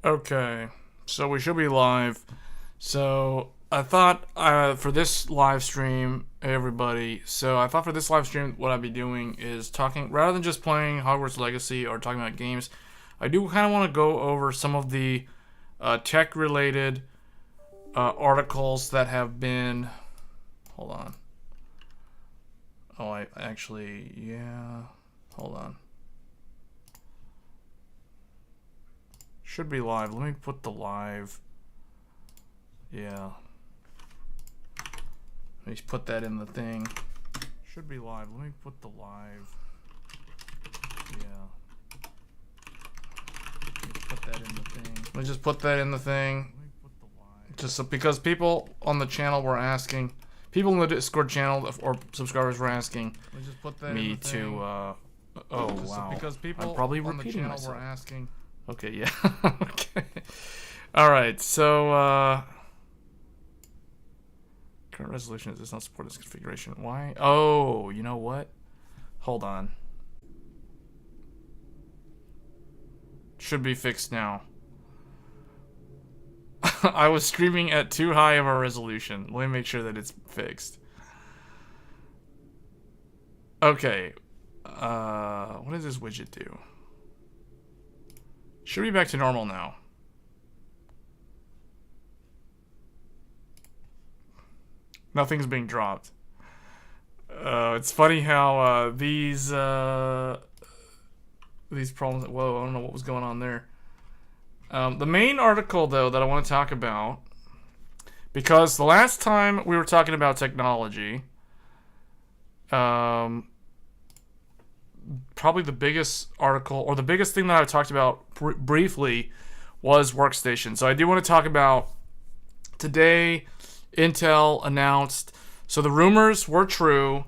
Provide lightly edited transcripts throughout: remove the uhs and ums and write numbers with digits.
Okay, so we should be live. So I thought for this live stream, hey everybody. So I thought for this live stream, what I'd be doing is talking rather than just playing Hogwarts Legacy or talking about games. I do kind of want to go over some of the tech-related articles that have been. Hold on. Oh, I actually, yeah. Hold on. Should be live. Let me put the live. Yeah. Let me put that in the thing. Should be live. Let me put the live. Yeah. Let me put that in the thing. Let me just put that in the thing. Just so, because people on the channel were asking, people in the Discord channel or subscribers were asking me to. Oh wow! Because people I'm probably on repeating the channel myself. Were asking. Okay, yeah. Okay. All right. So current resolution does not support this configuration. Why? Oh, you know what? Hold on. Should be fixed now. I was streaming at too high of a resolution. Let me make sure that it's fixed. Okay. What does this widget do? Should be back to normal now. Nothing's being dropped. It's funny how these problems. Whoa, I don't know what was going on there. The main article, though, that I want to talk about, because the last time we were talking about technology, probably the biggest article, or the biggest thing that I talked about briefly, was Workstation. So I do want to talk about today, Intel announced, so the rumors were true.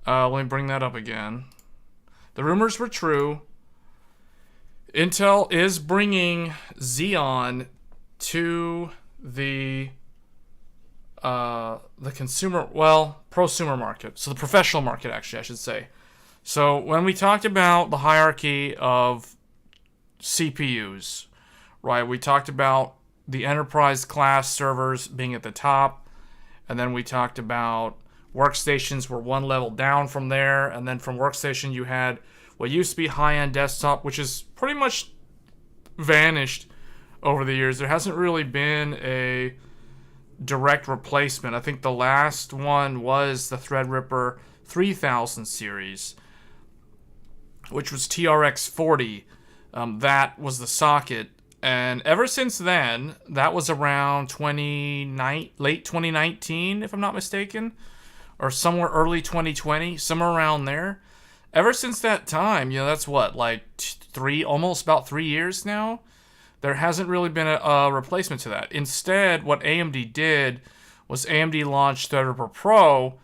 Let me bring that up again. The rumors were true. Intel is bringing Xeon to the consumer, prosumer market. So the professional market, actually, I should say. So when we talked about the hierarchy of CPUs, right, we talked about the enterprise class servers being at the top, and then we talked about workstations were one level down from there, and then from workstation you had what used to be high-end desktop, which is pretty much vanished over the years. There hasn't really been a direct replacement. I think the last one was the Threadripper 3000 series, which was TRX 40. That was the socket. And ever since then, that was around late 2019, if I'm not mistaken, or somewhere early 2020, somewhere around there. Ever since that time, that's what, like almost about 3 years now, there hasn't really been a replacement to that. Instead, what AMD did was AMD launched Threadripper Pro,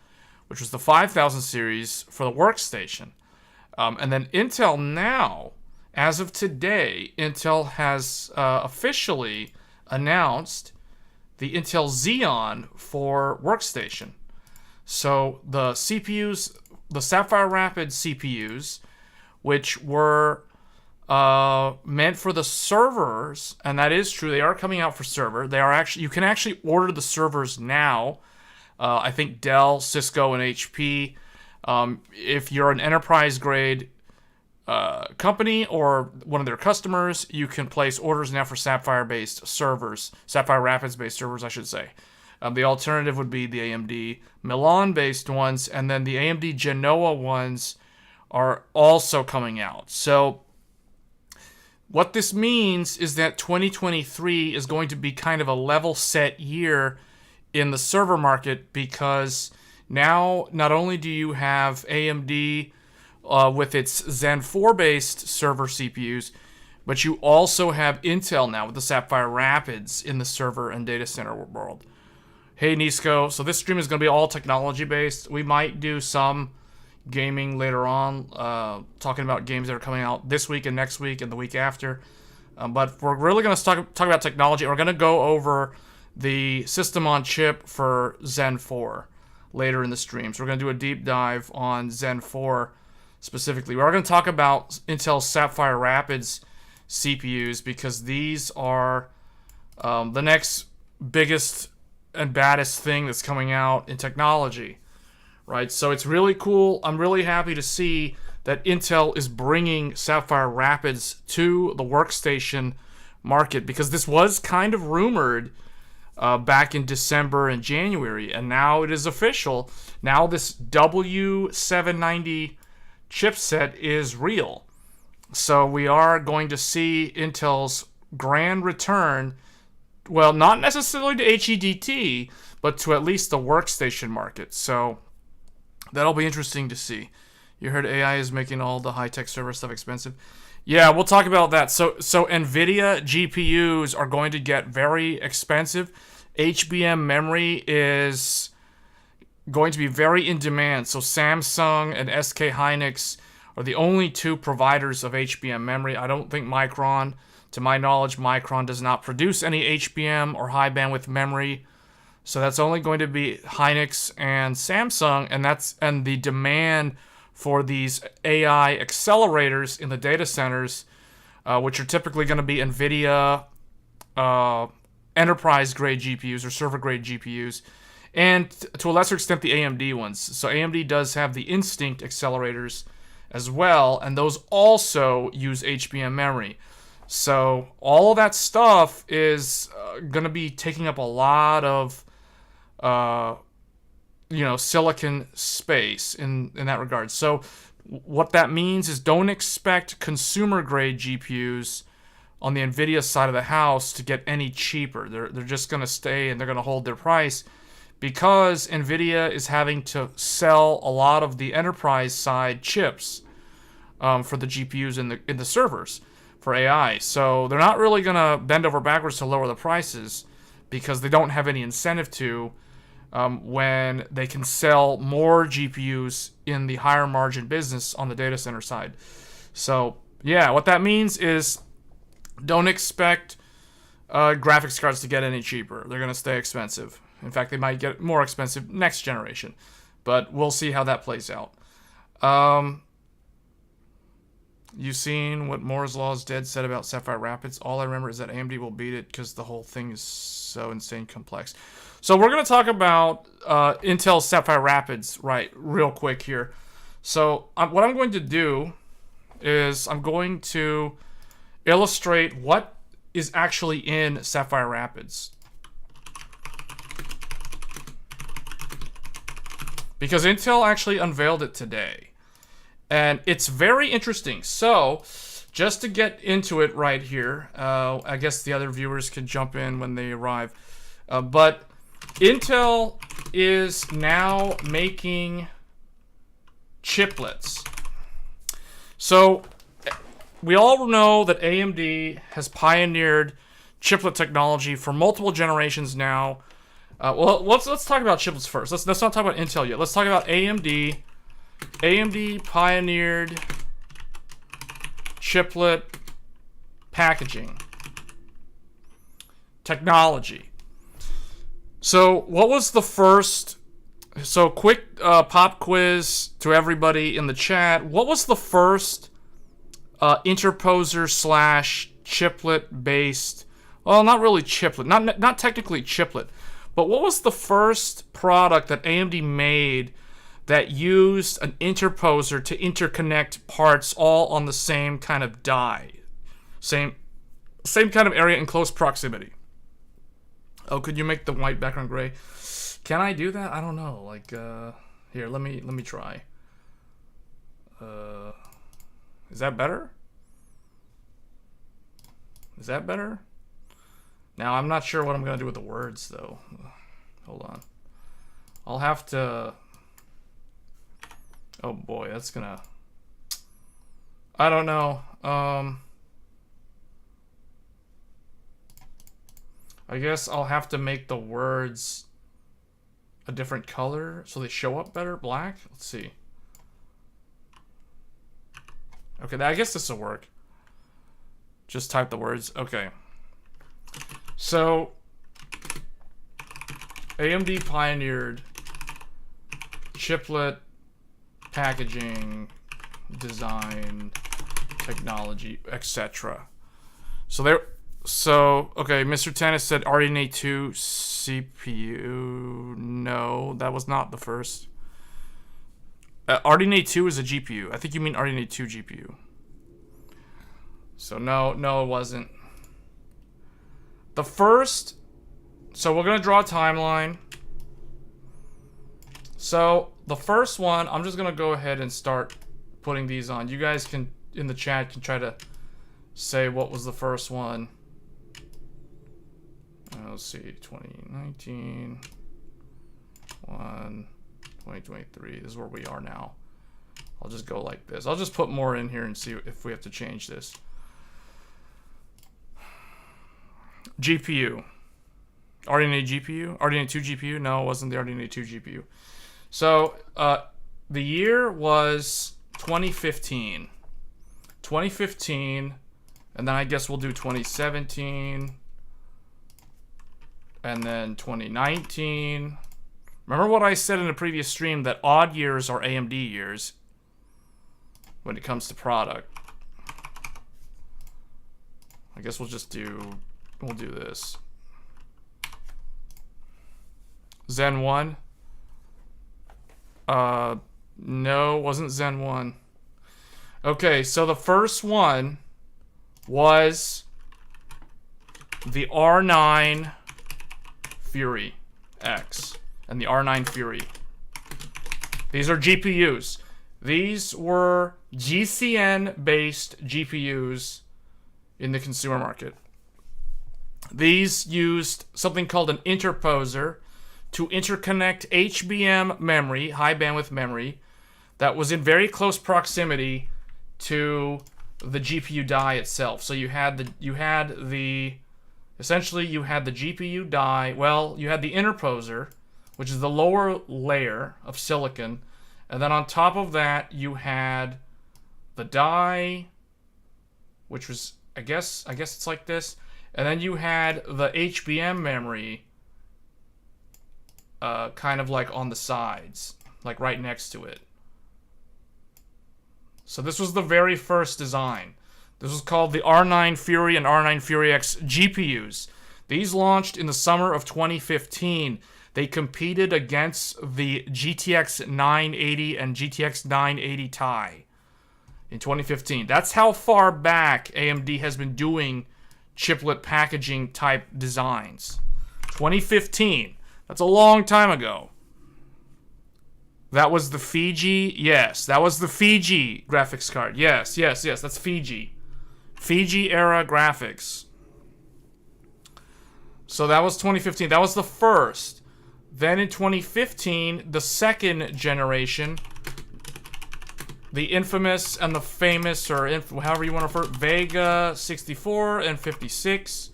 which was the 5000 series for the workstation. And then Intel now, as of today, Intel has officially announced the Intel Xeon for workstation. So the CPUs, the Sapphire Rapids CPUs, which were meant for the servers, and that is true, they are coming out for server. They are actually, you can actually order the servers now. I think Dell, Cisco, and HP. If you're an enterprise grade company or one of their customers, you can place orders now for Sapphire-based servers, Sapphire Rapids-based servers, I should say. The alternative would be the AMD Milan-based ones, and then the AMD Genoa ones are also coming out. So what this means is that 2023 is going to be kind of a level set year in the server market, because now not only do you have AMD with its Zen 4-based server CPUs, but you also have Intel now with the Sapphire Rapids in the server and data center world. Hey Nisco, so this stream is going to be all technology based. We might do some gaming later on, talking about games that are coming out this week and next week and the week after. But we're really going to talk about technology. We're going to go over the system on chip for Zen 4 later in the stream. So we're going to do a deep dive on Zen 4 specifically. We're going to talk about Intel's Sapphire Rapids CPUs, because these are the next biggest and baddest thing that's coming out in technology, right? So it's really cool. I'm really happy to see that Intel is bringing Sapphire Rapids to the workstation market, because this was kind of rumored back in December and January, and now it is official. Now this W790 chipset is real. So we are going to see Intel's grand return, well, not necessarily to HEDT, but to at least the workstation market. So that'll be interesting to see. You heard AI is making all the high-tech server stuff expensive. Yeah, we'll talk about that. So NVIDIA GPUs are going to get very expensive. HBM memory is going to be very in demand. So Samsung and SK Hynix are the only two providers of HBM memory. I don't think Micron, to my knowledge, Micron does not produce any HBM or high bandwidth memory. So that's only going to be Hynix and Samsung, and the demand for these AI accelerators in the data centers, which are typically going to be NVIDIA enterprise-grade GPUs or server-grade GPUs, and to a lesser extent the AMD ones. So AMD does have the Instinct accelerators as well, and those also use HBM memory. So all of that stuff is going to be taking up a lot of silicon space in that regard. So what that means is don't expect consumer-grade GPUs on the NVIDIA side of the house to get any cheaper. They're just going to stay, and they're going to hold their price, because NVIDIA is having to sell a lot of the enterprise side chips for the GPUs in the servers for AI. So they're not really going to bend over backwards to lower the prices, because they don't have any incentive to when they can sell more GPUs in the higher margin business on the data center side. So yeah, what that means is don't expect graphics cards to get any cheaper. They're going to stay expensive. In fact, they might get more expensive next generation, but we'll see how that plays out. You seen what Moore's Law is dead said about Sapphire Rapids? All I remember is that AMD will beat it because the whole thing is so insane complex. So we're going to talk about Intel's Sapphire Rapids, right, real quick here. So what I'm going to do is I'm going to illustrate what is actually in Sapphire Rapids, because Intel actually unveiled it today. And it's very interesting. So, just to get into it right here, I guess the other viewers can jump in when they arrive. But Intel is now making chiplets. So, we all know that AMD has pioneered chiplet technology for multiple generations now. Well, let's talk about chiplets first. Let's not talk about Intel yet. Let's talk about AMD. AMD pioneered chiplet packaging technology. So what was the first... So quick pop quiz to everybody in the chat. What was the first interposer slash chiplet based... Well, not really chiplet. Not technically chiplet. But what was the first product that AMD made that used an interposer to interconnect parts all on the same kind of die? Same kind of area in close proximity. Oh, could you make the white background gray? Can I do that? I don't know. Like, here, let me try. Is that better? Is that better? Now, I'm not sure what I'm going to do with the words, though. Hold on. I'll have to... Oh, boy, that's going to... I don't know. I guess I'll have to make the words a different color so they show up better. Black? Let's see. Okay, I guess this will work. Just type the words. Okay. So, AMD pioneered chiplet packaging, design, technology, etc. Okay, Mr. Tennis said RDNA 2 CPU. No, that was not the first. RDNA 2 is a GPU. I think you mean RDNA 2 GPU. So no, it wasn't. The first, so we're gonna draw a timeline. So the first one, I'm just gonna go ahead and start putting these on. You guys can, in the chat, can try to say what was the first one. Let's see, 2019, 2023, this is where we are now. I'll just go like this. I'll just put more in here and see if we have to change this. GPU. RDNA GPU? RDNA 2 GPU? No, it wasn't the RDNA 2 GPU. So, the year was 2015. 2015, and then I guess we'll do 2017, and then 2019. Remember what I said in a previous stream, that odd years are AMD years when it comes to product. I guess we'll do this. Zen 1. No, wasn't Zen 1. Okay, so the first one was the R9 Fury X and the R9 Fury. These are GPUs. These were GCN-based GPUs in the consumer market. These used something called an interposer to interconnect HBM memory, high bandwidth memory, that was in very close proximity to the GPU die itself. So essentially you had the GPU die, well, you had the interposer, which is the lower layer of silicon, and then on top of that you had the die, which was, I guess it's like this, and then you had the HBM memory kind of like on the sides, like right next to it. So this was the very first design. This was called the R9 Fury and R9 Fury X GPUs. These launched in the summer of 2015. They competed against the GTX 980 and GTX 980 Ti in 2015. That's how far back AMD has been doing chiplet packaging type designs. 2015. That's a long time ago. That was the Fiji? Yes, that was the Fiji graphics card. Yes, that's Fiji. Fiji era graphics. So that was 2015. That was the first. Then in 2015, the second generation, the infamous and the famous, or however you want to refer, Vega 64 and 56.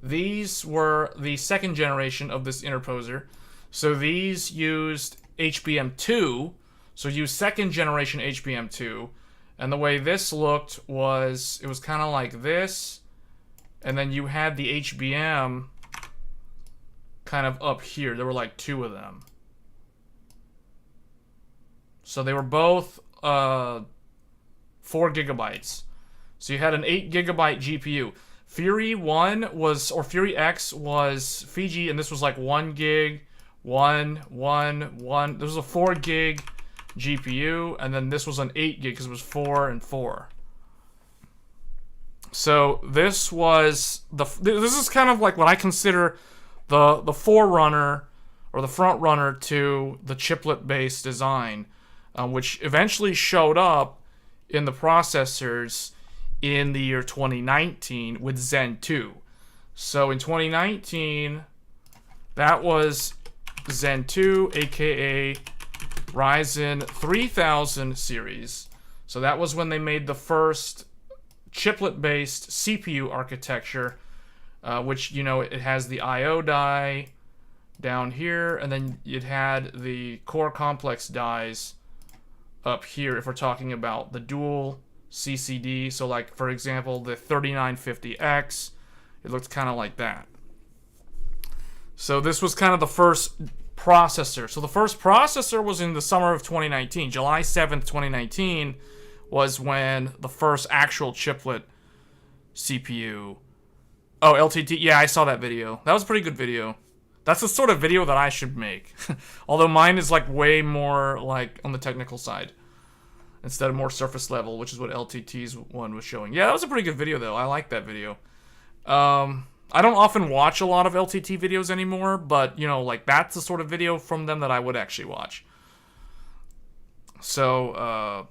These were the second generation of this interposer. So these used HBM2, so used second generation HBM2, and the way this looked was, it was kind of like this, and then you had the HBM kind of up here. There were like two of them. So they were both 4 gigabytes. So you had an 8 gigabyte GPU. Fury 1 was, or Fury X was Fiji, and this was like 1 gig, 1. This was a 4 gig GPU, and then this was an 8 gig because it was 4 and 4. So this was this is kind of like what I consider the forerunner or the front runner to the chiplet based design, which eventually showed up in the processors in the year 2019 with Zen 2. So in 2019, that was Zen 2, aka Ryzen 3000 series. So that was when they made the first chiplet-based CPU architecture, which, you know, it has the I/O die down here, and then it had the core complex dies up here if we're talking about the dual CCD. So like, for example, the 3950X, it looked kind of like that. So this was kind of the first processor. So the first processor was in the summer of 2019. July 7th, 2019 was when the first actual chiplet CPU. Oh, LTT. Yeah, I saw that video. That was a pretty good video. That's the sort of video that I should make. Although mine is like way more like on the technical side instead of more surface level, which is what LTT's one was showing. Yeah, that was a pretty good video though. I like that video. I don't often watch a lot of LTT videos anymore, but you know, like that's the sort of video from them that I would actually watch. So,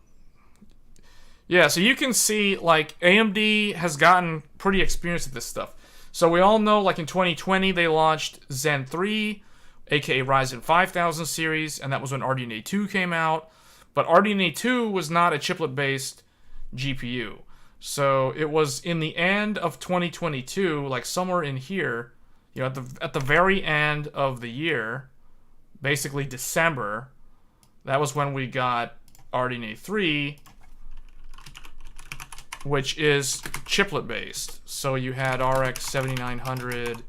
yeah, so you can see like AMD has gotten pretty experienced at this stuff. So we all know, like in 2020, they launched Zen 3, aka Ryzen 5000 series, and that was when RDNA 2 came out. But RDNA 2 was not a chiplet-based GPU. So it was in the end of 2022, like somewhere in here, you know, at the very end of the year, basically December, that was when we got RDNA 3, which is chiplet-based. So you had RX 7900,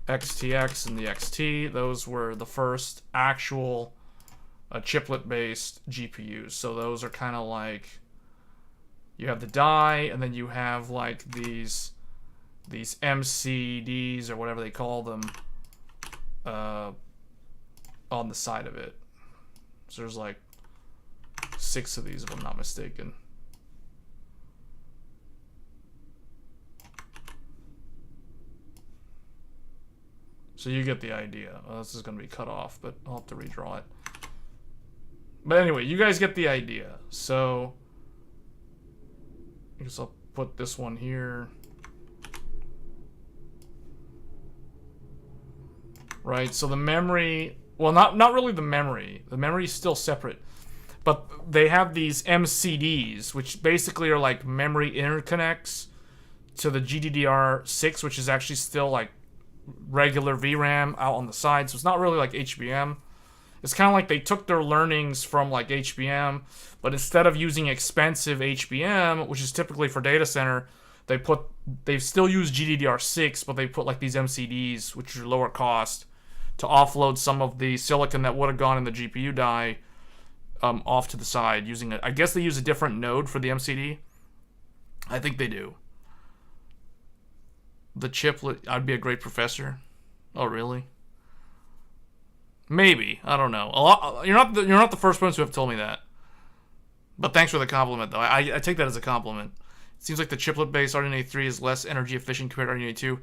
XTX, and the XT. Those were the first actual chiplet-based GPUs. So those are kind of like, you have the die, and then you have like these MCDs or whatever they call them on the side of it. So there's like 6 of these, if I'm not mistaken. So you get the idea. Oh, this is going to be cut off, but I'll have to redraw it. But anyway, you guys get the idea. So I guess I'll put this one here. Right, so the memory, well, not really the memory. The memory is still separate. But they have these MCDs, which basically are like memory interconnects to the GDDR6, which is actually still like regular VRAM out on the side. So it's not really like HBM. It's kind of like they took their learnings from like HBM, but instead of using expensive HBM, which is typically for data center, they still use GDDR6, but they put like these MCDs, which are lower cost, to offload some of the silicon that would have gone in the GPU die off to the side using it. I guess they use a different node for the MCD. I think they do. The chiplet, I'd be a great professor. Oh, really? Maybe. I don't know. You're not the first ones who have told me that. But thanks for the compliment, though. I take that as a compliment. It seems like the chiplet-based RDNA 3 is less energy efficient compared to RDNA 2.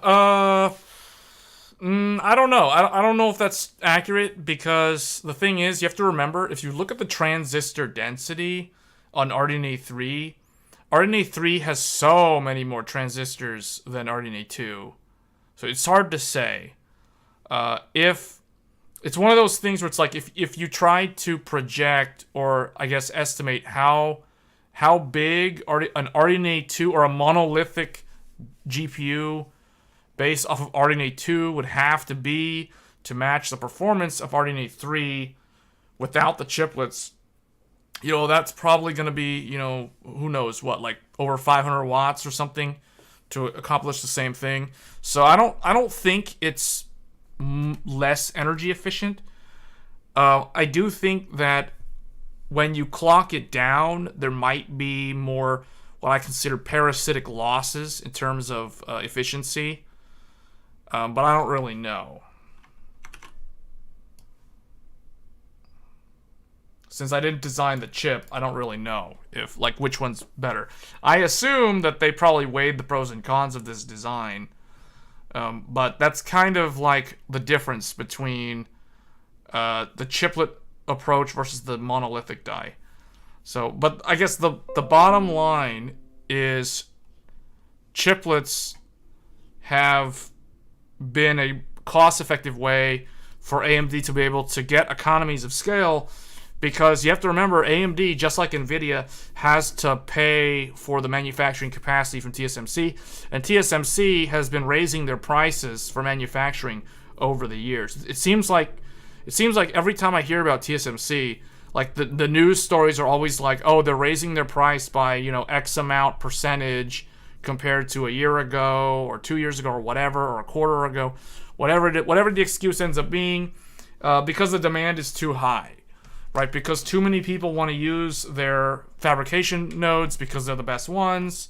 I don't know. I don't know if that's accurate, because the thing is, you have to remember, if you look at the transistor density on RDNA 3, RDNA 3 has so many more transistors than RDNA 2. So it's hard to say. If it's one of those things where it's like, if you tried to project, or I guess estimate how big an RDNA 2 or a monolithic GPU based off of RDNA 2 would have to be to match the performance of RDNA 3 without the chiplets, you know, that's probably going to be, you know, who knows what, like over 500 watts or something to accomplish the same thing. So I don't think it's less energy efficient. I do think that when you clock it down, there might be more what I consider parasitic losses in terms of efficiency. But I don't really know. Since I didn't design the chip, I don't really know if, like, which one's better. I assume that they probably weighed the pros and cons of this design. But that's kind of like the difference between the chiplet approach versus the monolithic die. So, but I guess the bottom line is chiplets have been a cost-effective way for AMD to be able to get economies of scale, because you have to remember, AMD, just like NVIDIA, has to pay for the manufacturing capacity from TSMC, and TSMC has been raising their prices for manufacturing over the years. It seems like every time I hear about TSMC, like the news stories are always like, oh, they're raising their price by, you know, X amount percentage compared to a year ago or 2 years ago or whatever, or a quarter ago, whatever the excuse ends up being, because the demand is too high. right? Because too many people want to use their fabrication nodes because they're the best ones.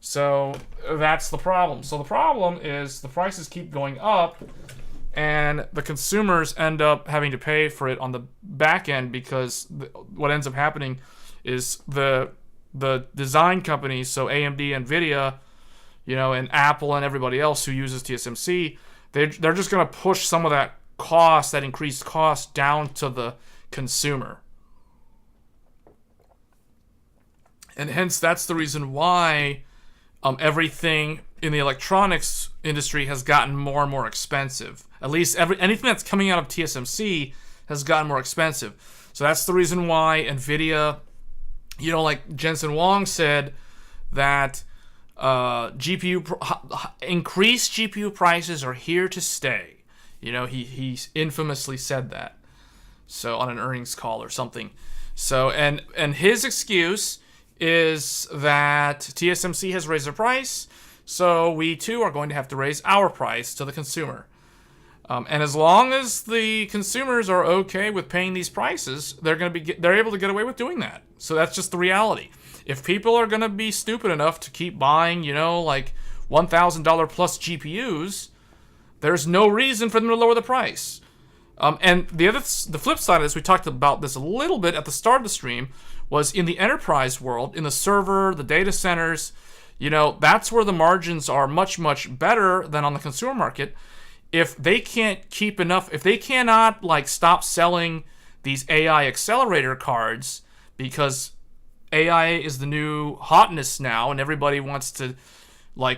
So that's the problem. So the problem is the prices keep going up, and the consumers end up having to pay for it on the back end, because what ends up happening is the design companies, so AMD, NVIDIA, and Apple and everybody else who uses TSMC, they're just going to push some of that cost, that increased cost, down to the consumer. And hence, that's the reason why everything in the electronics industry has gotten more and more expensive. At least anything that's coming out of TSMC has gotten more expensive. So that's the reason why NVIDIA, like Jensen Huang said, that increased GPU prices are here to stay. He infamously said that. So on an earnings call or something. So and his excuse is that TSMC has raised their price, so we too are going to have to raise our price to the consumer. And as long as the consumers are okay with paying these prices, they're able to get away with doing that. So that's just the reality. If people are going to be stupid enough to keep buying, like $1,000 plus GPUs, there's no reason for them to lower the price. And the flip side of this, we talked about this a little bit at the start of the stream, was in the enterprise world, in the server, the data centers, that's where the margins are much, much better than on the consumer market. If they can't keep enough, if they cannot stop selling these AI accelerator cards, because AI is the new hotness now, and everybody wants to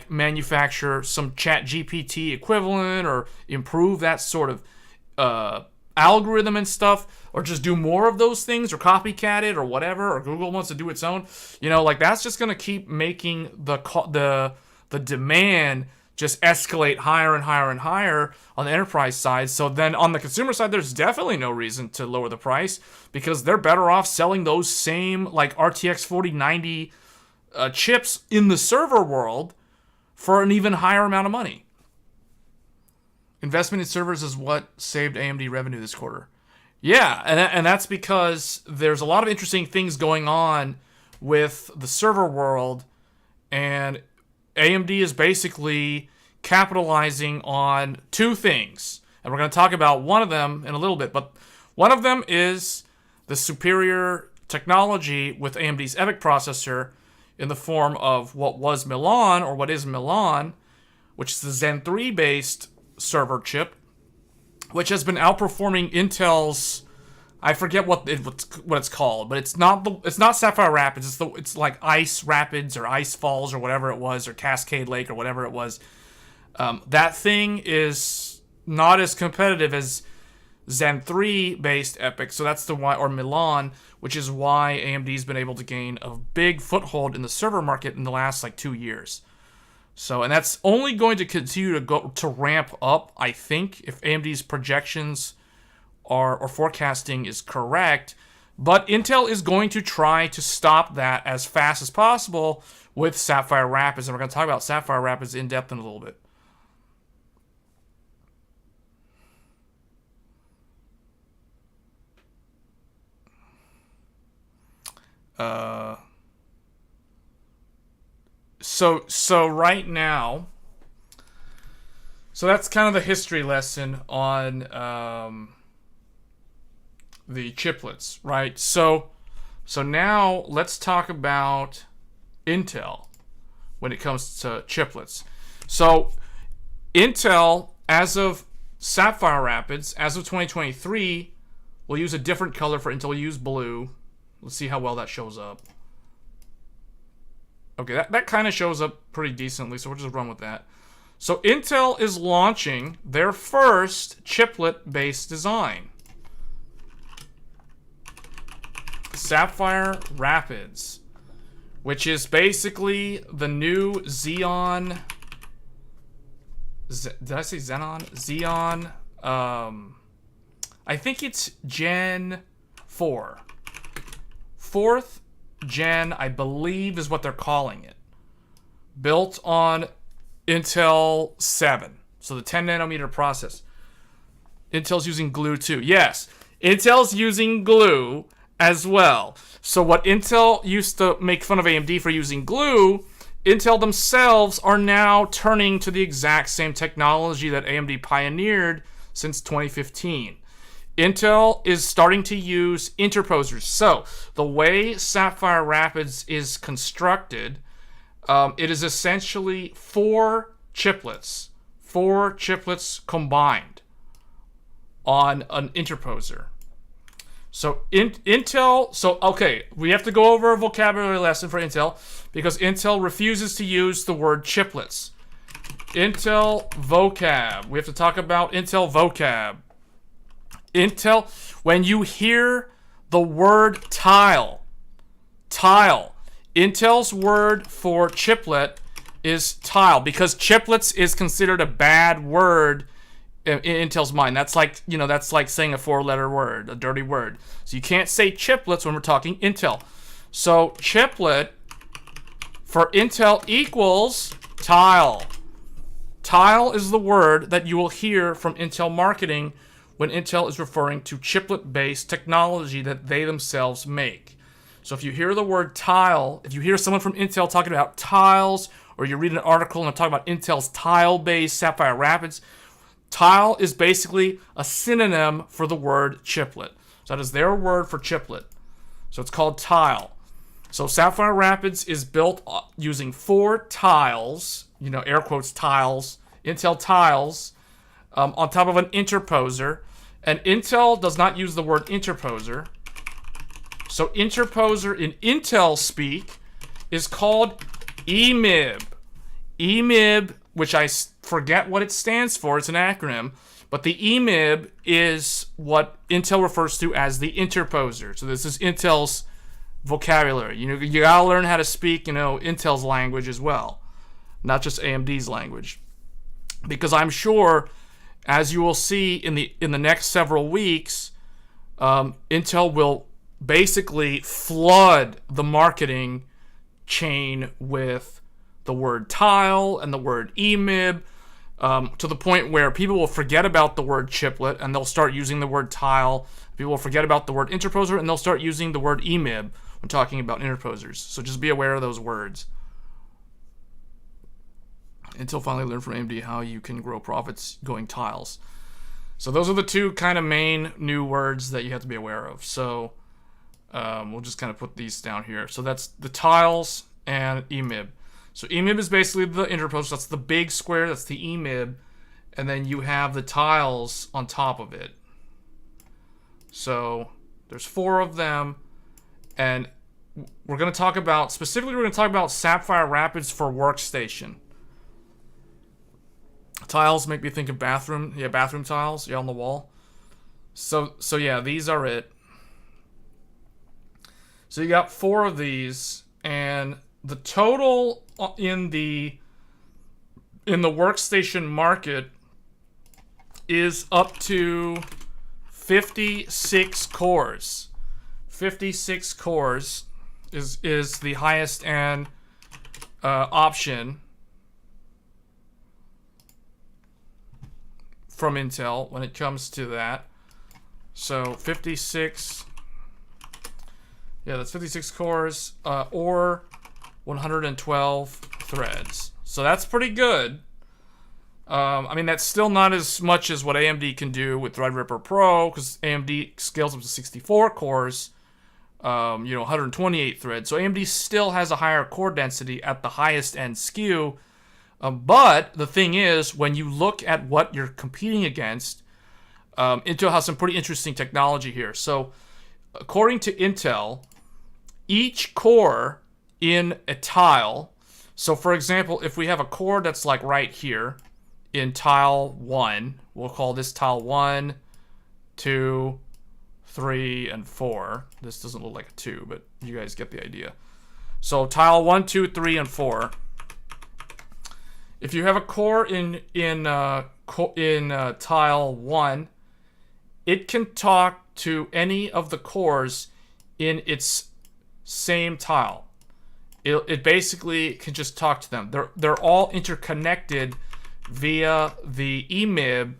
manufacture some Chat GPT equivalent or improve that sort of algorithm and stuff, or just do more of those things, or copycat it, or whatever, or Google wants to do its own, that's just going to keep making the demand just escalate higher and higher and higher on the enterprise side. So then on the consumer side, there's definitely no reason to lower the price, because they're better off selling those same RTX 4090 chips in the server world for an even higher amount of money. Investment in servers is what saved AMD revenue this quarter. Yeah, and that's because there's a lot of interesting things going on with the server world, and AMD is basically capitalizing on two things. And we're going to talk about one of them in a little bit, but one of them is the superior technology with AMD's EPYC processor in the form of what was Milan, or what is Milan, which is the Zen 3 based server chip, which has been outperforming Intel's, I forget what it's called, but it's not Sapphire Rapids. It's like Ice Rapids or Ice Falls or whatever it was, or Cascade Lake or whatever it was. That thing is not as competitive as Zen 3 based EPYC, so that's the why, or Milan, which is why AMD's been able to gain a big foothold in the server market in the last 2 years. So, and that's only going to continue to ramp up, I think, if AMD's projections or forecasting is correct. But Intel is going to try to stop that as fast as possible with Sapphire Rapids, and we're going to talk about Sapphire Rapids in depth in a little bit. So right now, so that's kind of the history lesson on the chiplets, right? So now let's talk about Intel when it comes to chiplets. So Intel, as of Sapphire Rapids, as of 2023, will use a different color for Intel. We'll use blue. Let's see how well that shows up. Okay, that kind of shows up pretty decently, so we'll just run with that. So Intel is launching their first chiplet-based design. Sapphire Rapids, which is basically the new Xeon... Did I say Xenon? Xeon... I think it's Gen 4. Fourth Gen, I believe, is what they're calling it. Built on Intel 7. So the 10 nanometer process. Intel's using Glue 2. Yes, Intel's using glue as well. So what Intel used to make fun of AMD for using glue, Intel themselves are now turning to the exact same technology that AMD pioneered since 2015. Intel is starting to use interposers. So the way Sapphire Rapids is constructed, it is essentially four chiplets combined on an interposer. So okay, we have to go over a vocabulary lesson for Intel because Intel refuses to use the word chiplets. Intel vocab. We have to talk about Intel vocab. Intel, when you hear the word tile, Intel's word for chiplet is tile because chiplets is considered a bad word in Intel's mind. That's like, that's like saying a four-letter word, a dirty word. So you can't say chiplets when we're talking Intel. So chiplet for Intel equals tile. Tile is the word that you will hear from Intel marketing when Intel is referring to chiplet-based technology that they themselves make. So if you hear the word tile, if you hear someone from Intel talking about tiles, or you read an article and they're talking about Intel's tile-based Sapphire Rapids, tile is basically a synonym for the word chiplet. So that is their word for chiplet. So it's called tile. So Sapphire Rapids is built using four tiles, air quotes tiles, Intel tiles, on top of an interposer. And Intel does not use the word interposer. So interposer in Intel speak is called EMIB. EMIB, which I forget what it stands for, it's an acronym, but the EMIB is what Intel refers to as the interposer. So this is Intel's vocabulary. You gotta learn how to speak, Intel's language as well, not just AMD's language. Because I'm sure, as you will see in the next several weeks, Intel will basically flood the marketing chain with the word tile and the word EMIB, to the point where people will forget about the word chiplet and they'll start using the word tile. People will forget about the word interposer and they'll start using the word EMIB when talking about interposers. So just be aware of those words. Until finally learn from AMD how you can grow profits going tiles. So those are the two kind of main new words that you have to be aware of. So we'll just kind of put these down here. So that's the tiles and EMIB. So EMIB is basically the interposer. That's the big square. That's the EMIB. And then you have the tiles on top of it. So there's four of them. And we're going to talk about, specifically we're going to talk about Sapphire Rapids for Workstation. Tiles make me think of bathroom. Yeah, bathroom tiles. Yeah, on the wall. So yeah, these are it. So you got four of these, and the total in the workstation market is up to 56 cores. 56 cores is the highest end option from Intel when it comes to that. So 56, yeah, that's 56 cores, or 112 threads. So that's pretty good. I mean, that's still not as much as what AMD can do with Threadripper Pro, because AMD scales up to 64 cores, 128 threads. So AMD still has a higher core density at the highest end SKU. But the thing is, when you look at what you're competing against, Intel has some pretty interesting technology here. So according to Intel, each core in a tile, so for example, if we have a core that's like right here in tile 1, we'll call this tile 1, 2, 3, and 4. This doesn't look like a 2, but you guys get the idea. So tile 1, 2, 3, and 4. If you have a core in tile 1, it can talk to any of the cores in its same tile. It basically can just talk to them. They're all interconnected via the EMIB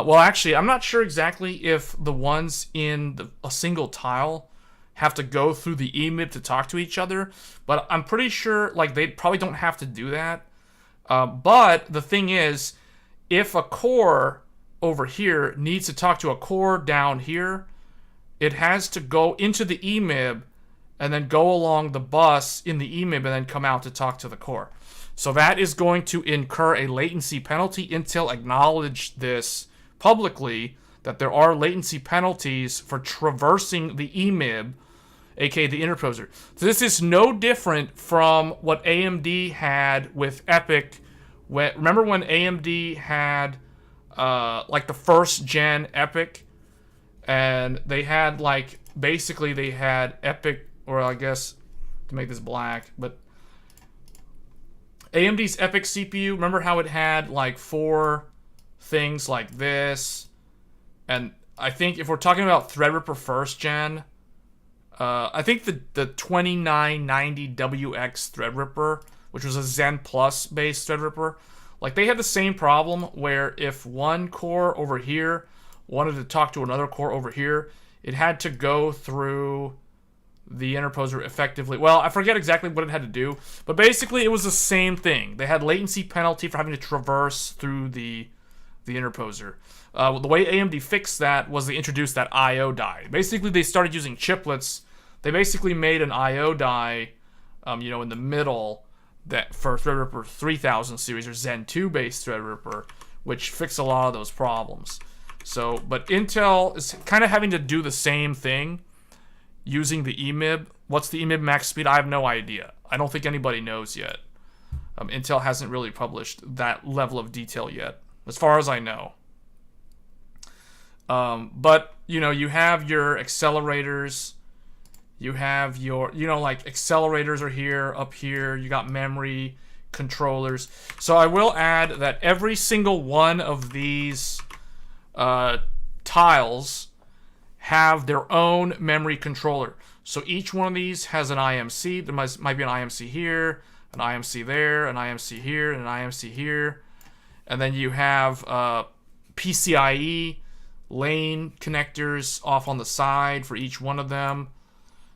Well, actually, I'm not sure exactly if the ones in a single tile have to go through the EMIB to talk to each other, but I'm pretty sure like they probably don't have to do that. But the thing is, if a core over here needs to talk to a core down here, it has to go into the EMIB and then go along the bus in the EMIB and then come out to talk to the core. So that is going to incur a latency penalty. Intel acknowledged this publicly, that there are latency penalties for traversing the EMIB, aka the interposer. So this is no different from what AMD had with EPYC. Remember when AMD had like the first gen EPYC, and they had like basically they had EPYC, or I guess to make this black, but AMD's EPYC CPU, remember how it had like 4 things like this? And I think if we're talking about Threadripper first gen, I think the 2990WX Threadripper, which was a Zen Plus based Threadripper, like they had the same problem where if one core over here wanted to talk to another core over here, it had to go through the interposer effectively. Well, I forget exactly what it had to do, but basically it was the same thing. They had latency penalty for having to traverse through the interposer. The way AMD fixed that was they introduced that I/O die. Basically, they started using chiplets. They basically made an I/O die, in the middle that for Threadripper 3000 series or Zen 2 based Threadripper, which fixed a lot of those problems. So, but Intel is kind of having to do the same thing using the EMIB. What's the EMIB max speed? I have no idea. I don't think anybody knows yet. Intel hasn't really published that level of detail yet, as far as I know. But, you have your accelerators. You have your, like accelerators are here, up here. You got memory controllers. So I will add that every single one of these tiles have their own memory controller. So each one of these has an IMC. There might be an IMC here, an IMC there, an IMC here, and an IMC here. And then you have PCIe lane connectors off on the side for each one of them.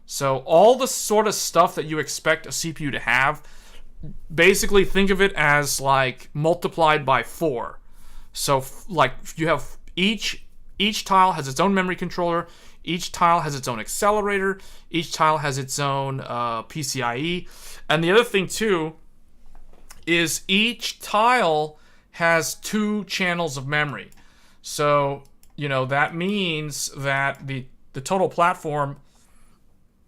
So all the sort of stuff that you expect a CPU to have, basically think of it as like multiplied by 4. So like you have each tile has its own memory controller, each tile has its own accelerator, each tile has its own PCIe. And the other thing too is each tile has 2 channels of memory. So, that means that the total platform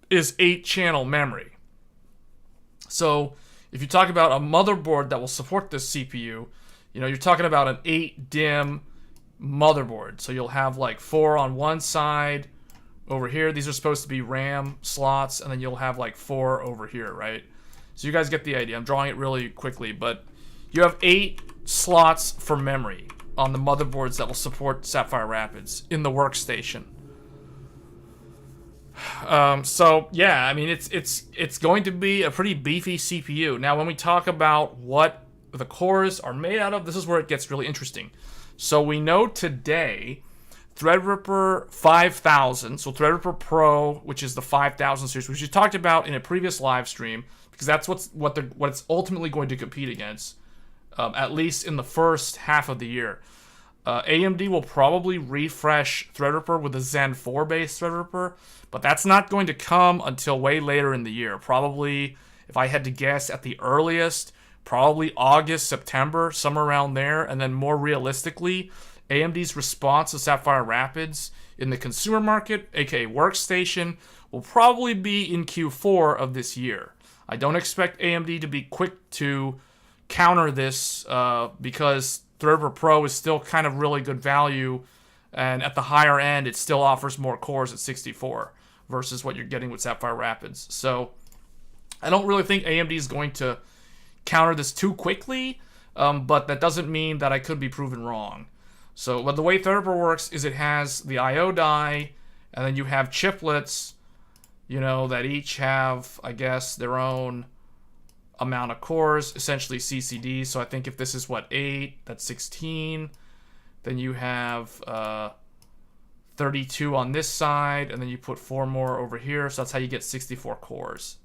is 8-channel memory. So if you talk about a motherboard that will support this CPU, you're talking about an 8-DIMM motherboard. So you'll have like 4 on one side over here. These are supposed to be RAM slots, and then you'll have like 4 over here, right? So you guys get the idea. I'm drawing it really quickly, but you have 8 slots for memory on the motherboards that will support Sapphire Rapids in the workstation. So yeah, I mean it's going to be a pretty beefy CPU. Now, when we talk about what the cores are made out of, this is where it gets really interesting. So we know today Threadripper 5000, so Threadripper Pro, which is the 5000 series, which we talked about in a previous live stream, because that's what it's ultimately going to compete against, at least in the first half of the year. AMD will probably refresh Threadripper with a Zen 4 based Threadripper, but that's not going to come until way later in the year. Probably, if I had to guess, at the earliest, probably August, September, somewhere around there. And then more realistically, AMD's response to Sapphire Rapids in the consumer market, aka workstation, will probably be in Q4 of this year. I don't expect AMD to be quick to counter this because Threadripper Pro is still kind of really good value, and at the higher end, it still offers more cores at 64 versus what you're getting with Sapphire Rapids. So I don't really think AMD is going to counter this too quickly, but that doesn't mean that I could be proven wrong. So, but the way Threadripper works is it has the I/O die, and then you have chiplets, that each have, I guess, their own amount of cores, essentially CCD. So I think if this is 8, that's 16. Then you have 32 on this side, and then you put 4 more over here. So that's how you get 64 cores.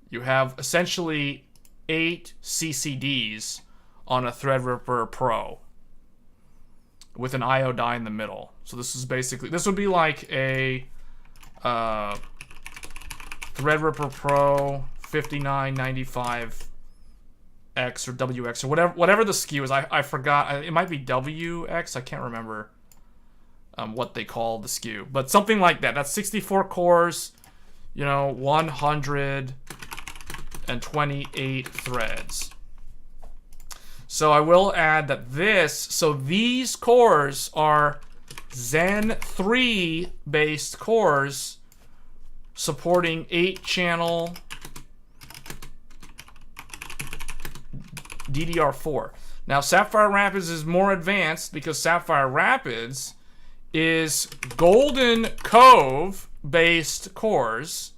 You have essentially 8 CCDs on a Threadripper Pro with an I/O die in the middle. So this is basically, this would be like a Threadripper Pro 5995X or WX or whatever the SKU is. I forgot. It might be WX. I can't remember what they call the SKU, but something like that. That's 64 cores, you know, 128 threads. So I will add that these cores are Zen 3 based cores supporting 8-channel DDR4. Now Sapphire Rapids is more advanced because Sapphire Rapids is Golden Cove based cores,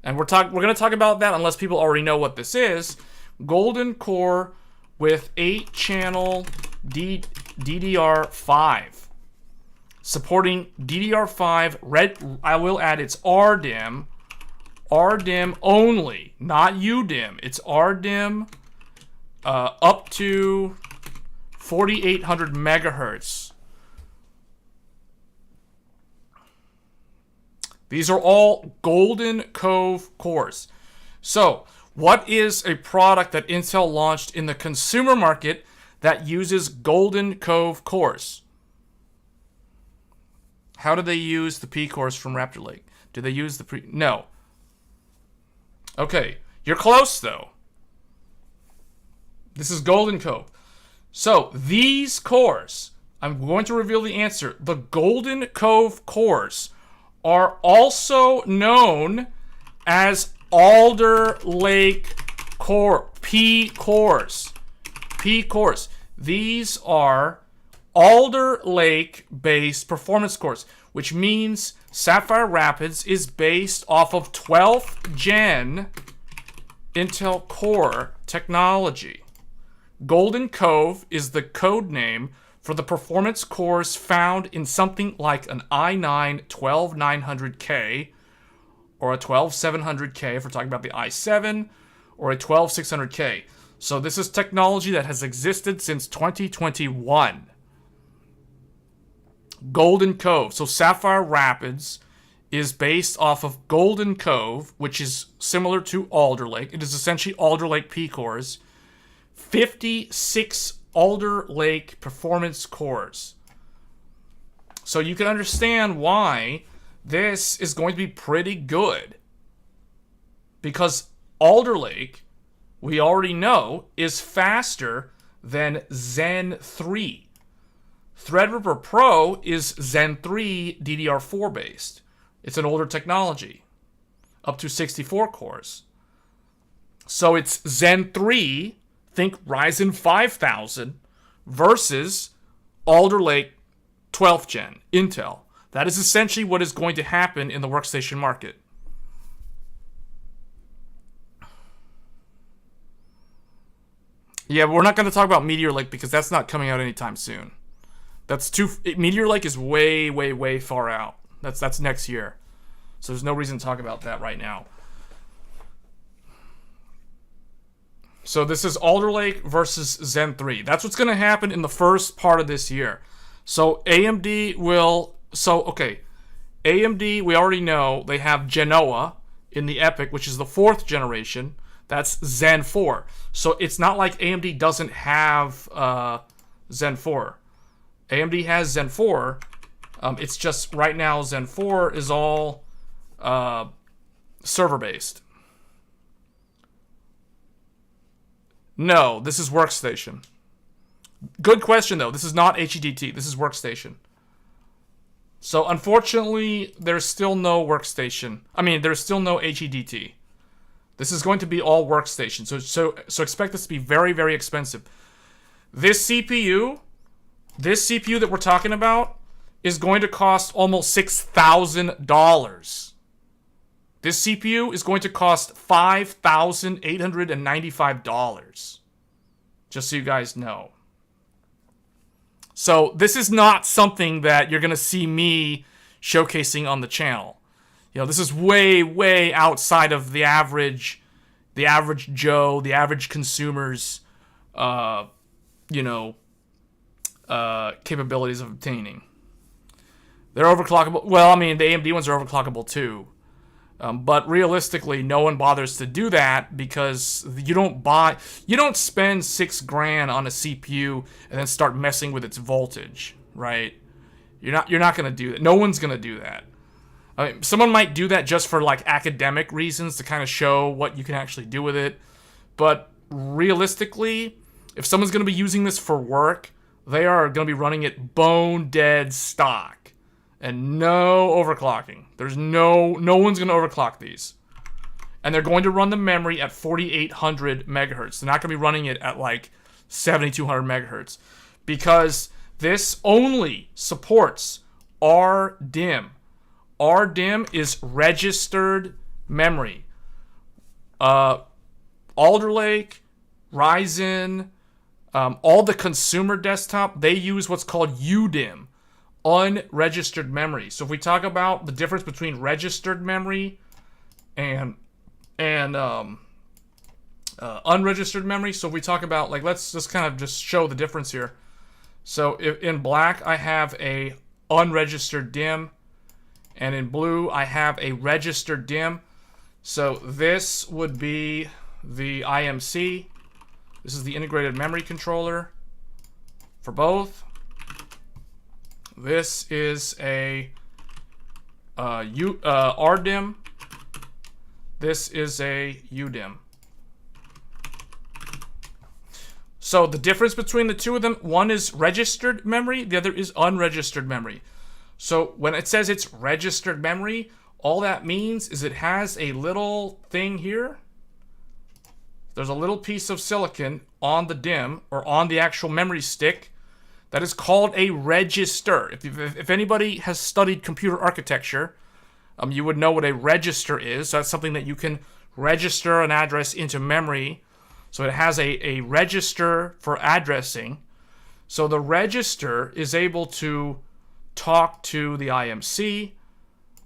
and we're going to talk about that unless people already know what this is. Golden Core with 8-channel DDR5, supporting DDR5 I will add it's RDIMM only, not UDIMM. It's RDIMM up to 4800 megahertz. These are all Golden Cove cores. So, what is a product that Intel launched in the consumer market that uses Golden Cove cores? How do they use the P cores from Raptor Lake? Do they use the No. Okay, you're close though. This is Golden Cove. So, these cores, I'm going to reveal the answer. The Golden Cove cores are also known as Alder Lake core, P cores. P cores. These are Alder Lake based performance cores, which means Sapphire Rapids is based off of 12th gen Intel Core technology. Golden Cove is the code name for the performance cores found in something like an i9 12900K or a 12700K if we're talking about the i7, or a 12600K. So this is technology that has existed since 2021. Golden Cove. So Sapphire Rapids is based off of Golden Cove, which is similar to Alder Lake. It is essentially Alder Lake P cores. 56 Alder Lake performance cores. So you can understand why this is going to be pretty good. Because Alder Lake, we already know, is faster than Zen 3. Threadripper Pro is Zen 3 DDR4 based. It's an older technology, up to 64 cores. So it's Zen 3, think Ryzen 5000, versus Alder Lake 12th gen Intel. That is essentially what is going to happen in the workstation market. Yeah, but we're not going to talk about Meteor Lake because that's not coming out anytime soon. Meteor Lake is way, way, way far out. That's next year. So there's no reason to talk about that right now. So this is Alder Lake versus Zen 3. That's what's going to happen in the first part of this year. So AMD will... So, okay. AMD, we already know, they have Genoa in the EPYC, which is the 4th generation. That's Zen 4. So it's not like AMD doesn't have Zen 4. AMD has Zen 4. It's just right now Zen 4 is all server-based. No, this is workstation. Good question, though. This is not HEDT. This is workstation. So, unfortunately, there's still no workstation. I mean, there's still no HEDT. This is going to be all workstation. So expect this to be very, very expensive. This CPU that we're talking about is going to cost almost $6,000. This CPU is going to cost $5,895. Just so you guys know. So this is not something that you're going to see me showcasing on the channel. You know, this is way, way outside of the average Joe, the average consumer's, capabilities of obtaining. They're overclockable. Well, I mean, the AMD ones are overclockable too. But realistically, no one bothers to do that because you don't spend $6,000 on a CPU and then start messing with its voltage, right? You're not gonna do that. No one's gonna do that. I mean, someone might do that just for like academic reasons to kind of show what you can actually do with it. But realistically, if someone's gonna be using this for work, they are gonna be running it bone dead stock. And no overclocking. There's no one's going to overclock these. And they're going to run the memory at 4,800 megahertz. They're not going to be running it at like 7,200 megahertz. Because this only supports RDIMM. RDIMM is registered memory. Alder Lake, Ryzen, all the consumer desktop, they use what's called UDIMM. Unregistered memory. So if we talk about the difference between registered memory and unregistered memory, so if we talk about, like, let's just kind of just show the difference here. So if in black I have a unregistered DIMM, and in blue I have a registered DIMM. So this would be the IMC. This is the integrated memory controller for both. This is a RDIMM. This is a UDIMM. So the difference between the two of them, one is registered memory, the other is unregistered memory. So when it says it's registered memory, all that means is it has a little thing here. There's a little piece of silicon on the DIMM or on the actual memory stick. That is called a register. If anybody has studied computer architecture, you would know what a register is. So that's something that you can register an address into memory. So it has a register for addressing. So the register is able to talk to the IMC.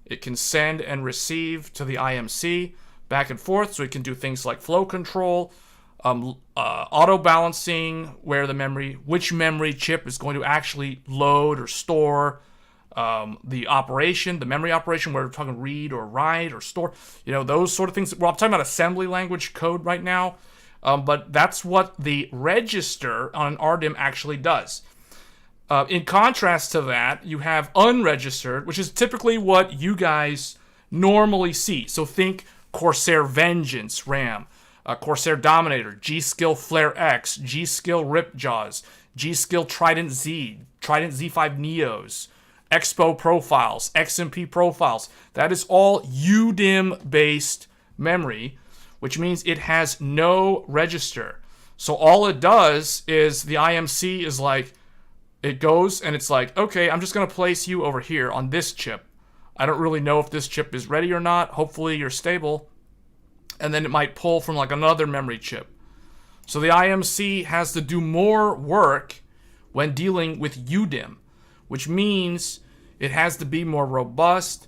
It can send and receive to the IMC back and forth. So it can do things like flow control, auto balancing, where which memory chip is going to actually load or store the memory operation, where we're talking read or write or store, those sort of things. Well, I'm talking about assembly language code right now, but that's what the register on an RDIMM actually does. In contrast to that, you have unregistered, which is typically what you guys normally see. So think Corsair Vengeance RAM, Corsair Dominator, G-Skill Flare X, G-Skill Ripjaws, G-Skill Trident Z, Trident Z5 Neos, Expo profiles, XMP profiles. That is all UDIMM-based memory, which means it has no register. So all it does is the IMC is like, it goes and it's like, okay, I'm just going to place you over here on this chip. I don't really know if this chip is ready or not. Hopefully you're stable. And then it might pull from like another memory chip. So the IMC has to do more work when dealing with UDIMM, which means it has to be more robust.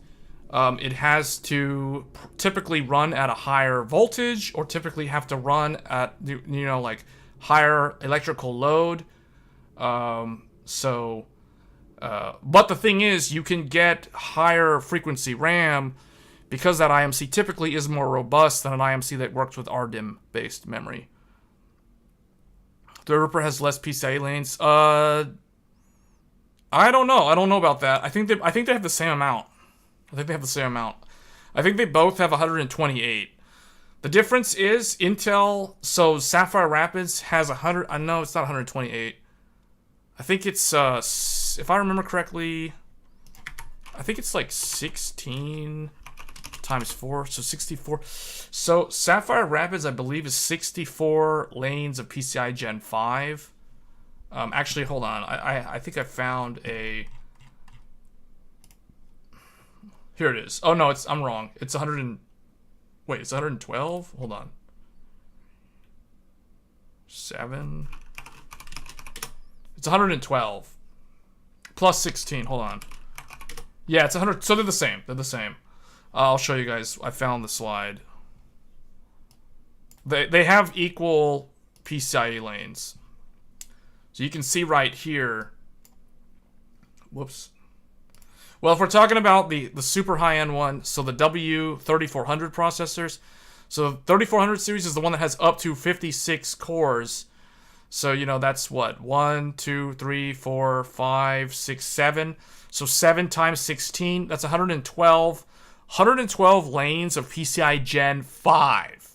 It has to typically run at a higher voltage, or typically have to run at like higher electrical load. But the thing is, you can get higher frequency RAM because that IMC typically is more robust than an IMC that works with RDIMM-based memory. Threadripper has less PCIe lanes. I don't know. I don't know about that. I think they have the same amount. I think they both have 128. The difference is Intel. So Sapphire Rapids has 100. I know it's not 128. I think it's if I remember correctly, I think it's like 16 times 4, so 64. So Sapphire Rapids, I believe, is 64 lanes of PCI Gen 5. Actually, hold on. I think I found a... Here it is. Oh, no, I'm wrong. It's 100 and... Wait, it's 112? Hold on. 7... It's 112. plus 16. Hold on. Yeah, it's 100. So they're the same. They're the same. I'll show you guys. I found the slide. They have equal PCIe lanes. So you can see right here. Whoops. Well, if we're talking about the super high-end one, so the W3400 processors, so the 3400 series is the one that has up to 56 cores. So, you know, that's what? 1, 2, 3, 4, 5, 6, 7. So 7 times 16, that's 112. 112 lanes of PCI Gen 5.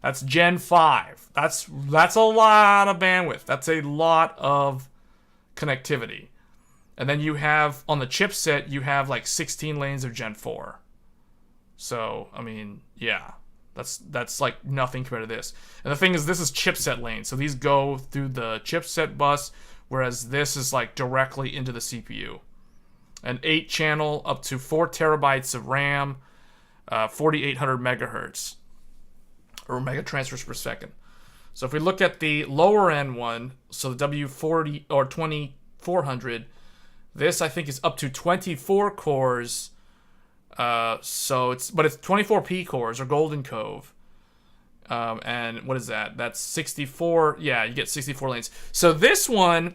That's Gen 5. That's a lot of bandwidth. That's a lot of connectivity. And then you have, on the chipset, you have like 16 lanes of Gen 4. So, I mean, yeah. That's like nothing compared to this. And the thing is, this is chipset lanes. So these go through the chipset bus, whereas this is like directly into the CPU. An 8-channel, up to 4 terabytes of RAM, 4,800 megahertz, or mega transfers per second. So if we look at the lower end one, so the W40 or 2400, this I think is up to 24 cores. So it's 24P cores or Golden Cove. And what is that? That's 64. Yeah, you get 64 lanes. So this one,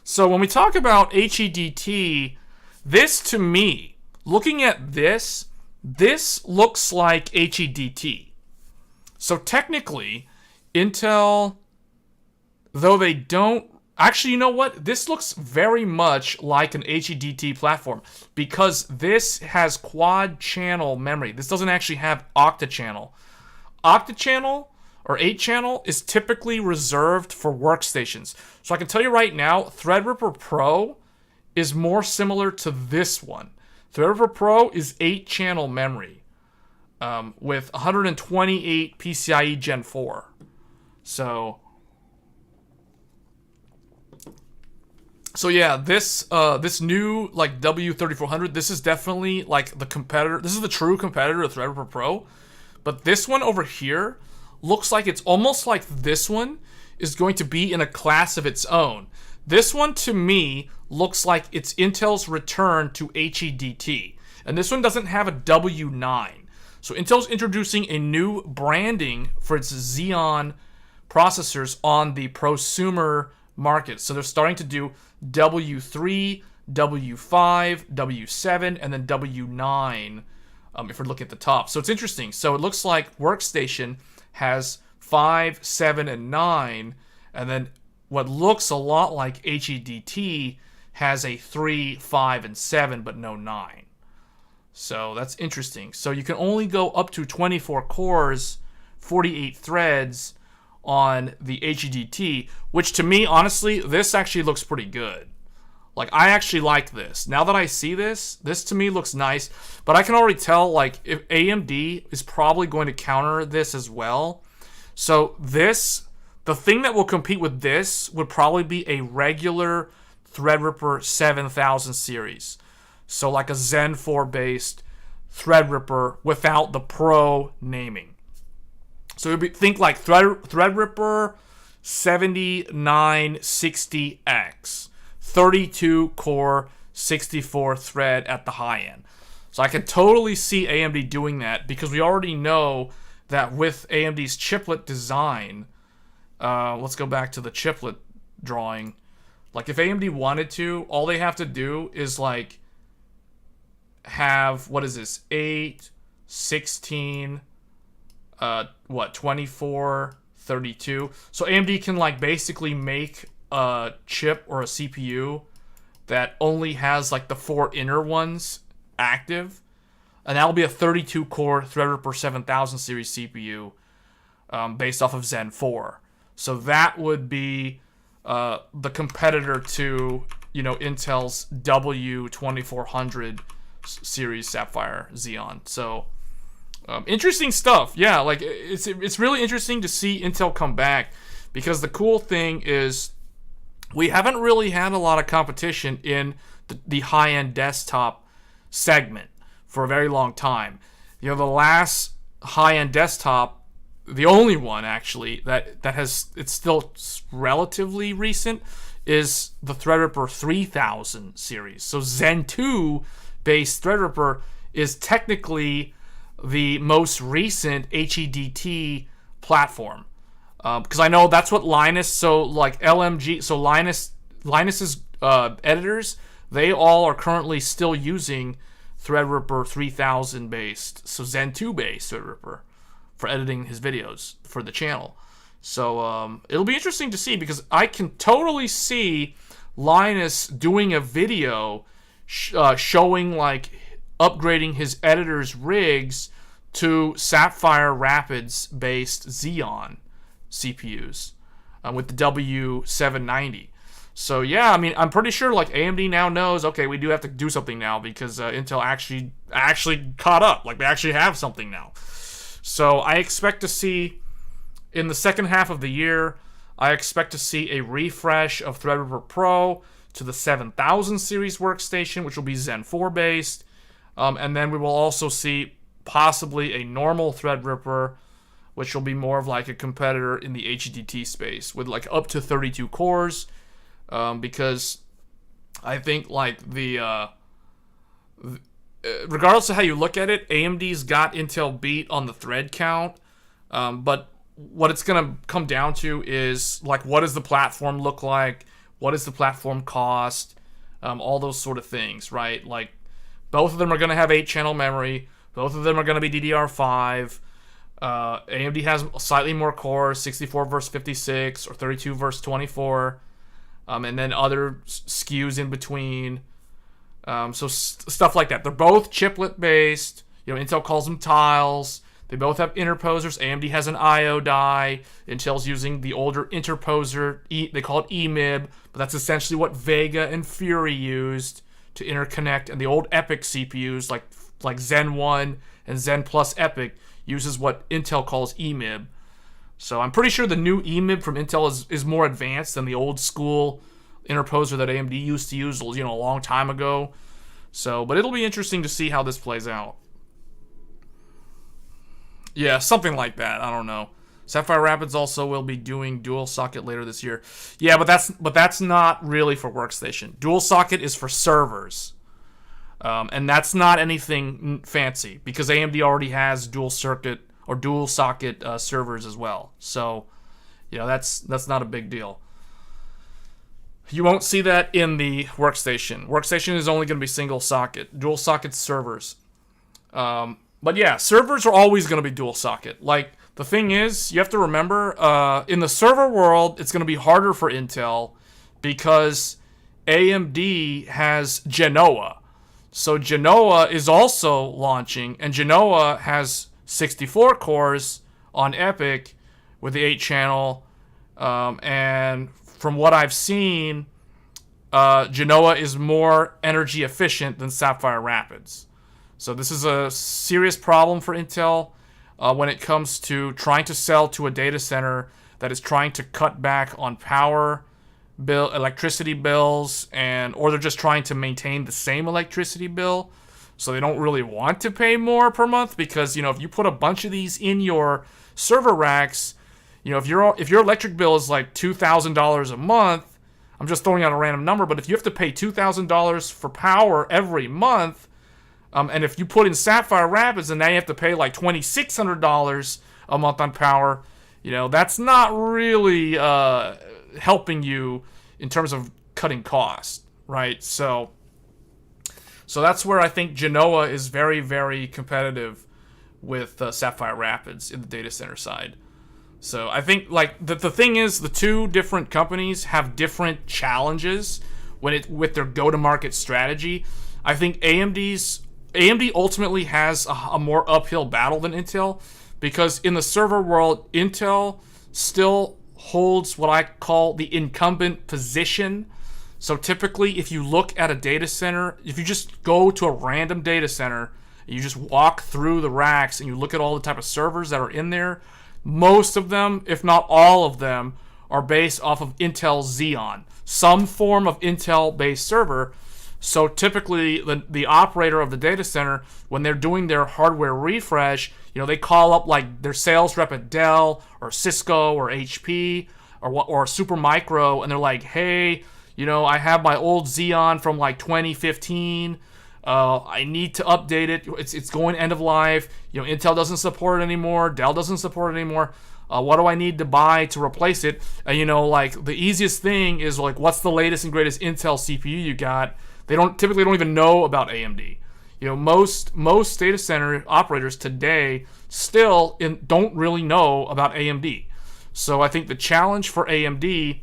so when we talk about HEDT, this to me, looking at this looks like HEDT. So technically, Intel, though they don't, actually, you know what? This looks very much like an HEDT platform because this has quad channel memory. This doesn't actually have octa-channel. Octa-channel or 8-channel is typically reserved for workstations. So I can tell you right now, Threadripper Pro is more similar to this one. Threadripper Pro is 8-channel memory with 128 PCIe Gen 4. So yeah, this new like W3400, this is definitely like the competitor. This is the true competitor of Threadripper Pro. But this one over here looks like it's almost like this one is going to be in a class of its own. This one to me looks like it's Intel's return to HEDT. And this one doesn't have a W9. So Intel's introducing a new branding for its Xeon processors on the prosumer market. So they're starting to do W3, W5, W7, and then W9 if we're looking at the top. So it's interesting. So it looks like Workstation has 5, 7, and 9, and then what looks a lot like HEDT has a 3, 5, and 7, but no 9. So that's interesting. So you can only go up to 24 cores, 48 threads on the HEDT, which to me, honestly, this actually looks pretty good. Like, I actually like this. Now that I see this to me looks nice, but I can already tell, like, if AMD is probably going to counter this as well. So this, the thing that will compete with this would probably be a regular Threadripper 7000 series. So like a Zen 4 based Threadripper without the Pro naming. So think like Threadripper 7960X, 32 core, 64 thread at the high end. So I can totally see AMD doing that because we already know that with AMD's chiplet design, let's go back to the chiplet drawing. Like if AMD wanted to, all they have to do is like have, what is this, 8, 16, 24, 32. So AMD can like basically make a chip or a CPU that only has like the 4 inner ones active, and that'll be a 32 core Threadripper 7000 series CPU based off of Zen 4. So that would be the competitor to, you know, Intel's W2400 series Sapphire Xeon. So interesting stuff. Yeah, like it's really interesting to see Intel come back because the cool thing is we haven't really had a lot of competition in the high-end desktop segment for a very long time. You know, the last high-end desktop, the only one actually that has, it's still relatively recent, is the Threadripper 3000 series. So Zen 2 based Threadripper is technically the most recent HEDT platform. Because I know that's what Linus, so like LMG, so Linus's editors, they all are currently still using Threadripper 3000 based, so Zen 2 based Threadripper for editing his videos for the channel. So it'll be interesting to see, because I can totally see Linus doing a video showing like upgrading his editor's rigs to Sapphire Rapids based Xeon CPUs with the W790. So yeah, I mean, I'm pretty sure like AMD now knows, okay, we do have to do something now, because Intel actually caught up. Like, they actually have something now. So I expect to see in the second half of the year, I expect to see a refresh of Threadripper Pro to the 7000 series workstation, which will be Zen 4 based. And then we will also see possibly a normal Threadripper, which will be more of like a competitor in the HEDT space with like up to 32 cores. Because I think like regardless of how you look at it, AMD's got Intel beat on the thread count. But what it's going to come down to is like, what does the platform look like? What does the platform cost? All those sort of things, right? Like, both of them are going to have 8-channel memory. Both of them are going to be DDR5. AMD has slightly more cores, 64 versus 56 or 32 versus 24. And then other SKUs in between. So stuff like that. They're both chiplet based. You know, Intel calls them tiles. They both have interposers. AMD has an IO die. Intel's using the older interposer. They call it EMIB, but that's essentially what Vega and Fury used to interconnect. And the old EPYC CPUs, like Zen 1 and Zen Plus EPYC, uses what Intel calls EMIB. So I'm pretty sure the new EMIB from Intel is more advanced than the old school interposer that AMD used to use, you know, a long time ago. So, but it'll be interesting to see how this plays out. Yeah, something like that. I don't know. Sapphire Rapids also will be doing dual socket later this year. Yeah, but that's not really for workstation. Dual socket is for servers. And that's not anything fancy, because AMD already has dual circuit or dual socket servers as well. So, you know, that's not a big deal. You won't see that in the workstation. Workstation is only going to be single socket. Dual socket servers. But yeah, servers are always going to be dual socket. Like, the thing is, you have to remember, in the server world, it's going to be harder for Intel because AMD has Genoa. So Genoa is also launching, and Genoa has 64 cores on EPYC with the 8-channel. And from what I've seen, Genoa is more energy efficient than Sapphire Rapids. So this is a serious problem for Intel when it comes to trying to sell to a data center that is trying to cut back on power bill, electricity bills, or they're just trying to maintain the same electricity bill. So they don't really want to pay more per month, because, you know, if you put a bunch of these in your server racks, you know, if your electric bill is like $2,000 a month, I'm just throwing out a random number, but if you have to pay $2,000 for power every month, and if you put in Sapphire Rapids and now you have to pay like $2,600 a month on power, you know, that's not really helping you in terms of cutting costs, right? So that's where I think Genoa is very, very competitive with Sapphire Rapids in the data center side. So I think, like, the thing is, the two different companies have different challenges with their go-to-market strategy. I think AMD ultimately has a more uphill battle than Intel, because in the server world, Intel still holds what I call the incumbent position. So typically, if you look at a data center, if you just go to a random data center, and you just walk through the racks and you look at all the type of servers that are in there, most of them, if not all of them, are based off of Intel Xeon, some form of Intel-based server. So typically, the operator of the data center, when they're doing their hardware refresh, you know, they call up like their sales rep at Dell or Cisco or HP or Supermicro, and they're like, hey, I have my old Xeon from like 2015. I need to update it. It's going end of life. Intel doesn't support it anymore. Dell doesn't support it anymore. What do I need to buy to replace it? Like the easiest thing is like, what's the latest and greatest Intel CPU you got? They typically don't even know about AMD. Most data center operators today still don't really know about AMD. So I think the challenge for AMD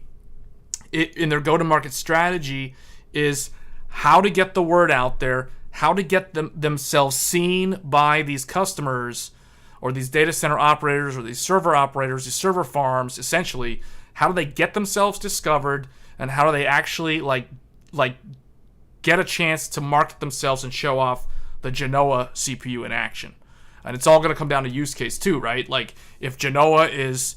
in their go-to-market strategy is how to get the word out there, how to get themselves seen by these customers or these data center operators or these server operators, these server farms, essentially. How do they get themselves discovered, and how do they actually like get a chance to market themselves and show off the Genoa CPU in action? And it's all going to come down to use case too, right? Like if Genoa is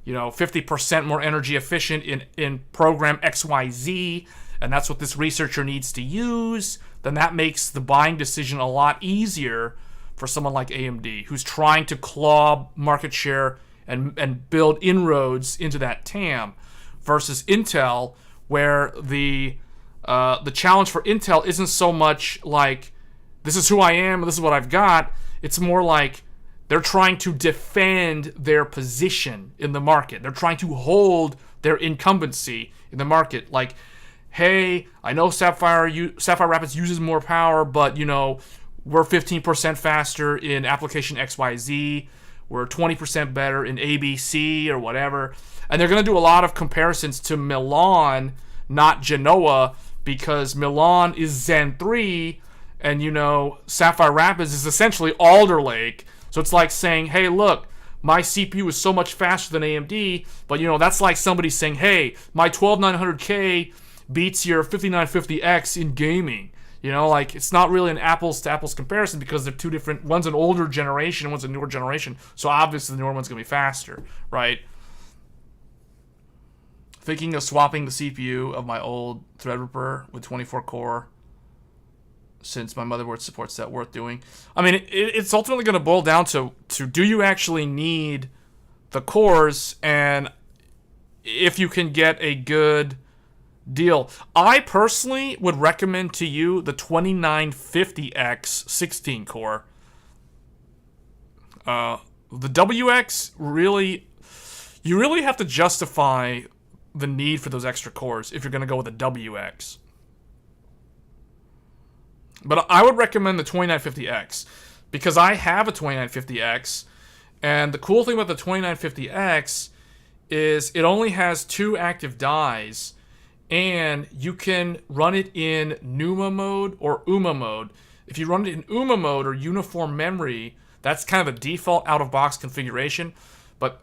50% more energy efficient in program XYZ, and that's what this researcher needs to use, then that makes the buying decision a lot easier for someone like AMD, who's trying to claw market share and build inroads into that TAM, versus Intel, where the challenge for Intel isn't so much like, this is who I am, this is what I've got. It's more like they're trying to defend their position in the market. They're trying to hold their incumbency in the market. Like, hey, I know Sapphire Rapids uses more power, but we're 15% faster in application XYZ. We're 20% better in ABC or whatever. And they're going to do a lot of comparisons to Milan, not Genoa, because Milan is Zen 3, and Sapphire Rapids is essentially Alder Lake. So it's like saying, hey, look, my CPU is so much faster than AMD, but that's like somebody saying, hey, my 12900K beats your 5950X in gaming. Like it's not really an apples to apples comparison, because they're two different. One's an older generation, one's a newer generation. So obviously the newer one's gonna be faster, right? Thinking of swapping the CPU of my old Threadripper with 24 core, since my motherboard supports that, worth doing. I mean, it's ultimately going to boil down to do you actually need the cores, and if you can get a good deal. I personally would recommend to you the 2950X 16 core. The WX you really have to justify the need for those extra cores if you're going to go with a WX. But I would recommend the 2950X, because I have a 2950X, and the cool thing about the 2950X is it only has 2 active dies, and you can run it in NUMA mode or UMA mode. If you run it in UMA mode, or uniform memory, that's kind of a default out-of-box configuration.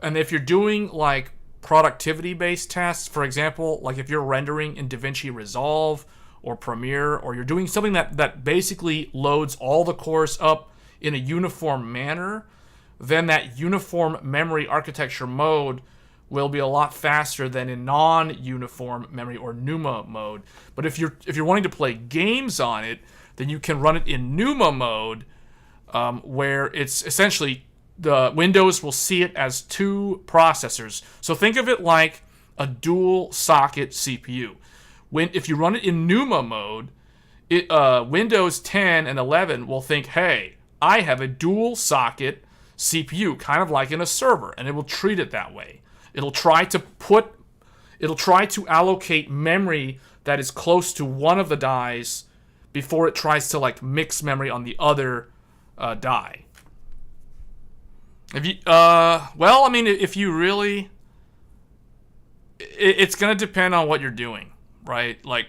And if you're doing like productivity-based tests, for example, like if you're rendering in DaVinci Resolve or Premiere, or you're doing something that basically loads all the cores up in a uniform manner, then that uniform memory architecture mode will be a lot faster than in non-uniform memory or NUMA mode. But if you're wanting to play games on it, then you can run it in NUMA mode, where it's essentially the Windows will see it as 2 processors. So think of it like a dual socket CPU. If you run it in NUMA mode, Windows 10 and 11 will think, hey, I have a dual socket CPU, kind of like in a server, and it will treat it that way. It'll try to allocate memory that is close to one of the dies before it tries to like mix memory on the other die. If you really, it's gonna depend on what you're doing. Right? Like,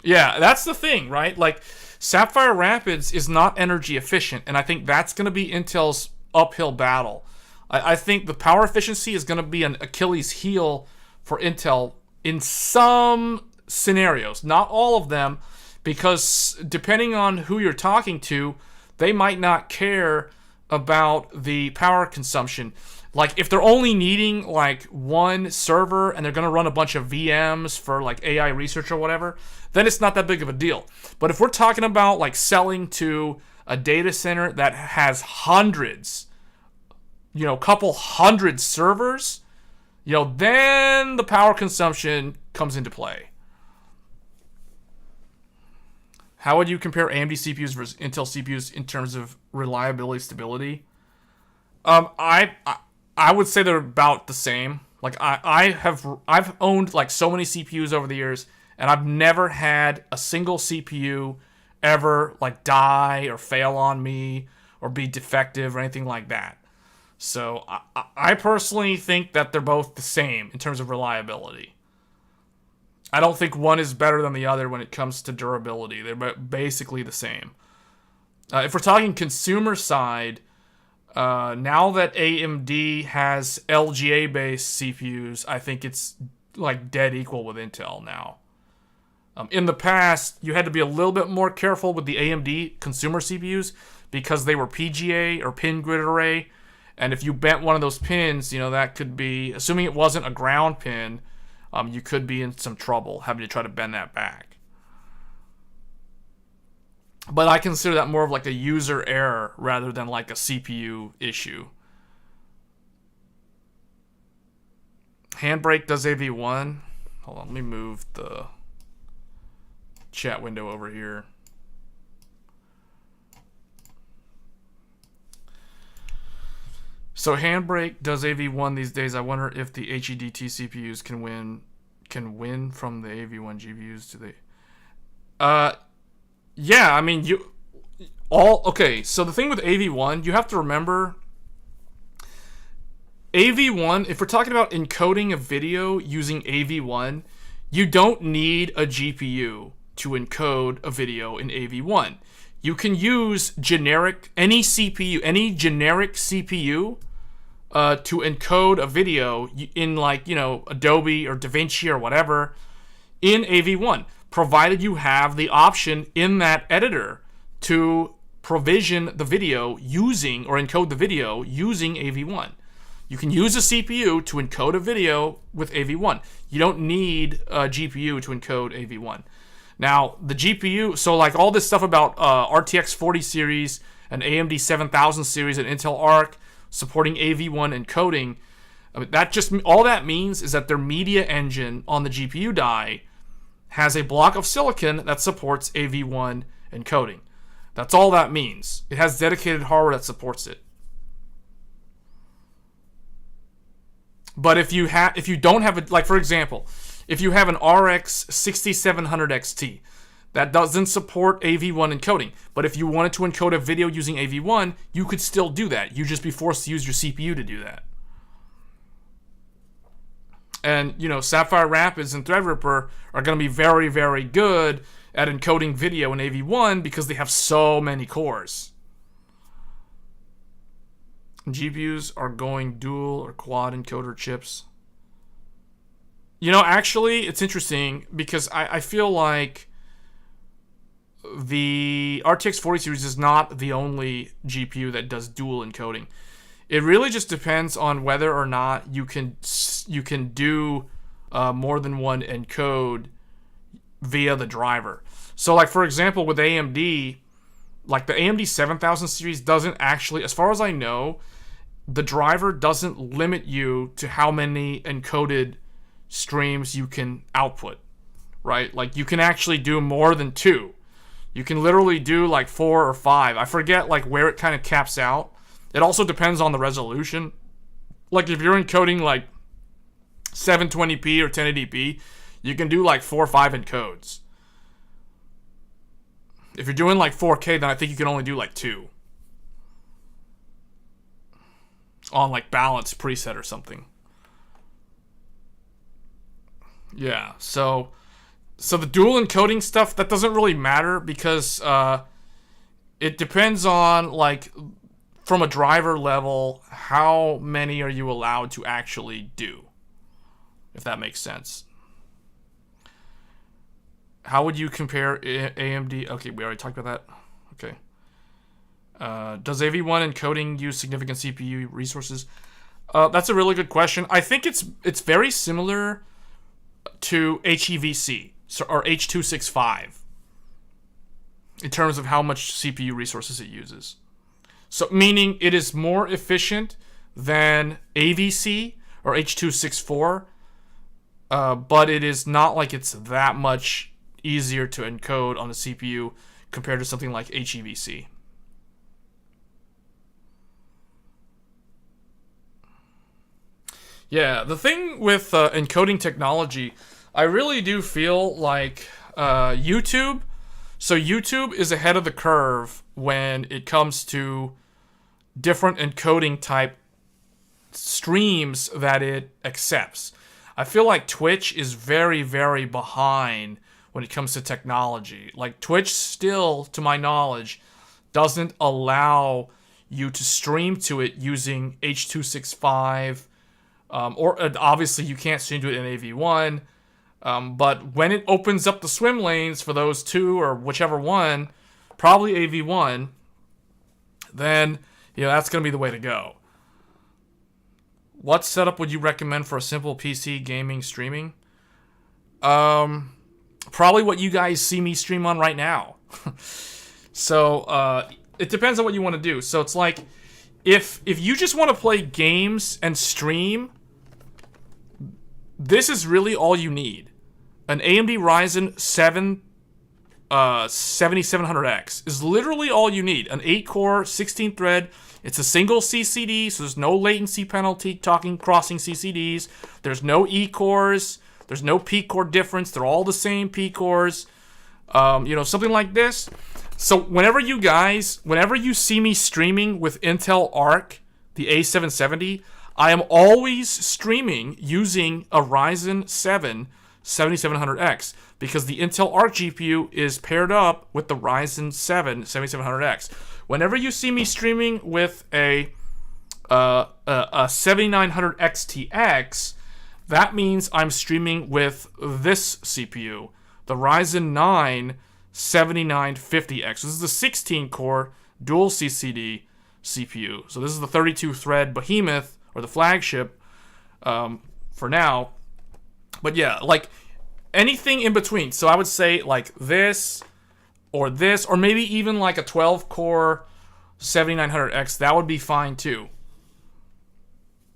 yeah, that's the thing, right? Like, Sapphire Rapids is not energy efficient, and I think that's going to be Intel's uphill battle. I think the power efficiency is going to be an Achilles heel for Intel in some scenarios, not all of them, because depending on who you're talking to, they might not care about the power consumption. Like, if they're only needing like one server and they're going to run a bunch of VMs for like AI research or whatever, then it's not that big of a deal. But if we're talking about like selling to a data center that has hundreds couple hundred servers, then the power consumption comes into play. How would you compare AMD CPUs versus Intel CPUs in terms of reliability, stability? I would say they're about the same. Like I've owned like so many CPUs over the years, and I've never had a single CPU ever like die or fail on me or be defective or anything like that. So I personally think that they're both the same in terms of reliability. I don't think one is better than the other when it comes to durability. They're basically the same. If we're talking consumer side, now that AMD has LGA-based CPUs, I think it's like dead equal with Intel now. In the past, you had to be a little bit more careful with the AMD consumer CPUs because they were PGA or pin grid array. And if you bent one of those pins, that could be, assuming it wasn't a ground pin, you could be in some trouble having to try to bend that back. But I consider that more of like a user error rather than like a CPU issue. Handbrake does AV1. Hold on, let me move the chat window over here. So Handbrake does AV1 these days. I wonder if the HEDT CPUs can win from the AV1 GPUs. Do they? Yeah, I mean okay, so the thing with AV1, you have to remember AV1, if we're talking about encoding a video using AV1, you don't need a GPU to encode a video in AV1. You can use any generic CPU to encode a video in Adobe or DaVinci or whatever in AV1, provided you have the option in that editor to provision the video using or encode the video using AV1. You can use a CPU to encode a video with AV1. You don't need a GPU to encode AV1. Now, the GPU, so like all this stuff about RTX 40 series and AMD 7000 series and Intel Arc supporting AV1 encoding, I mean, all that means is that their media engine on the GPU die has a block of silicon that supports AV1 encoding. That's all that means. It has dedicated hardware that supports it. But if you don't have like for example, if you have an RX 6700 XT, that doesn't support AV1 encoding. But if you wanted to encode a video using AV1, you could still do that. You'd just be forced to use your CPU to do that. And, Sapphire Rapids and Threadripper are going to be very, very good at encoding video in AV1 because they have so many cores. GPUs are going dual or quad encoder chips. Actually, it's interesting because I feel like the RTX 40 series is not the only GPU that does dual encoding. It really just depends on whether or not you can do more than one encode via the driver. So, like for example, with AMD, like the AMD 7000 series doesn't actually, as far as I know, the driver doesn't limit you to how many encoded streams you can output, right? Like you can actually do more than 2. You can literally do like 4 or 5. I forget like where it kind of caps out. It also depends on the resolution. Like if you're encoding like 720p or 1080p, you can do like 4 or 5 encodes. If you're doing like 4K, then I think you can only do like 2. On like balance preset or something. Yeah, so the dual encoding stuff, that doesn't really matter because it depends on like from a driver level, how many are you allowed to actually do, if that makes sense. How would you compare AMD? Okay, we already talked about that. Okay. Does AV1 encoding use significant CPU resources? That's a really good question. I think it's very similar to HEVC or H.265 in terms of how much CPU resources it uses. So meaning it is more efficient than AVC or H.264, but it is not like it's that much easier to encode on the CPU compared to something like HEVC. Yeah, the thing with encoding technology, I really do feel like YouTube. So YouTube is ahead of the curve when it comes to different encoding type streams that it accepts. I feel like Twitch is very, very behind when it comes to technology. Like Twitch still, to my knowledge, doesn't allow you to stream to it using H.265, or obviously you can't stream to it in AV1. But when it opens up the swim lanes for those two or whichever one, probably AV1, then that's going to be the way to go. What setup would you recommend for a simple PC gaming streaming? Probably what you guys see me stream on right now. So it depends on what you want to do. So it's like if you just want to play games and stream, this is really all you need. An AMD Ryzen 7 7700X is literally all you need. An 8-core, 16-thread. It's a single CCD, so there's no latency penalty crossing CCDs. There's no E-cores. There's no P-core difference. They're all the same P-cores. Something like this. So whenever you see me streaming with Intel Arc, the A770, I am always streaming using a Ryzen 7 7700X because the Intel Arc GPU is paired up with the Ryzen 7 7700X. Whenever you see me streaming with a 7900 XTX, that means I'm streaming with this CPU, the Ryzen 9 7950X. This is the 16-core dual CCD CPU. So this is the 32-thread behemoth, or the flagship, for now. But yeah, like anything in between. So I would say like this, or maybe even like a 12-core 7900X. That would be fine too.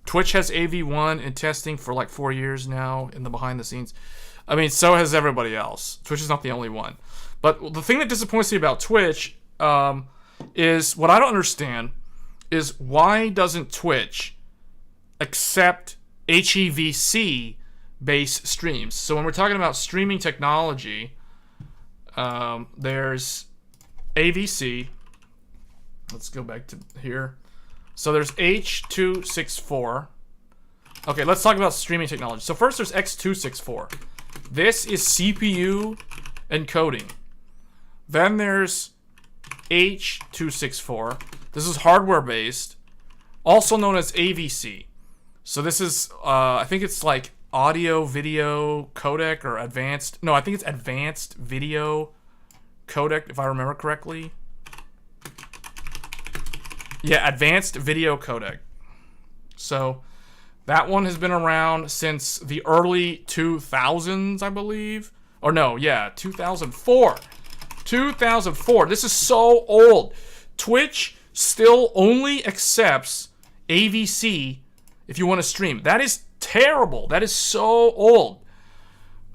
Twitch has AV1 in testing for like 4 years now in the behind the scenes. I mean, so has everybody else. Twitch is not the only one. But the thing that disappoints me about Twitch is what I don't understand is why doesn't Twitch accept HEVC based streams? So when we're talking about streaming technology, there's AVC. Let's go back to here. So there's H.264. Okay, let's talk about streaming technology. So first there's X.264. This is CPU encoding. Then there's H.264. This is hardware based, also known as AVC. So this is, I think it's like audio video codec or advanced. No, I think it's advanced video codec, if I remember correctly. Yeah, advanced video codec. So that one has been around since the early 2000s, I believe. Or no, yeah, 2004. 2004. This is so old. Twitch still only accepts AVC if you want to stream. That is terrible. That is so old.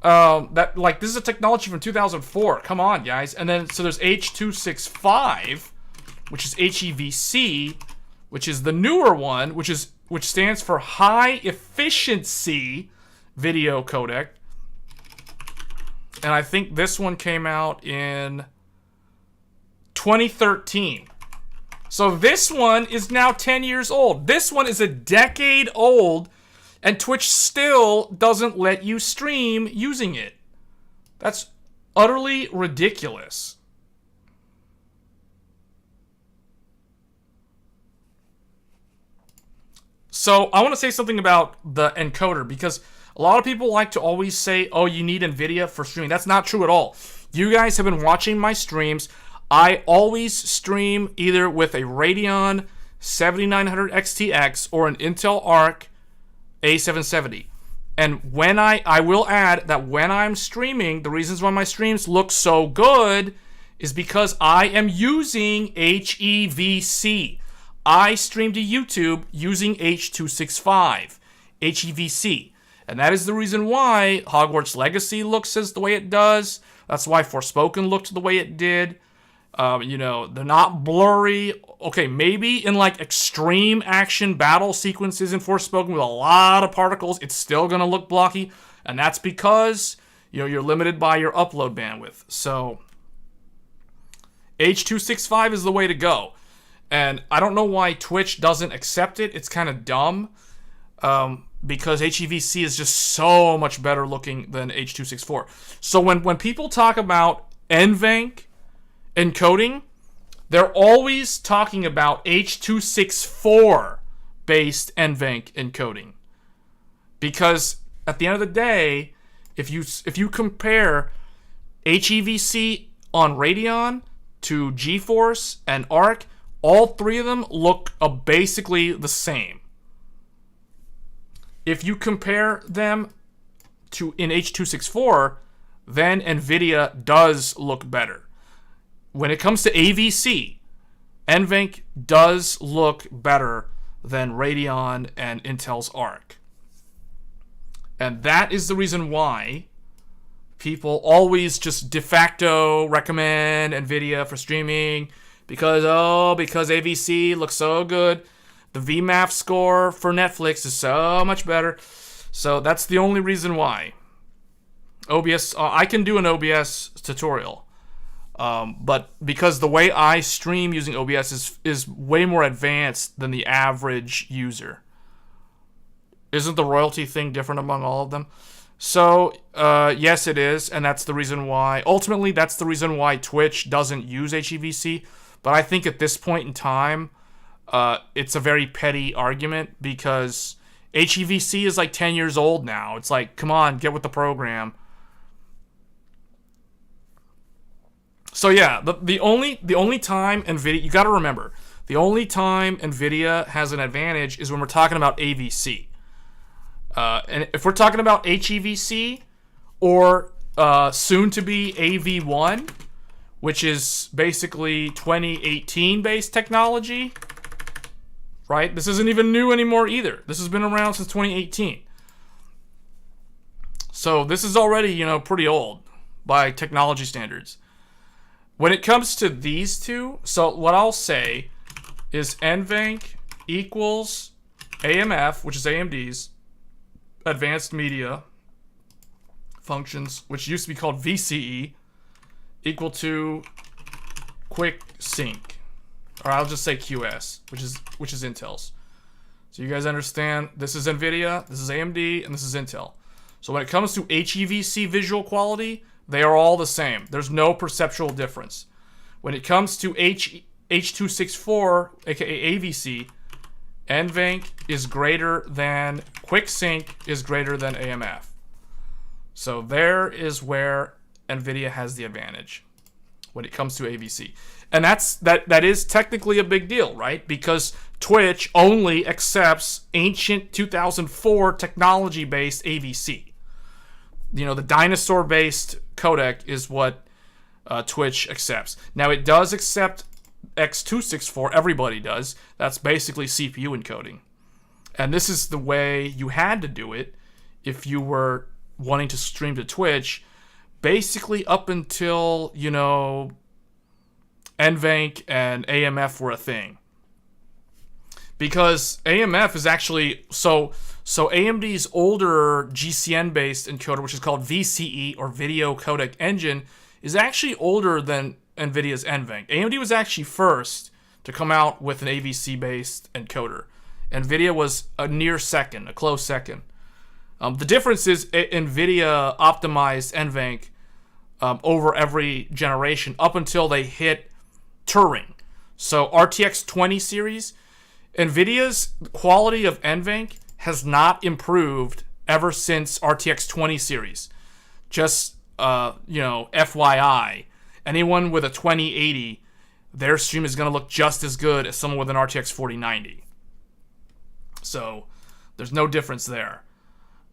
This is a technology from 2004. Come on, guys. And then so there's H.265, which is HEVC, which is the newer one, which stands for high efficiency video codec. And I think this one came out in 2013. So this one is now 10 years old. This one is a decade old, and Twitch still doesn't let you stream using it. That's utterly ridiculous. So I want to say something about the encoder, because a lot of people like to always say, oh, you need NVIDIA for streaming. That's not true at all. You guys have been watching my streams. I always stream either with a Radeon 7900 XTX or an Intel Arc A770. And when I will add that when I'm streaming, the reasons why my streams look so good is because I am using HEVC. I stream to YouTube using H.265, HEVC. And that is the reason why Hogwarts Legacy looks as the way it does. That's why Forspoken looked the way it did. You know, they're not blurry. Okay, maybe in like extreme action battle sequences in Forspoken with a lot of particles, it's still going to look blocky. And that's because, you know, you're limited by your upload bandwidth. So H.265 is the way to go. And I don't know why Twitch doesn't accept it. It's kind of dumb. Because HEVC is just so much better looking than H.264. So when people talk about NVENC encoding, they're always talking about H.264 based NVENC encoding. Because at the end of the day, if you compare HEVC on Radeon to GeForce and Arc, all three of them look basically the same. If you compare them to in H.264, then NVIDIA does look better. When it comes to AVC, NVENC does look better than Radeon and Intel's Arc. And that is the reason why people always just de facto recommend NVIDIA for streaming because AVC looks so good. The VMAF score for Netflix is so much better. So that's the only reason why. OBS, I can do an OBS tutorial. But because the way I stream using OBS is way more advanced than the average user. Isn't the royalty thing different among all of them? So, yes, it is. And that's the reason why. Ultimately, that's the reason why Twitch doesn't use HEVC. But I think at this point in time, it's a very petty argument because HEVC is like 10 years old now. It's like, come on, get with the program. So yeah, the only time NVIDIA, you got to remember, the only time NVIDIA has an advantage is when we're talking about AVC. And if we're talking about HEVC or soon to be AV1, which is basically 2018 based technology, right? This isn't even new anymore either. This has been around since 2018. So this is already, you know, pretty old by technology standards. When it comes to these two, so what I'll say is NVENC equals AMF, which is AMD's Advanced Media Functions, which used to be called VCE, equal to Quick Sync. Or I'll just say QS, which is Intel's. So you guys understand, this is NVIDIA, this is AMD, and this is Intel. So when it comes to HEVC visual quality, they are all the same. There's no perceptual difference. When it comes to H.264, aka AVC, NVENC is greater than QuickSync is greater than AMF. So there is where NVIDIA has the advantage when it comes to AVC. And that is technically a big deal, right? Because Twitch only accepts ancient 2004 technology-based AVC. You know, the dinosaur-based codec is what Twitch accepts. Now, it does accept X264. Everybody does. That's basically CPU encoding. And this is the way you had to do it if you were wanting to stream to Twitch, basically up until, you know, NVENC and AMF were a thing. Because AMF is actually, so AMD's older GCN-based encoder, which is called VCE, or Video Codec Engine, is actually older than NVIDIA's NVENC. AMD was actually first to come out with an AVC-based encoder. NVIDIA was a near second, a close second. The difference is NVIDIA optimized NVENC over every generation up until they hit Turing. So RTX 20 series, NVIDIA's quality of NVENC has not improved ever since RTX 20 series. Just, you know, FYI, anyone with a 2080, their stream is going to look just as good as someone with an RTX 4090. So there's no difference there.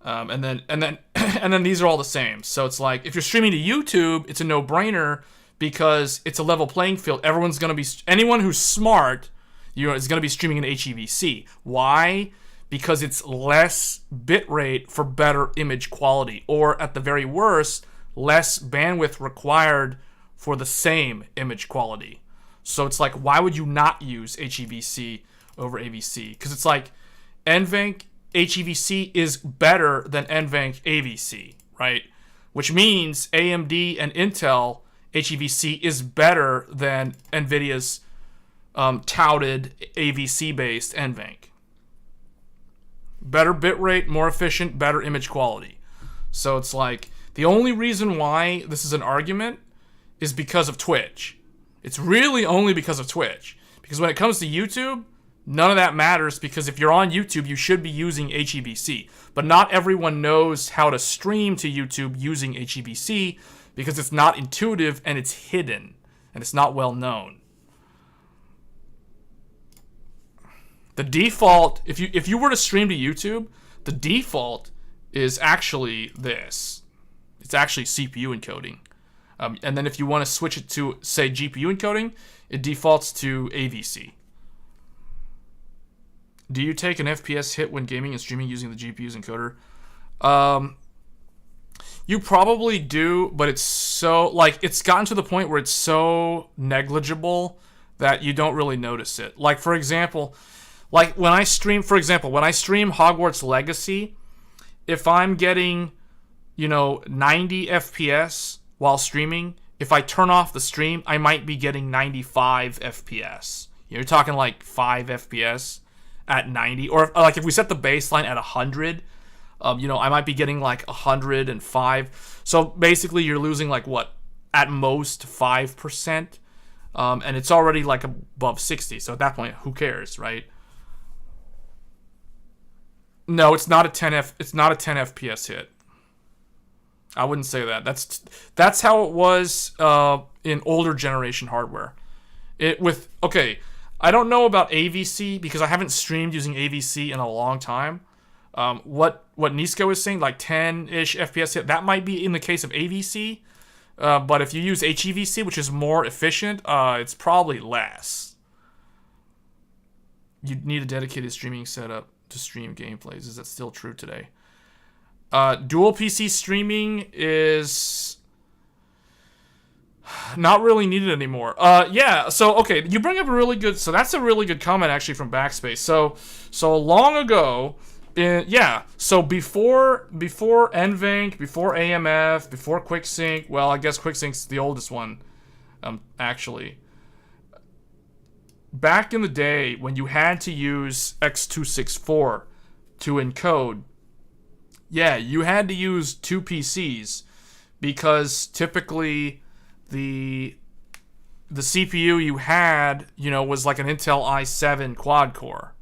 And then these are all the same. So it's like, if you're streaming to YouTube, it's a no-brainer because it's a level playing field. Everyone's going to be, anyone who's smart It's going to be streaming in HEVC. Why? Because it's less bitrate for better image quality, or at the very worst, less bandwidth required for the same image quality. So it's like, why would you not use HEVC over AVC? Because it's like NVENC HEVC is better than NVENC AVC, right? Which means AMD and Intel HEVC is better than NVIDIA's touted AVC-based NVENC. Better bitrate, more efficient, better image quality. So it's like, the only reason why this is an argument is because of Twitch. It's really only because of Twitch. Because when it comes to YouTube, none of that matters, because if you're on YouTube, you should be using HEVC. But not everyone knows how to stream to YouTube using HEVC, because it's not intuitive and it's hidden and it's not well known. The default, if you were to stream to YouTube, the default is actually this. It's actually CPU encoding. And then if you want to switch it to, say, GPU encoding, it defaults to AVC. Do you take an FPS hit when gaming and streaming using the GPU's encoder? You probably do, but it's so, like, it's gotten to the point where it's so negligible that you don't really notice it. Like, for example, when I stream Hogwarts Legacy, if I'm getting, 90 FPS while streaming, if I turn off the stream, I might be getting 95 FPS. You're talking like 5 FPS at 90, or like if we set the baseline at 100, I might be getting like 105. So basically, you're losing like what, at most 5%, and it's already like above 60. So at that point, who cares, right? No, it's not a 10 FPS hit. I wouldn't say that. That's how it was in older generation hardware. I don't know about AVC because I haven't streamed using AVC in a long time. What Nisko is saying, like 10-ish FPS hit, that might be in the case of AVC. But if you use HEVC, which is more efficient, it's probably less. You need a dedicated streaming setup to stream gameplays. Is that still true today? Dual PC streaming is not really needed anymore. Yeah, so, okay, you bring up so that's a really good comment, actually, from Backspace. So long ago, so before NVENC, before AMF, before QuickSync, well, I guess QuickSync's the oldest one, actually. Back in the day, when you had to use X264 to encode, yeah, you had to use 2 PCs, because typically the CPU you had, was like an Intel i7 quad core,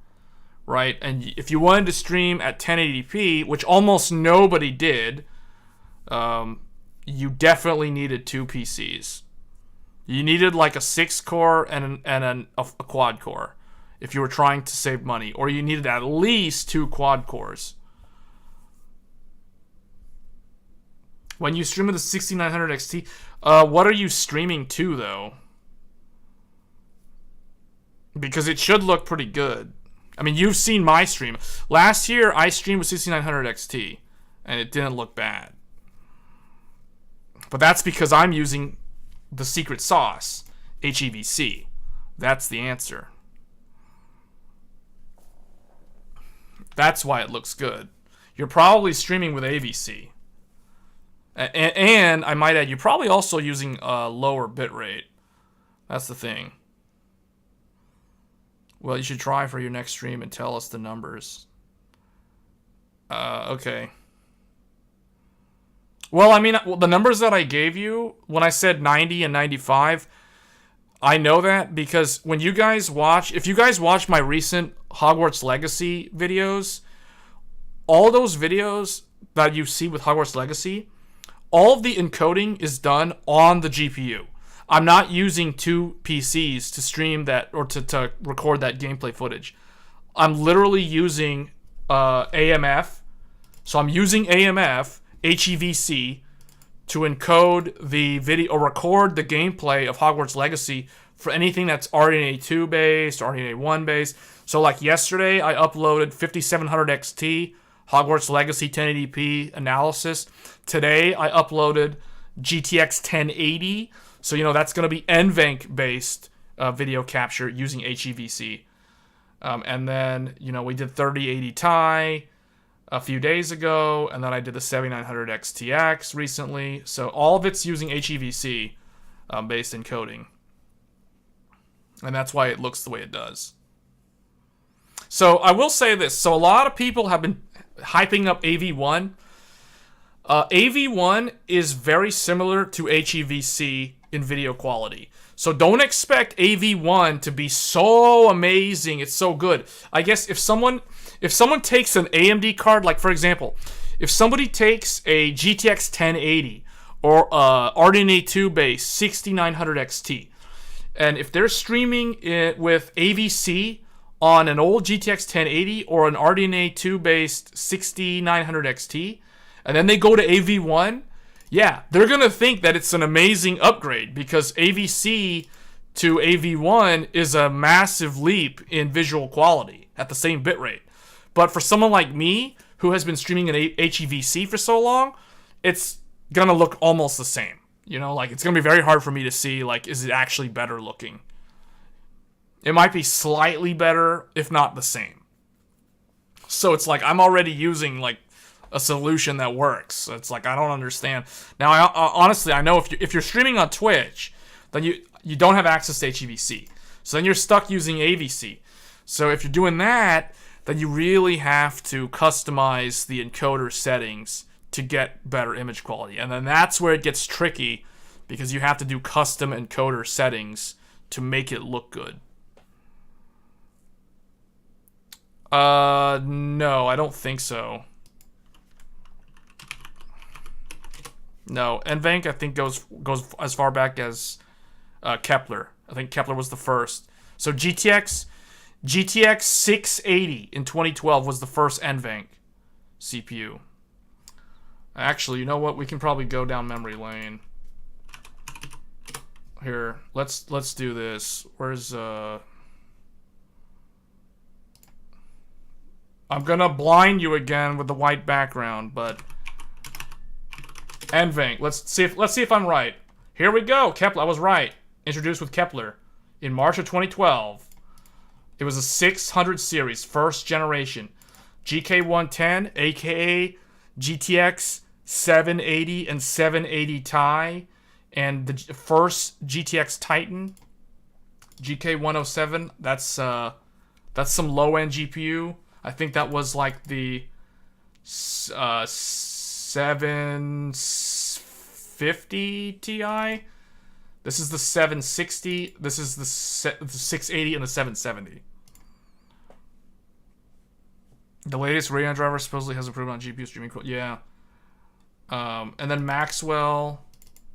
right? And if you wanted to stream at 1080p, which almost nobody did, you definitely needed 2 PCs. You needed like a 6-core and a quad core if you were trying to save money, or you needed at least 2 quad cores. When you stream with the 6900 XT, what are you streaming to, though? Because it should look pretty good. I mean, you've seen my stream. Last year, I streamed with 6900 XT, and it didn't look bad. But that's because I'm using the secret sauce, HEVC. That's the answer. That's why it looks good. You're probably streaming with AVC. And I might add, you're probably also using a lower bitrate. That's the thing. Well, you should try for your next stream and tell us the numbers. Okay. Well, I mean, the numbers that I gave you, when I said 90 and 95, I know that because when you guys if you guys watch my recent Hogwarts Legacy videos, all those videos that you see with Hogwarts Legacy, all of the encoding is done on the GPU. I'm not using 2 PCs to stream that or to record that gameplay footage. I'm literally using AMF. So I'm using AMF, HEVC, to encode the video or record the gameplay of Hogwarts Legacy for anything that's RDNA 2 based, RDNA 1 based. So like yesterday, I uploaded 5700 XT, Hogwarts Legacy 1080p analysis. Today, I uploaded GTX 1080. So, that's going to be NVENC based video capture using HEVC. And then, we did 3080 Ti a few days ago, and then I did the 7900 XTX recently. So all of it's using HEVC based encoding. And that's why it looks the way it does. So I will say this. So a lot of people have been hyping up AV1. AV1 is very similar to HEVC in video quality. So don't expect AV1 to be so amazing. It's so good. I guess if someone takes an AMD card, like for example, if somebody takes a GTX 1080 or RDNA 2 base 6900 XT, and if they're streaming it with AVC on an old GTX 1080 or an RDNA 2 based 6900 XT, and then they go to AV1, yeah, they're going to think that it's an amazing upgrade because AVC to AV1 is a massive leap in visual quality at the same bitrate. But for someone like me, who has been streaming in HEVC for so long, it's going to look almost the same. It's going to be very hard for me to see, is it actually better looking? It might be slightly better, if not the same. So it's I'm already using, a solution that works. It's I don't understand. Now, honestly, I know if you're streaming on Twitch, then you don't have access to HEVC. So then you're stuck using AVC. So if you're doing that, then you really have to customize the encoder settings to get better image quality. And then that's where it gets tricky because you have to do custom encoder settings to make it look good. No, I don't think so. No, NVENC I think goes as far back as Kepler. I think Kepler was the first. So GTX 680 in 2012 was the first NVENC CPU. Actually, you know what? We can probably go down memory lane. Here, let's do this. Where's I'm gonna blind you again with the white background, but NVENC. Let's see if I'm right. Here we go. Kepler. I was right. Introduced with Kepler in March of 2012. It was a 600 series, first generation. GK110, aka GTX 780 and 780 Ti, and the first GTX Titan, GK107. That's some low-end GPU. I think that was the 750 Ti. This is the 760. This is the 680 and the 770. The latest Radeon driver supposedly has improved on GPU streaming. Yeah. And then Maxwell.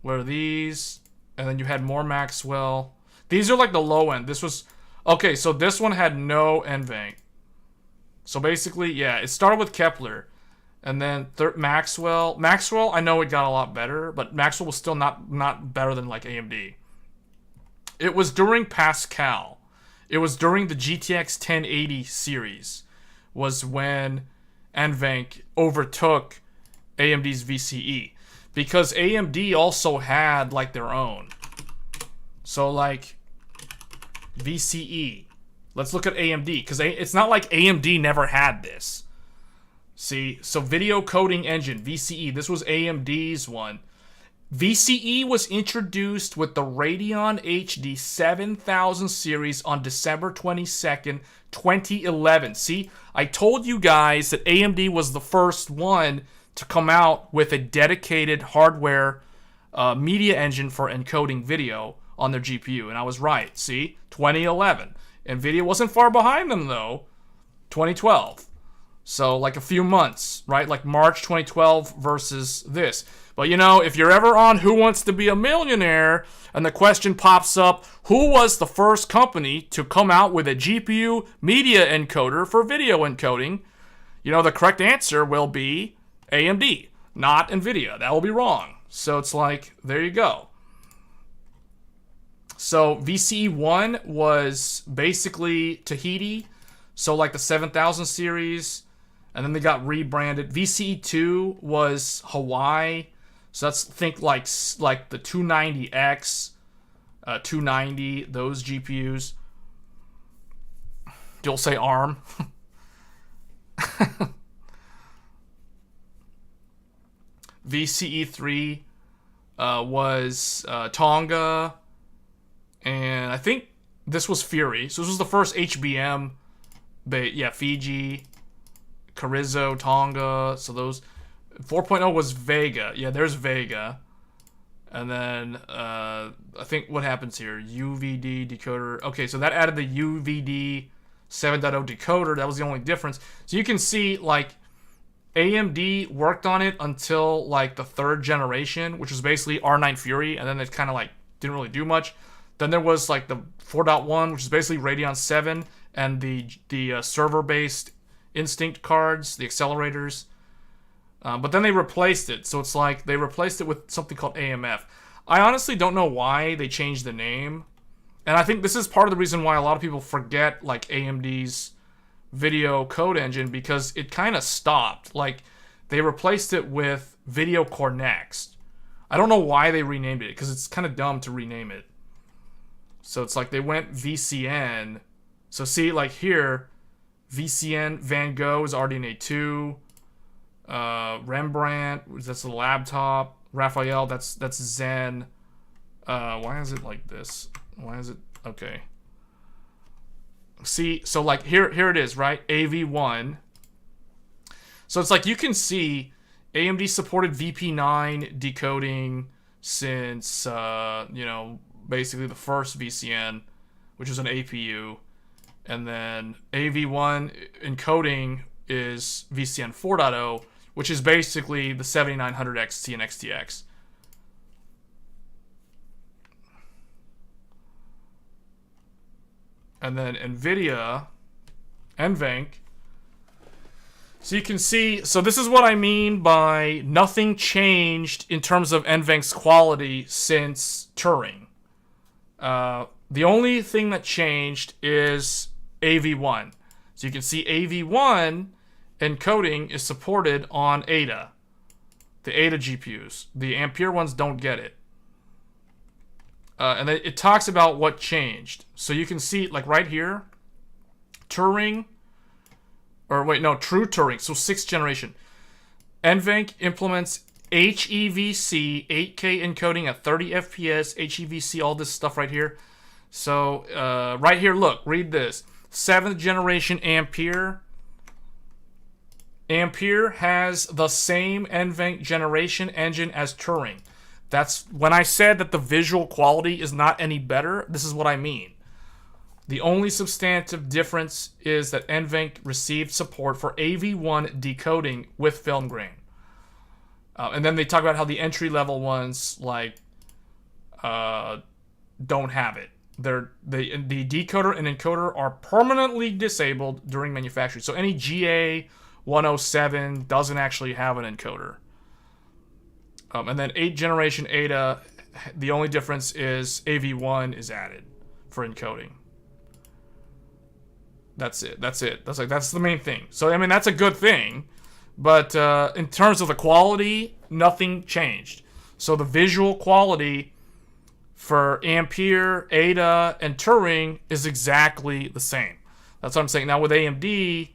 What are these? And then you had more Maxwell. These are the low end. This was... Okay, so this one had no NVENC. So basically, yeah, it started with Kepler. And then Maxwell. Maxwell, I know it got a lot better, but Maxwell was still not better than AMD. It was during Pascal. It was during the GTX 1080 series was when NVENC overtook AMD's VCE. Because AMD also had their own. So VCE. Let's look at AMD, because it's not like AMD never had this. See, so video coding engine, VCE, this was AMD's one. VCE was introduced with the Radeon HD 7000 series on December 22nd, 2011. See, I told you guys that AMD was the first one to come out with a dedicated hardware media engine for encoding video on their GPU, and I was right. See, 2011. NVIDIA wasn't far behind them, though. 2012. So, a few months, right? March 2012 versus this. But, if you're ever on Who Wants to Be a Millionaire, and the question pops up, who was the first company to come out with a GPU media encoder for video encoding? The correct answer will be AMD, not NVIDIA. That will be wrong. So, it's there you go. So VCE1 was basically Tahiti, so like the 7000 series, and then they got rebranded. VCE2 was Hawaii, so that's think like the 290X, 290, those GPUs. You'll say ARM. VCE3 was Tonga, and I think this was Fury. So this was the first HBM, but yeah, Fiji, Carrizo, Tonga. So those 4.0 was Vega. Yeah, there's Vega. And then I think what happens here? UVD decoder. Okay, so that added the UVD 7.0 decoder. That was the only difference. So you can see like AMD worked on it until like the 3rd generation, which was basically R9 Fury, and then it kind of like didn't really do much. Then there was like the 4.1, which is basically Radeon 7 and the server-based Instinct cards, the accelerators. But then they replaced it, so it's like they replaced it with something called AMF. I honestly don't know why they changed the name, and I think this is part of the reason why a lot of people forget like AMD's video code engine, because it kind of stopped. Like they replaced it with Video Core Next. I don't know why they renamed it, because it's kind of dumb to rename it. So it's like they went VCN. So see, like here, VCN Van Gogh is RDNA 2. Rembrandt, that's the laptop. Raphael, that's Zen. Why is it like this? Why is it okay? See, so like here it is, right? AV1. So it's like you can see AMD supported VP9 decoding since basically the first VCN, which was an APU, and then AV1 encoding is VCN 4.0, which is basically the 7900 XT and XTX. And then NVIDIA, NVENC. So you can see, so this is what I mean by nothing changed in terms of NVENC's quality since Turing. The only thing that changed is AV1. So you can see AV1 encoding is supported on Ada, the Ada GPUs. The Ampere ones don't get it. And it talks about what changed. So you can see, like right here, Turing, or wait, no, True Turing, so 6th generation. NVENC implements HEVC 8K encoding at 30 FPS, HEVC, all this stuff right here. So right here, look, read this. 7th generation Ampere. Ampere has the same NVENC generation engine as Turing. That's when I said that the visual quality is not any better, this is what I mean. The only substantive difference is that NVENC received support for AV1 decoding with film grain. And then they talk about how the entry-level ones like don't have it. The decoder and encoder are permanently disabled during manufacturing. So any GA107 doesn't actually have an encoder. And then 8th generation Ada, the only difference is AV1 is added for encoding. That's it. That's the main thing. So I mean that's a good thing, but in terms of the quality, nothing changed. So the visual quality for Ampere, Ada, and Turing is exactly the same. That's what I'm saying. Now with AMD,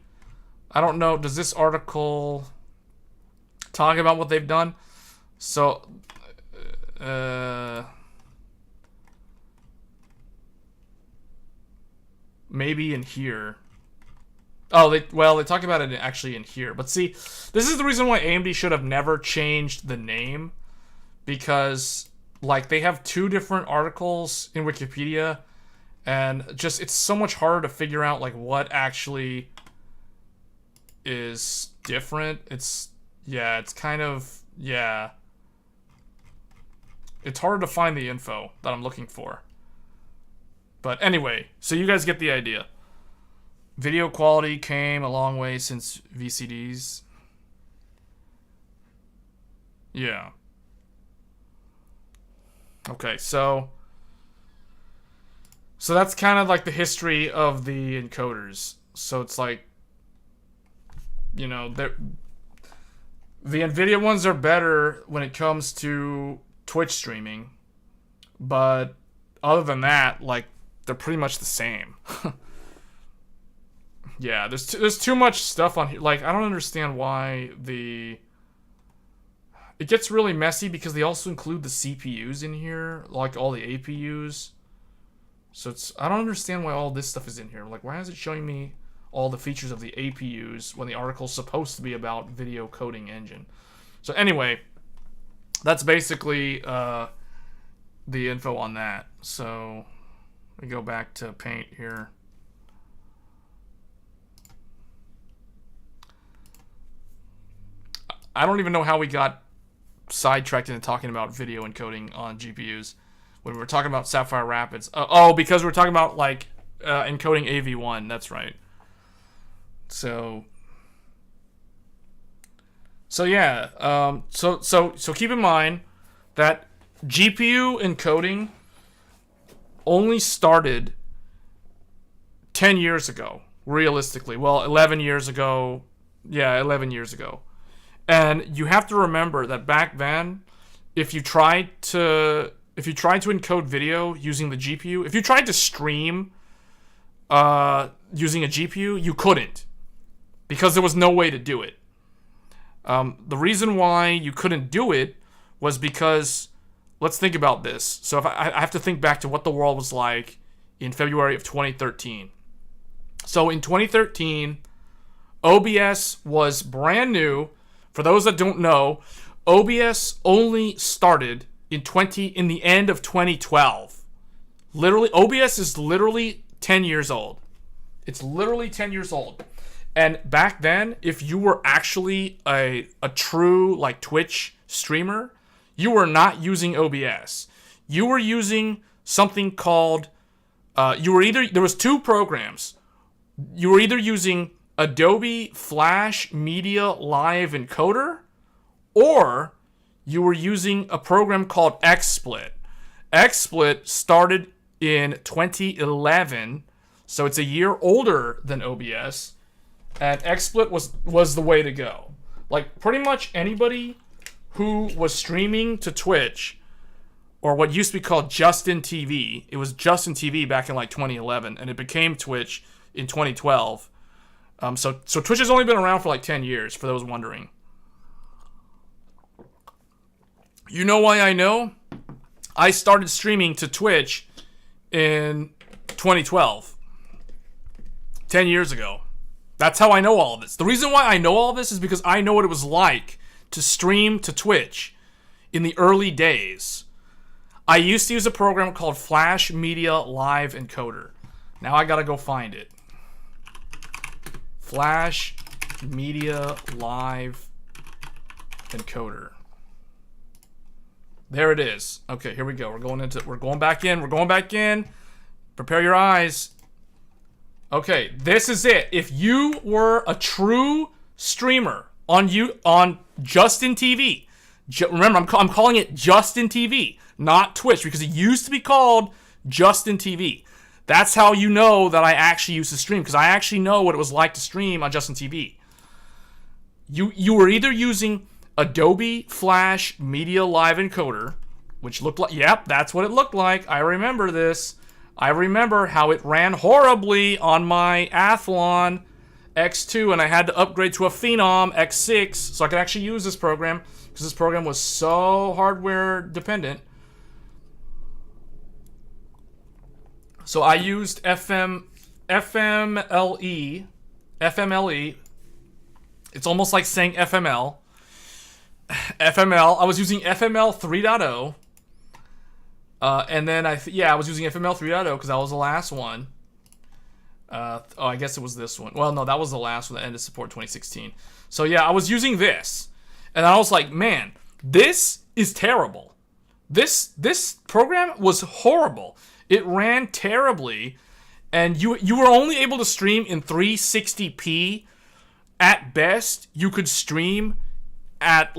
I don't know. Does this article talk about what they've done? So, maybe in here. Oh, they talk about it actually in here. But see, this is the reason why AMD should have never changed the name, because like they have 2 different articles in Wikipedia, and just it's so much harder to figure out like what actually is different. It's kind of it's harder to find the info that I'm looking for. But anyway, so you guys get the idea. Video quality came a long way since VCDs. Yeah. Okay, so So that's kind of like the history of the encoders. So it's like, you know, the NVIDIA ones are better when it comes to Twitch streaming. But other than that, like, they're pretty much the same. Yeah, there's too much stuff on here. Like, I don't understand why it gets really messy because they also include the CPUs in here, like all the APUs. So I don't understand why all this stuff is in here. Like, why is it showing me all the features of the APUs when the article's supposed to be about video coding engine? So anyway, that's basically the info on that. So we go back to Paint here. I don't even know how we got sidetracked into talking about video encoding on GPUs when we were talking about Sapphire Rapids. Oh, because we're talking about like encoding AV1. That's right. So yeah. So keep in mind that GPU encoding only started 10 years ago, realistically. Well, 11 years ago. Yeah, 11 years ago. And you have to remember that back then, if you tried to encode video using the GPU, if you tried to stream using a GPU, you couldn't, because there was no way to do it. The reason why you couldn't do it was because, let's think about this. So if I have to think back to what the world was like in February of 2013. So in 2013, OBS was brand new. For those that don't know, OBS only started in the end of 2012. Literally, OBS is literally 10 years old. It's literally 10 years old. And back then, if you were actually a true like Twitch streamer, you were not using OBS. You were using something called there was two programs. You were either using Adobe Flash Media Live Encoder, or you were using a program called XSplit. XSplit started in 2011, so it's a year older than OBS, and XSplit was the way to go. Like, pretty much anybody who was streaming to Twitch, or what used to be called Justin TV, it was Justin TV back in like 2011, and it became Twitch in 2012. So Twitch has only been around for like 10 years, for those wondering. You know why I know? I started streaming to Twitch in 2012. 10 years ago. That's how I know all of this. The reason why I know all of this is because I know what it was like to stream to Twitch in the early days. I used to use a program called Flash Media Live Encoder. Now I gotta go find it. Flash Media Live Encoder. There it is. Okay, here we go. We're going back in. Prepare your eyes. Okay, this is it. If you were a true streamer on Justin TV, remember I'm calling it Justin TV, not Twitch, because it used to be called Justin TV. That's how you know that I actually used to stream, because I actually know what it was like to stream on Justin TV. You were either using Adobe Flash Media Live Encoder, which looked like, yep, that's what it looked like. I remember this. I remember how it ran horribly on my Athlon X2, and I had to upgrade to a Phenom X6 so I could actually use this program, because this program was so hardware dependent. So I used FMLE. It's almost like saying FML. FML. I was using FML 3.0. And then I was using FML 3.0 because that was the last one. I guess it was this one. Well, no, that was the last one that ended support 2016. So yeah, I was using this. And I was like, man, this is terrible. This program was horrible. It ran terribly, and you were only able to stream in 360p. At best, you could stream at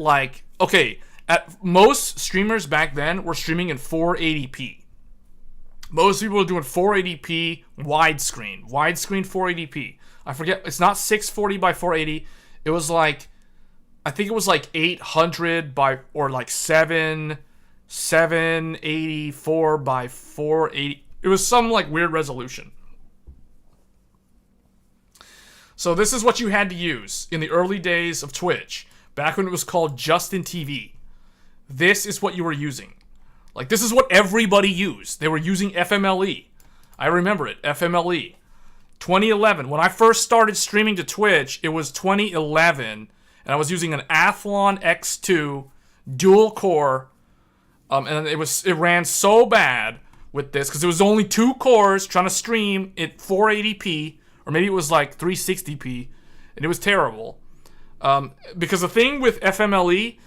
at most streamers back then were streaming in 480p. Most people are doing 480p widescreen 480p. I forget, it's not 640 by 480. It was like, I think it was like 800 by, or like 784 by 480. It was some like weird resolution. So this is what you had to use in the early days of Twitch, back when it was called Justin TV. This is what you were using. Like, this is what everybody used. They were using FMLE. I remember it, FMLE. 2011, when I first started streaming to Twitch, it was 2011, and I was using an Athlon X2 dual core, and it ran so bad with this, because it was only 2 cores trying to stream at 480p, or maybe it was like 360p, and it was terrible. Because the thing with FMLE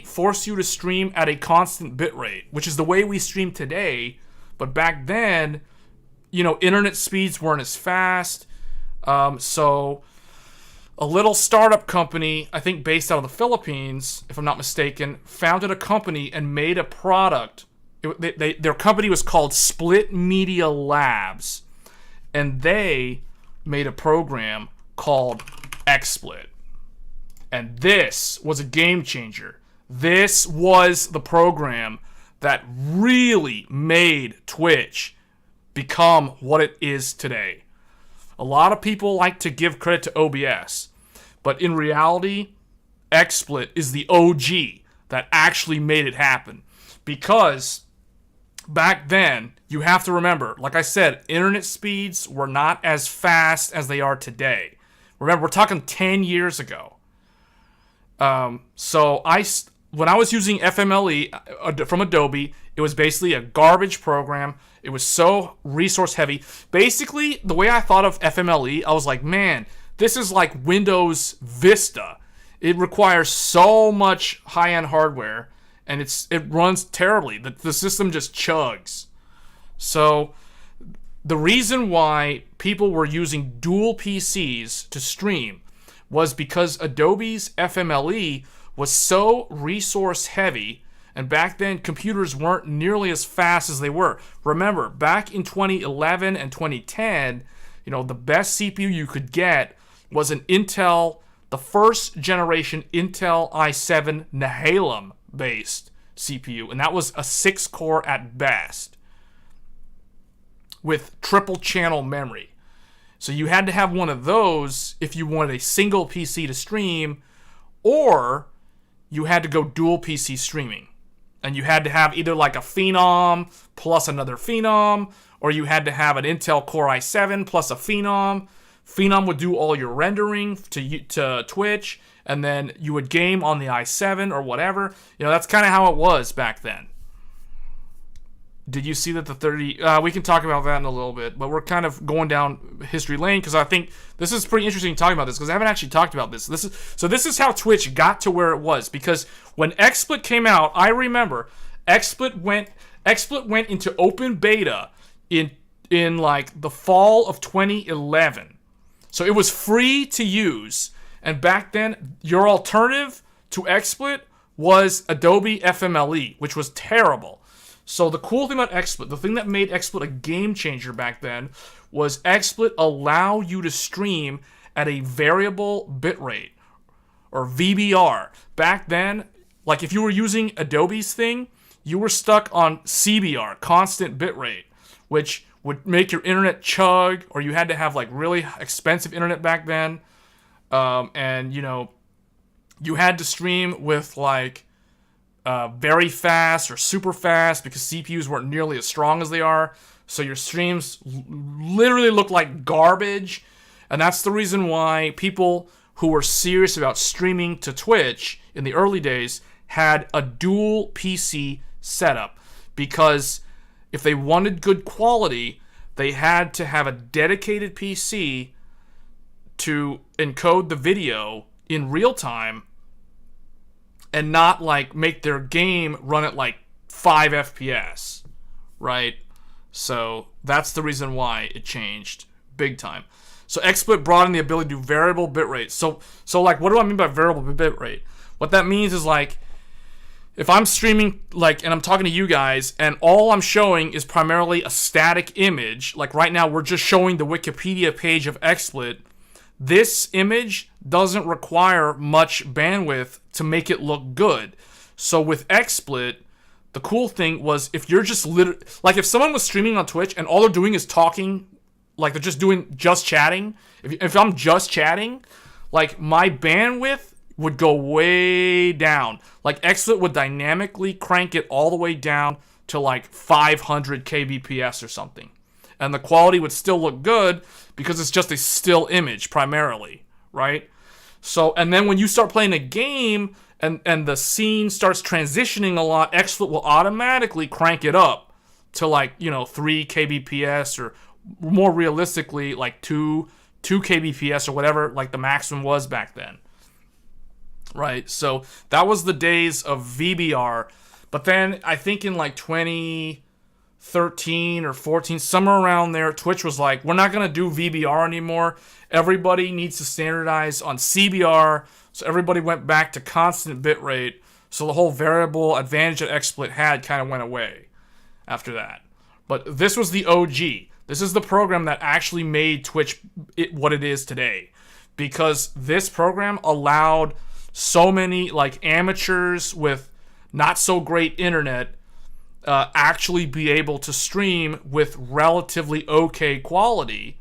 forced you to stream at a constant bitrate, which is the way we stream today, but back then, you know, internet speeds weren't as fast. So a little startup company, I think based out of the Philippines, if I'm not mistaken, founded a company and made a product. Their company was called Split Media Labs, and they made a program called XSplit. And this was a game changer. This was the program that really made Twitch become what it is today. A lot of people like to give credit to OBS, but in reality, XSplit is the OG that actually made it happen. Because back then, you have to remember, like I said, internet speeds were not as fast as they are today. Remember, we're talking 10 years ago. So when I was using FMLE from Adobe, it was basically a garbage program. It was so resource heavy. Basically, the way I thought of FMLE, I was like, man, this is like Windows Vista. It requires so much high-end hardware, and it runs terribly. The system just chugs. So the reason why people were using dual PCs to stream was because Adobe's FMLE was so resource heavy, and back then computers weren't nearly as fast as they were. Remember, back in 2011 and 2010, you know, the best CPU you could get was an Intel, the first generation Intel i7 Nehalem based CPU, and that was a 6-core at best with triple channel memory. So you had to have one of those if you wanted a single PC to stream, or you had to go dual PC streaming. And you had to have either like a Phenom plus another Phenom, or you had to have an Intel Core i7 plus a Phenom. Phenom would do all your rendering to Twitch, and then you would game on the i7 or whatever. You know, that's kind of how it was back then. Did you see that the 30... we can talk about that in a little bit, but we're kind of going down history lane because I think this is pretty interesting talking about this because I haven't actually talked about this. This is how Twitch got to where it was, because when XSplit came out, I remember XSplit went into open beta in like the fall of 2011. So it was free to use, and back then your alternative to XSplit was Adobe FMLE, which was terrible. So the cool thing about XSplit, the thing that made XSplit a game changer back then, was XSplit allow you to stream at a variable bitrate, or VBR. Back then, like if you were using Adobe's thing, you were stuck on CBR, constant bitrate, which would make your internet chug, or you had to have like really expensive internet back then. And you know, you had to stream with like very fast or super fast because CPUs weren't nearly as strong as they are. So your streams literally look like garbage. And that's the reason why people who were serious about streaming to Twitch in the early days had a dual PC setup. Because if they wanted good quality, they had to have a dedicated PC to encode the video in real time and not like make their game run at like 5 FPS, right? So that's the reason why it changed big time. So XSplit brought in the ability to do variable bitrate. So like, what do I mean by variable bitrate? What that means is like, if I'm streaming, like, and I'm talking to you guys, and all I'm showing is primarily a static image, like right now we're just showing the Wikipedia page of XSplit, this image doesn't require much bandwidth to make it look good. So with XSplit, the cool thing was if you're just like if someone was streaming on Twitch and all they're doing is talking, like they're just chatting, if I'm just chatting, like my bandwidth would go way down. Like XSplit would dynamically crank it all the way down to like 500 kbps or something. And the quality would still look good because it's just a still image primarily, right? So, and then when you start playing a game and the scene starts transitioning a lot, XSplit will automatically crank it up to like, 3 kbps or more realistically like 2 kbps or whatever like the maximum was back then. Right, so that was the days of VBR. But then I think in like 2013 or 14, somewhere around there, Twitch was like, we're not going to do VBR anymore. Everybody needs to standardize on CBR. So everybody went back to constant bitrate. So the whole variable advantage that XSplit had kind of went away after that. But this was the OG. This is the program that actually made Twitch what it is today. Because this program allowed so many like amateurs with not so great internet actually be able to stream with relatively okay quality,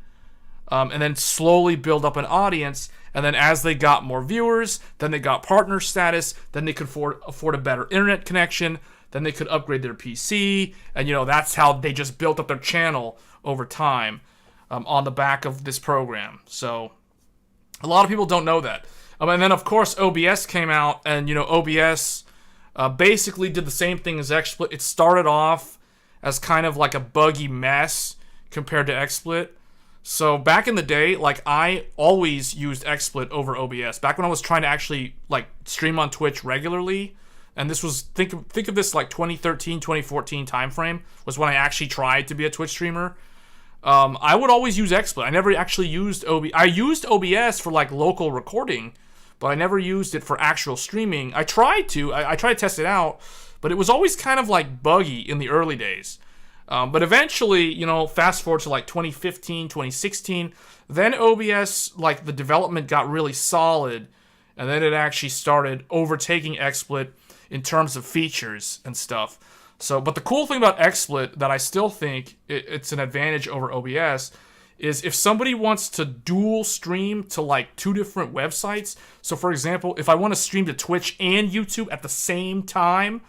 and then slowly build up an audience. And then as they got more viewers, then they got partner status, then they could afford a better internet connection, then they could upgrade their PC, and that's how they just built up their channel over time on the back of this program. So a lot of people don't know that. And then, of course, OBS came out, and, OBS basically did the same thing as XSplit. It started off as kind of like a buggy mess compared to XSplit. So back in the day, like, I always used XSplit over OBS. Back when I was trying to actually, like, stream on Twitch regularly, and this was, think of this, like, 2013, 2014 time frame, was when I actually tried to be a Twitch streamer. I would always use XSplit. I never actually used OBS. I used OBS for, like, local recording, but I never used it for actual streaming. I tried to test it out, but it was always kind of like buggy in the early days. But eventually, fast forward to like 2015, 2016, then OBS, like the development got really solid, and then it actually started overtaking XSplit in terms of features and stuff. So, but the cool thing about XSplit that I still think it's an advantage over OBS is if somebody wants to dual stream to like 2 different websites. So for example, if I want to stream to Twitch and YouTube at the same time,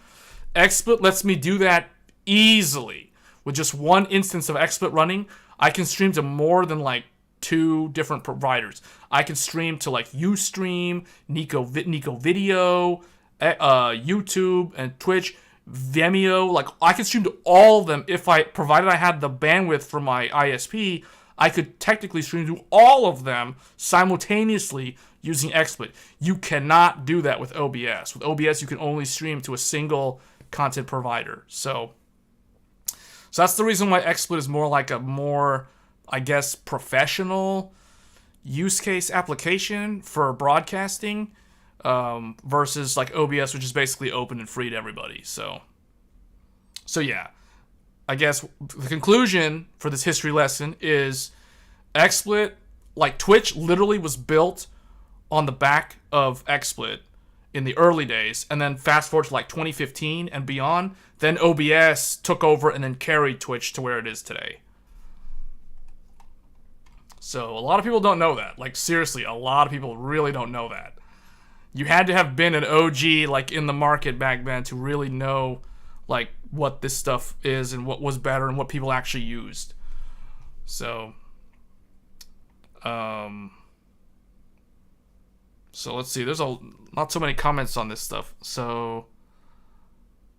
XSplit lets me do that easily. With just one instance of XSplit running, I can stream to more than like 2 different providers. I can stream to like Ustream, Nico Video, YouTube and Twitch, Vimeo. Like I can stream to all of them provided I had the bandwidth for my ISP. I could technically stream to all of them simultaneously using XSplit. You cannot do that with OBS. With OBS, you can only stream to a single content provider. So that's the reason why XSplit is more like a I guess, professional use case application for broadcasting versus like OBS, which is basically open and free to everybody. So yeah. I guess the conclusion for this history lesson is XSplit, like Twitch literally was built on the back of XSplit in the early days, and then fast forward to like 2015 and beyond, then OBS took over and then carried Twitch to where it is today. So a lot of people don't know that. Like seriously, a lot of people really don't know that. You had to have been an OG like in the market back then to really know like what this stuff is and what was better and what people actually used. So let's see. There's not so many comments on this stuff. So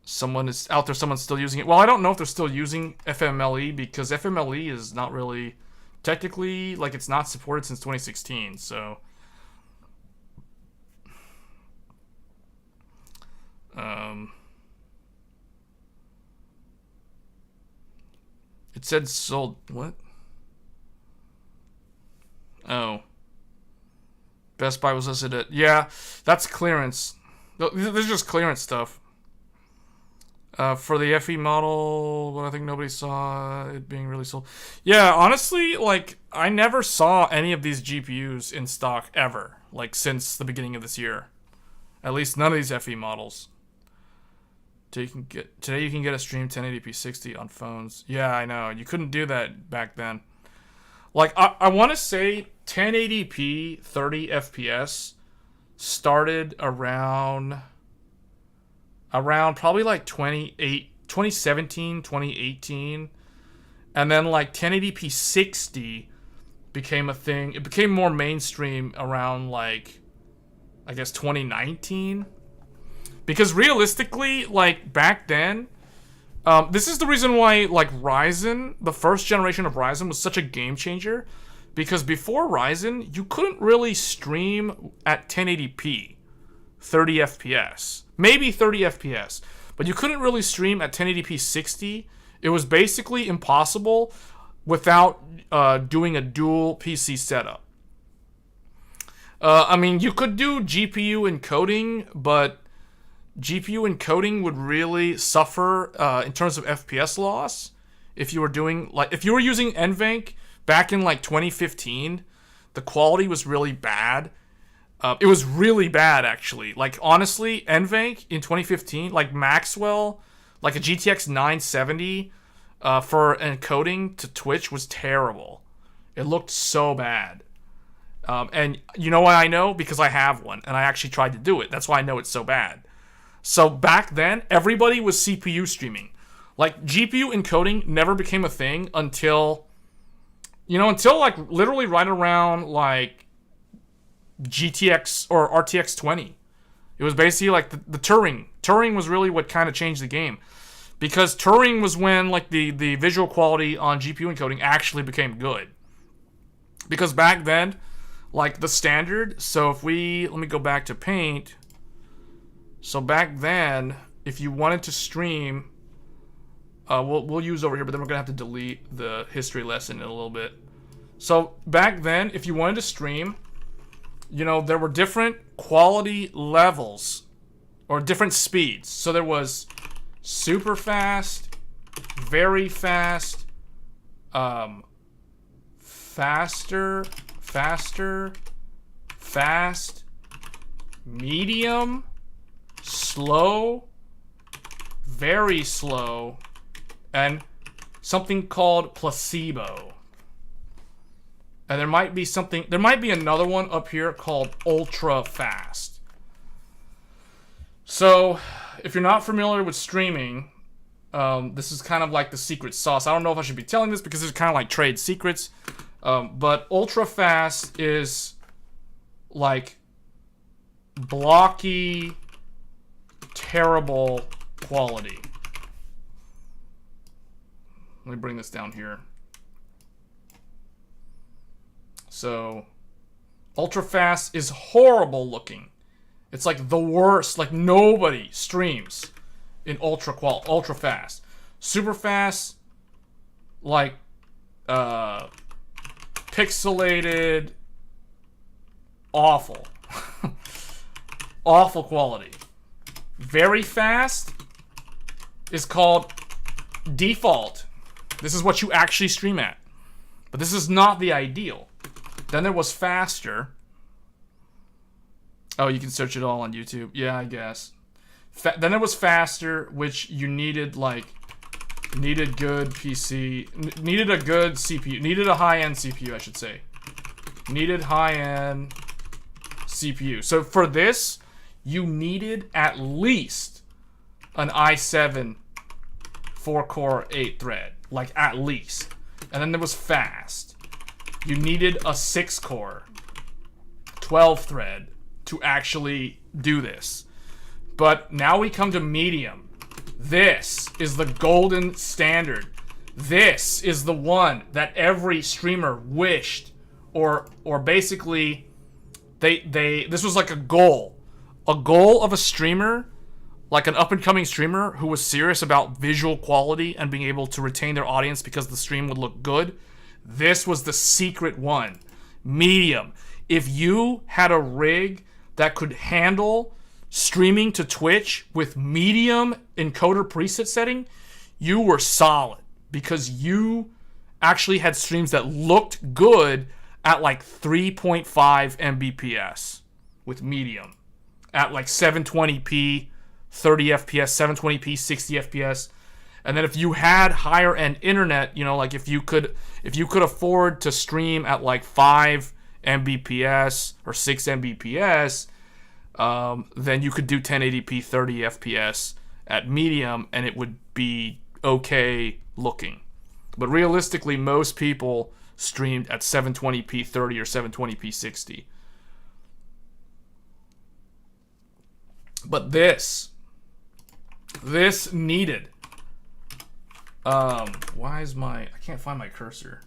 someone is out there. Someone's still using it. Well, I don't know if they're still using FMLE because FMLE is not really technically like it's not supported since 2016. So it said sold. What? Oh. Best Buy was listed at. Yeah, that's clearance. This is just clearance stuff. For the FE model, but I think nobody saw it being really sold. Yeah, honestly, like, I never saw any of these GPUs in stock ever, like, since the beginning of this year. At least none of these FE models. Today you can get a stream 1080p 60 on phones. Yeah, I know. You couldn't do that back then. Like, I want to say 1080p 30 FPS started around probably like 2017, 2018. And then like 1080p 60 became a thing. It became more mainstream around like, I guess 2019. Because realistically, like back then, this is the reason why like Ryzen, the first generation of Ryzen was such a game changer. Because before Ryzen, you couldn't really stream at 1080p 30 FPS. Maybe 30 FPS. But you couldn't really stream at 1080p 60. It was basically impossible without doing a dual PC setup. I mean, you could do GPU encoding, but GPU encoding would really suffer in terms of FPS loss. If you were using NVENC back in like 2015, the quality was really bad. It was really bad, actually. Like, honestly, NVENC in 2015, like Maxwell, like a GTX 970 for encoding to Twitch was terrible. It looked so bad. And you know why I know? Because I have one, and I actually tried to do it. That's why I know it's so bad. So back then, everybody was CPU streaming. Like, GPU encoding never became a thing until like literally right around like GTX or RTX 20. It was basically like the Turing. Turing was really what kind of changed the game. Because Turing was when like the visual quality on GPU encoding actually became good. Because back then, like the standard, so let me go back to Paint. So back then, if you wanted to stream, we'll use over here, but then we're gonna have to delete the history lesson in a little bit. So back then, if you wanted to stream, there were different quality levels or different speeds. So there was super fast, very fast, faster, fast, medium, slow, very slow, and something called placebo. And there might be another one up here called ultra fast. So, if you're not familiar with streaming, this is kind of like the secret sauce. I don't know if I should be telling this because it's kind of like trade secrets. But ultra fast is like blocky, terrible quality. Let me bring this down here. So, ultra fast is horrible looking. It's like the worst. Like nobody streams in ultra fast. Super fast, like pixelated, awful. Awful quality. Very fast is called default. This is what you actually stream at. But this is not the ideal. Then there was faster. Oh, you can search it all on YouTube. Yeah, I guess. Then there was faster, which you needed good PC, needed a good CPU, needed a high-end CPU, I should say. Needed high-end CPU. So for this, you needed at least an i7 4-core 8-thread, like at least. And then there was fast. You needed a 6-core 12-thread to actually do this. But now we come to medium. This is the golden standard. This is the one that every streamer wished, or basically this was like a goal of a streamer, like an up-and-coming streamer who was serious about visual quality and being able to retain their audience because the stream would look good. This was the secret one. Medium. If you had a rig that could handle streaming to Twitch with medium encoder preset setting, you were solid because you actually had streams that looked good at like 3.5 Mbps with medium at like 720p 30 fps, 720p 60 fps. And then if you had higher end internet, you know, like if you could afford to stream at like 5 Mbps or 6 Mbps, then you could do 1080p 30 fps at medium and it would be okay looking. But realistically, most people streamed at 720p 30 or 720p 60. But this needed, why is I can't find my cursor.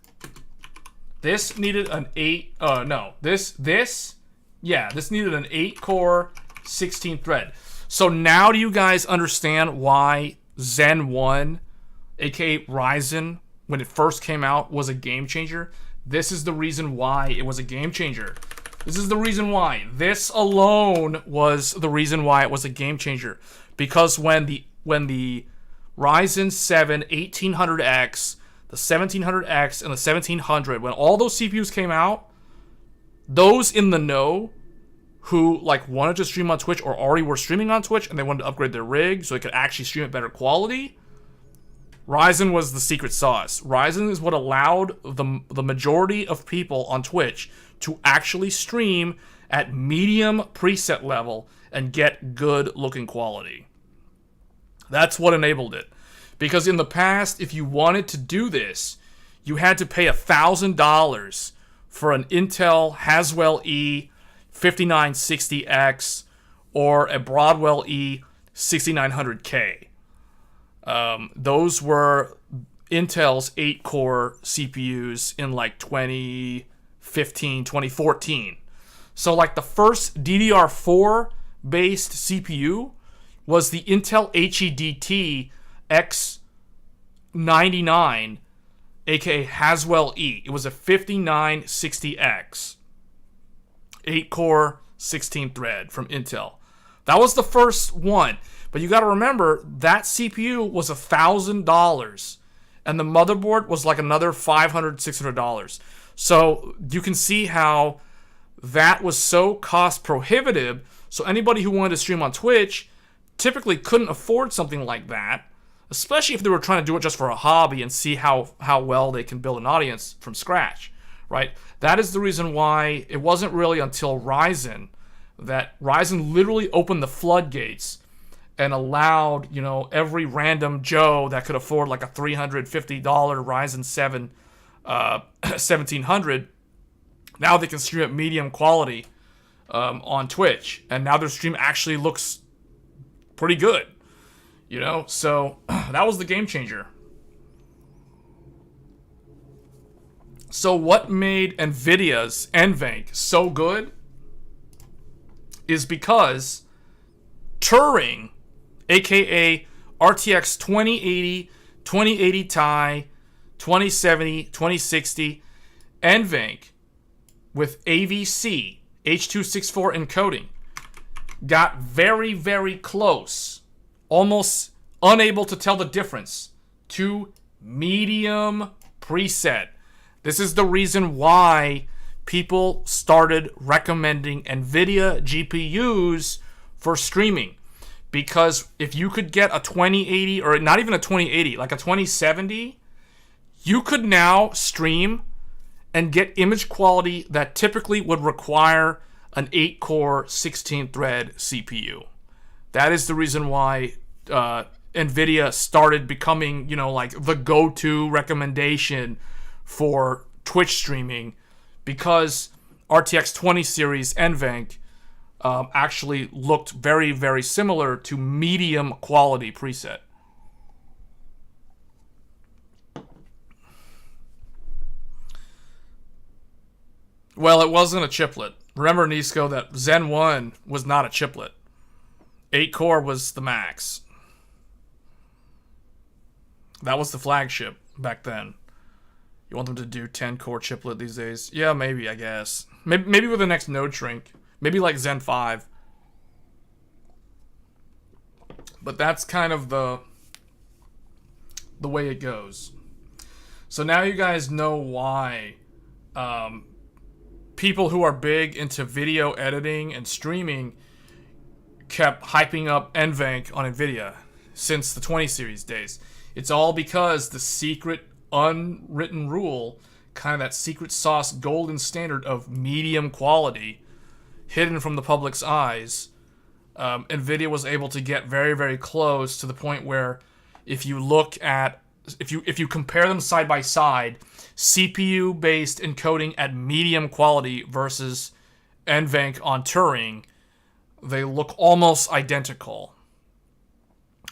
This needed an this needed an 8-core 16 thread. So now do you guys understand why Zen 1, aka Ryzen, when it first came out, was a game changer? This is the reason why it was a game changer. This is the reason why. This alone was the reason why it was a game changer. Because when the Ryzen 7 1800X, the 1700X, and the 1700, when all those CPUs came out, those in the know who like wanted to stream on Twitch or already were streaming on Twitch and they wanted to upgrade their rig so they could actually stream at better quality, Ryzen was the secret sauce. Ryzen is what allowed the majority of people on Twitch to actually stream at medium preset level and get good looking quality. That's what enabled it. Because in the past, if you wanted to do this, you had to pay $1,000 for an Intel Haswell E 5960X or a Broadwell E 6900K. Those were Intel's 8-core CPUs in like 2015, 2014. So like the first DDR4 based CPU was the Intel HEDT X99, aka Haswell E. It was a 5960X. 8-core, 16-thread from Intel. That was the first one. But you got to remember, that CPU was $1,000. And the motherboard was like another $500, $600. So you can see how that was so cost prohibitive. So anybody who wanted to stream on Twitch typically couldn't afford something like that, especially if they were trying to do it just for a hobby and see how well they can build an audience from scratch, right? That is the reason why it wasn't really until Ryzen that Ryzen literally opened the floodgates and allowed, you know, every random Joe that could afford like a $350 Ryzen 7 1700, now they can stream at medium quality on Twitch, and now their stream actually looks pretty good, you know. So that was the game changer. So what made NVIDIA's NVENC so good is because Turing, aka RTX 2080, 2080 Ti, 2070, 2060, NVENC with AVC, H.264 encoding, got very, very close, almost unable to tell the difference, to medium preset. This is the reason why people started recommending NVIDIA GPUs for streaming. Because if you could get a 2080, or not even a 2080, like a 2070, you could now stream and get image quality that typically would require an 8-core, 16-thread CPU. That is the reason why NVIDIA started becoming, you know, like the go-to recommendation for Twitch streaming, because RTX 20 series NVENC actually looked very, very similar to medium quality preset. Well, it wasn't a chiplet. Remember, Nisco, that Zen 1 was not a chiplet. 8-core was the max. That was the flagship back then. You want them to do 10-core chiplet these days? Yeah, maybe, I guess. Maybe with the next node shrink. Maybe like Zen 5. But that's kind of the way it goes. So now you guys know why people who are big into video editing and streaming kept hyping up NVENC on NVIDIA since the 20 series days. It's all because the secret unwritten rule, kind of that secret sauce golden standard of medium quality hidden from the public's eyes, NVIDIA was able to get very, very close to the point where if you look at, if you compare them side by side, CPU-based encoding at medium quality versus NVENC on Turing, they look almost identical.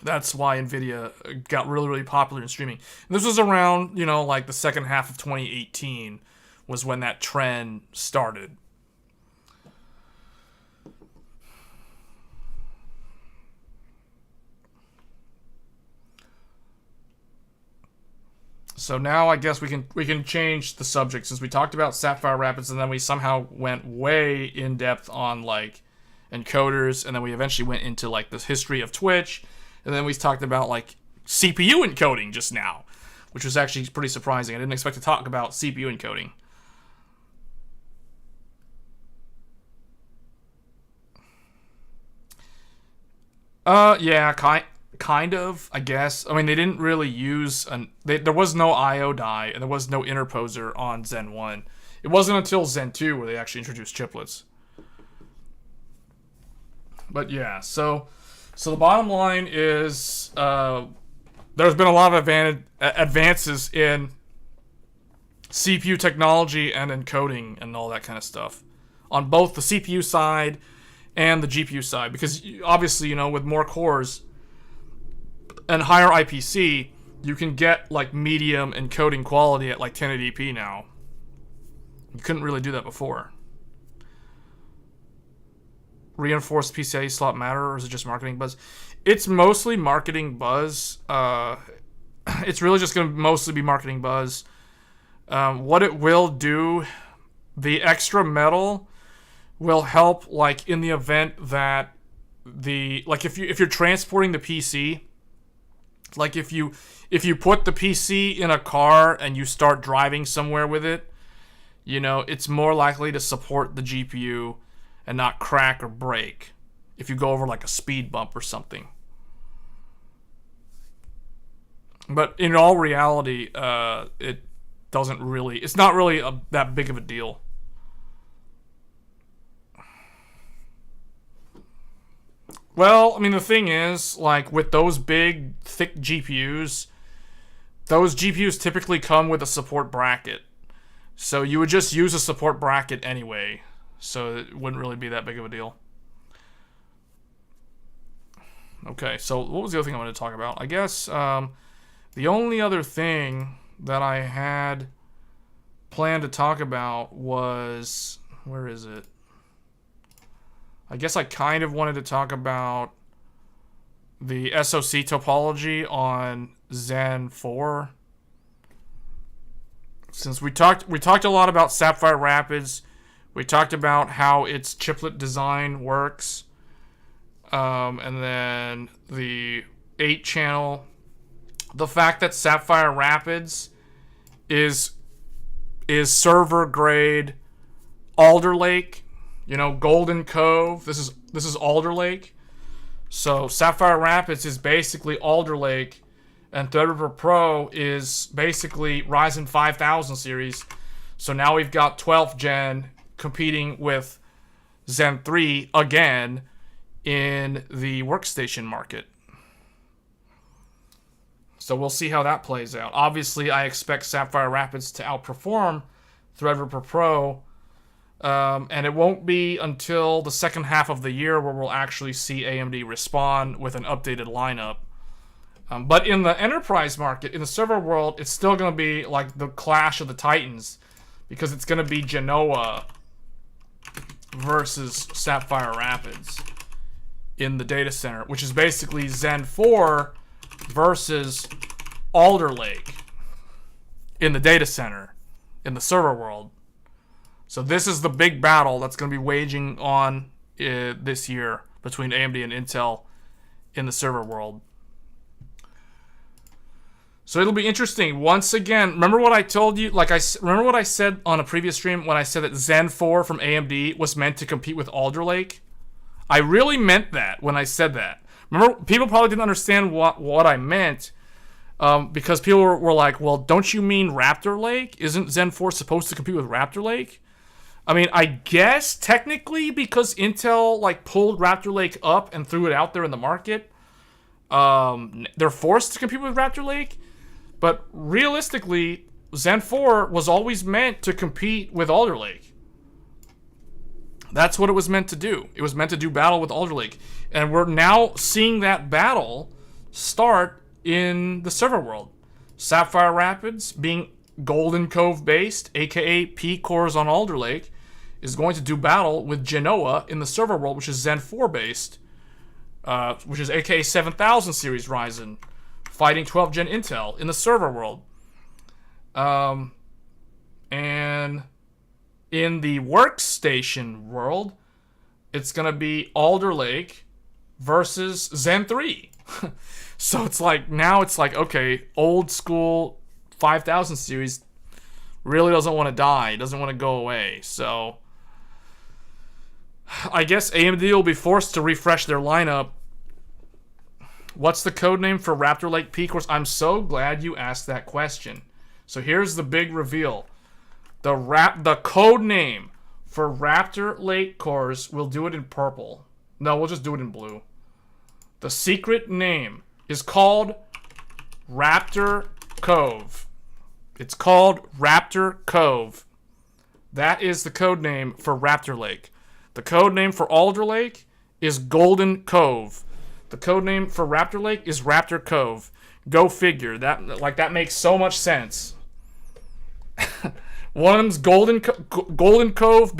That's why NVIDIA got really, really popular in streaming. And this was around, like the second half of 2018 was when that trend started. So now I guess we can change the subject, since we talked about Sapphire Rapids and then we somehow went way in depth on like encoders, and then we eventually went into like the history of Twitch, and then we talked about like CPU encoding just now, which was actually pretty surprising. I didn't expect to talk about CPU encoding. Yeah, kind of, I guess. I mean, they didn't really use there was no I/O die and there was no interposer on Zen 1. It wasn't until Zen 2 where they actually introduced chiplets. But yeah, so the bottom line is there's been a lot of advances in CPU technology and encoding and all that kind of stuff on both the CPU side and the GPU side, because obviously, with more cores and higher IPC, you can get like medium encoding quality at like 1080p now. You couldn't really do that before. Reinforced PCIe slot matter, or is it just marketing buzz? It's mostly marketing buzz. It's really just going to mostly be marketing buzz. What it will do, the extra metal will help, like in the event that if you're transporting the PC, like if you put the PC in a car and you start driving somewhere with it, it's more likely to support the GPU and not crack or break if you go over like a speed bump or something. But in all reality, it's not really that big of a deal. Well, I mean, the thing is, like, with those big, thick GPUs, those GPUs typically come with a support bracket. So you would just use a support bracket anyway. So it wouldn't really be that big of a deal. Okay, so what was the other thing I wanted to talk about? I guess the only other thing that I had planned to talk about was... Where is it? I guess I kind of wanted to talk about the SOC topology on Zen 4. Since we talked a lot about Sapphire Rapids, we talked about how its chiplet design works, and then the 8-channel. The fact that Sapphire Rapids is server grade Alder Lake. Golden Cove. This is Alder Lake. So Sapphire Rapids is basically Alder Lake, and Threadripper Pro is basically Ryzen 5000 series. So now we've got 12th gen competing with Zen 3 again in the workstation market. So we'll see how that plays out. Obviously, I expect Sapphire Rapids to outperform Threadripper Pro. And it won't be until the second half of the year where we'll actually see AMD respond with an updated lineup. But in the enterprise market, in the server world, it's still going to be like the clash of the titans, because it's going to be Genoa versus Sapphire Rapids in the data center, which is basically Zen 4 versus Alder Lake in the data center, in the server world. So this is the big battle that's going to be waging on this year between AMD and Intel in the server world. So it'll be interesting. Once again, remember what I told you? Remember what I said on a previous stream when I said that Zen 4 from AMD was meant to compete with Alder Lake? I really meant that when I said that. Remember, people probably didn't understand what I meant because people were like, well, don't you mean Raptor Lake? Isn't Zen 4 supposed to compete with Raptor Lake? I mean, I guess technically because Intel like pulled Raptor Lake up and threw it out there in the market, they're forced to compete with Raptor Lake. But realistically, Zen 4 was always meant to compete with Alder Lake. That's what it was meant to do. It was meant to do battle with Alder Lake. And we're now seeing that battle start in the server world. Sapphire Rapids, being Golden Cove based, aka P cores on Alder Lake, is going to do battle with Genoa in the server world, which is Zen 4 based, which is aka 7000 series Ryzen, fighting 12th gen Intel in the server world. And in the workstation world, it's going to be Alder Lake versus Zen 3. So it's like, now it's like, okay, old school 5000 series really doesn't want to die, doesn't want to go away. So I guess AMD will be forced to refresh their lineup. What's the code name for Raptor Lake P cores? I'm so glad you asked that question. So here's the big reveal. The code name for Raptor Lake cores, we'll do it in purple. No, we'll just do it in blue. The secret name is called Raptor Cove. It's called Raptor Cove. That is the code name for Raptor Lake. The code name for Alder Lake is Golden Cove. The code name for Raptor Lake is Raptor Cove. Go figure. That makes so much sense. One of them's Golden Cove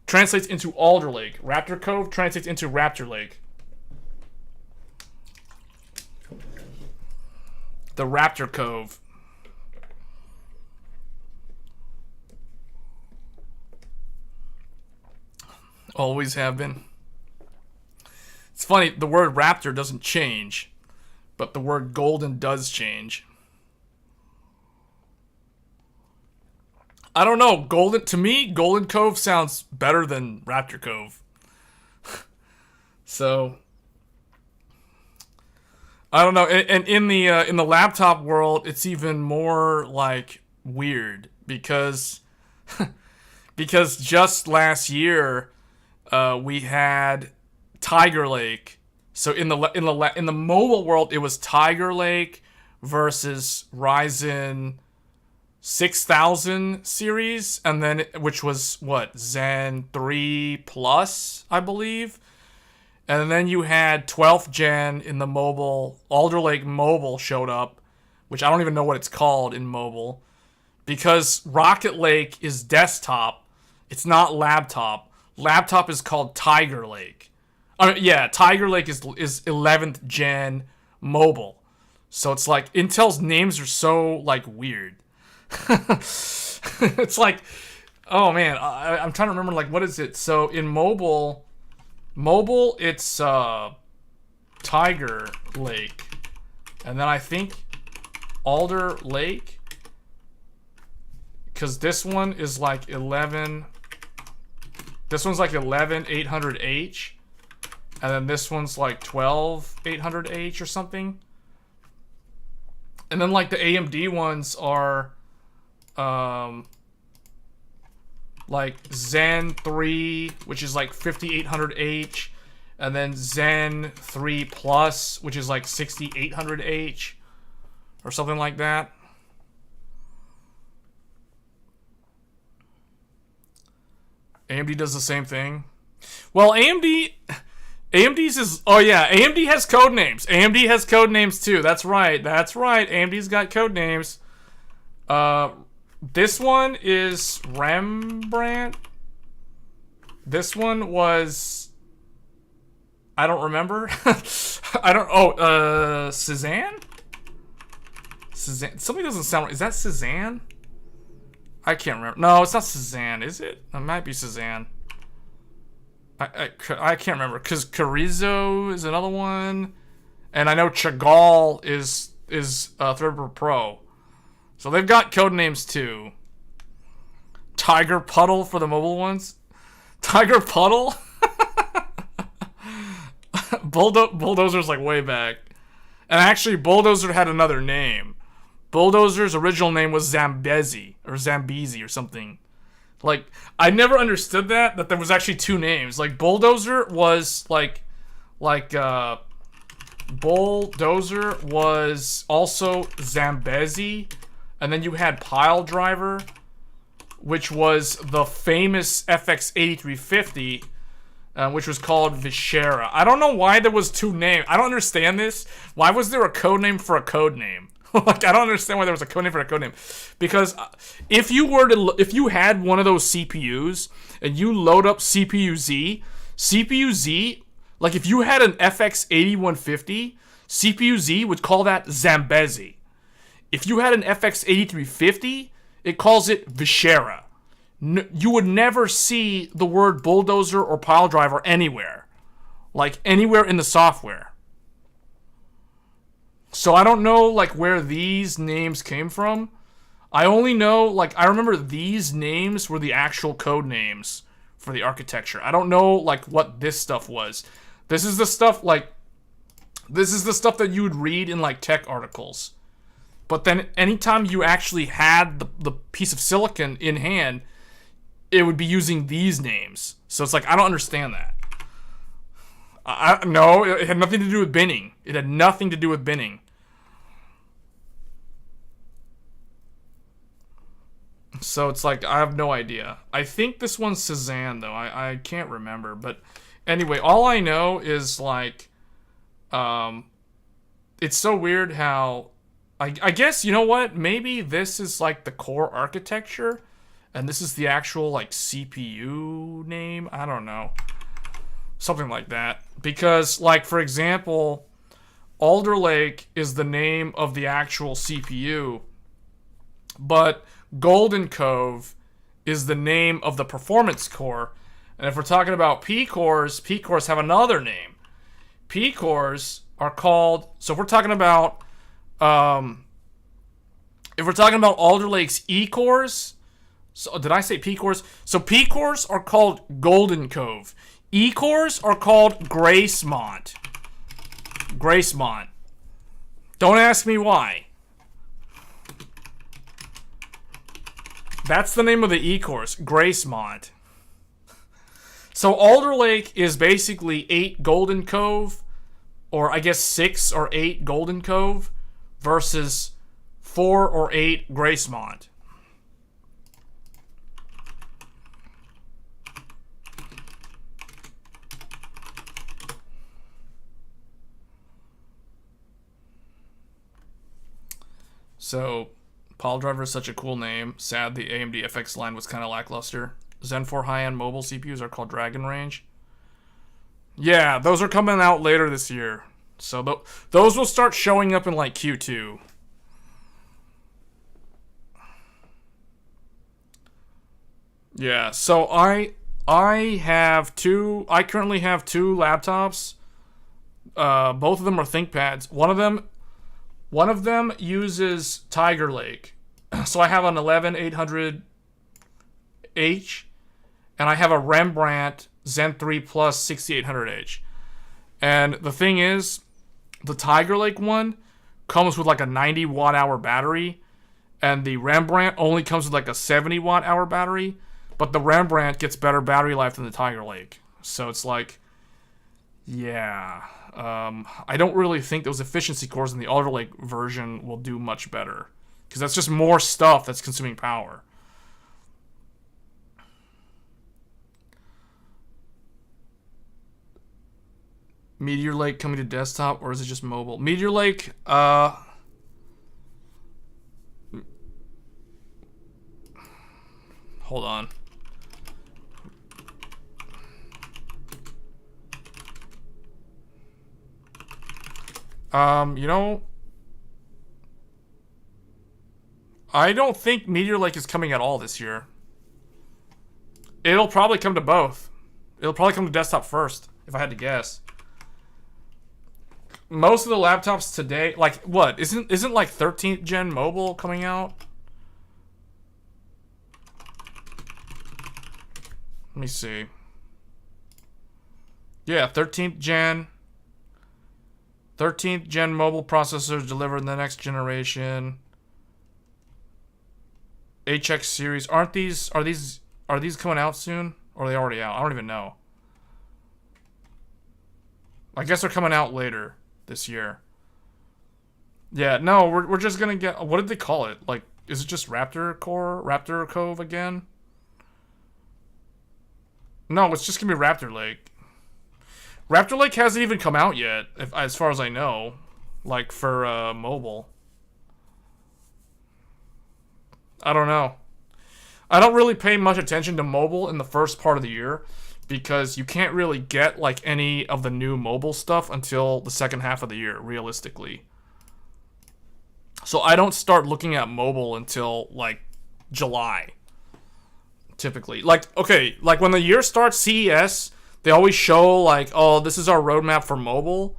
translates into Alder Lake. Raptor Cove translates into Raptor Lake. The Raptor Cove. Always have been. It's funny, the word Raptor doesn't change, but the word Golden does change. I don't know, to me, Golden Cove sounds better than Raptor Cove. So, I don't know, and in the laptop world, it's even more like weird because just last year we had Tiger Lake. So in the mobile world, it was Tiger Lake versus Ryzen 6000 series, and then which was what, Zen 3 Plus, I believe. And then you had 12th gen in the mobile. Alder Lake Mobile showed up, which I don't even know what it's called in mobile, because Rocket Lake is desktop. It's not laptop. Laptop is called Tiger Lake. Tiger Lake is 11th gen mobile. So it's like Intel's names are so like weird. It's like, oh man, I'm trying to remember, like, what is it? So in mobile it's Tiger Lake, and then I think Alder Lake, because this one is like 11. This one's like 11800H, and then this one's like 12800H or something. And then like the AMD ones are like Zen 3, which is like 5800H, and then Zen 3 Plus, which is like 6800H or something like that. AMD does the same thing. Well, AMD's is, oh yeah, AMD has code names. AMD has code names too. That's right. AMD's got code names. This one is Rembrandt. This one was, I don't remember. Cezanne? Cezanne. Something doesn't sound right. Is that Cezanne? I can't remember. No, it's not Cezanne, is it? It might be Cezanne. I can't remember, because Carrizo is another one, and I know Chagall is Threadripper Pro. So they've got code names too. Tiger Puddle for the mobile ones. Tiger Puddle? Bulldozer's like way back. And actually, Bulldozer had another name. Bulldozer's original name was Zambezi or something. Like, I never understood that there was actually two names. Like, Bulldozer was Bulldozer was also Zambezi, and then you had Pile Driver, which was the famous FX8350, which was called Vishera. I don't know why there was two names. I don't understand this. Why was there a code name for a code name? Like, I don't understand why there was a code name for a code name. Because if you had one of those CPUs and you load up CPU-Z, like if you had an FX8150, CPU-Z would call that Zambezi. If you had an FX8350, it calls it Vishera. You would never see the word Bulldozer or Pile Driver anywhere. Like, anywhere in the software. So I don't know, like, where these names came from. I only know, like, I remember these names were the actual code names for the architecture. I don't know, like, what this stuff was. This is the stuff that you would read in, like, tech articles. But then anytime you actually had the piece of silicon in hand, it would be using these names. So it's like, I don't understand that. No, it had nothing to do with binning. It had nothing to do with binning. So it's like, I have no idea. I think this one's Cezanne, though. I can't remember. But anyway, all I know is, like, it's so weird how... I guess, you know what? Maybe this is, like, the core architecture, and this is the actual, like, CPU name? I don't know. Something like that. Because, like, for example, Alder Lake is the name of the actual CPU, but Golden Cove is the name of the performance core. And if we're talking about P-cores have another name. P-cores are called... So if we're talking about... Alder Lake's E-cores... So did I say P-cores? So P-cores are called Golden Cove. E-cores are called Gracemont. Gracemont. Don't ask me why. That's the name of the E-cores. Gracemont. So Alder Lake is basically 8 Golden Cove, or I guess 6 or 8 Golden Cove, versus 4 or 8 Gracemont. So, Pile Driver is such a cool name. Sad the AMD FX line was kind of lackluster. Zen 4 high-end mobile CPUs are called Dragon Range. Yeah, those are coming out later this year. So those will start showing up in, like, Q2. Yeah, so I currently have two laptops. Both of them are ThinkPads. One of them uses Tiger Lake. So I have an 11800H, and I have a Rembrandt Zen 3 Plus 6800H. And the thing is, the Tiger Lake one comes with like a 90 watt-hour battery, and the Rembrandt only comes with like a 70 watt-hour battery, but the Rembrandt gets better battery life than the Tiger Lake. So it's like, yeah... I don't really think those efficiency cores in the Alder Lake version will do much better, because that's just more stuff that's consuming power. Meteor Lake coming to desktop, or is it just mobile? Meteor Lake, hold on. You know, I don't think Meteor Lake is coming at all this year. It'll probably come to both. It'll probably come to desktop first, if I had to guess. Most of the laptops today, like, what? Isn't like 13th gen mobile coming out? Let me see. Yeah, 13th gen. 13th gen mobile processors delivered in the next generation. HX series. Are these coming out soon? Or are they already out? I don't even know. I guess they're coming out later this year. Yeah, no, we're just gonna get, what did they call it? Like, is it just Raptor Core? Raptor Cove again? No, it's just gonna be Raptor Lake. Raptor Lake hasn't even come out yet, as far as I know. Like, for mobile. I don't know. I don't really pay much attention to mobile in the first part of the year, because you can't really get, like, any of the new mobile stuff until the second half of the year, realistically. So I don't start looking at mobile until, like, July. Typically. Like, okay, like, when the year starts, CES, they always show, like, oh, this is our roadmap for mobile.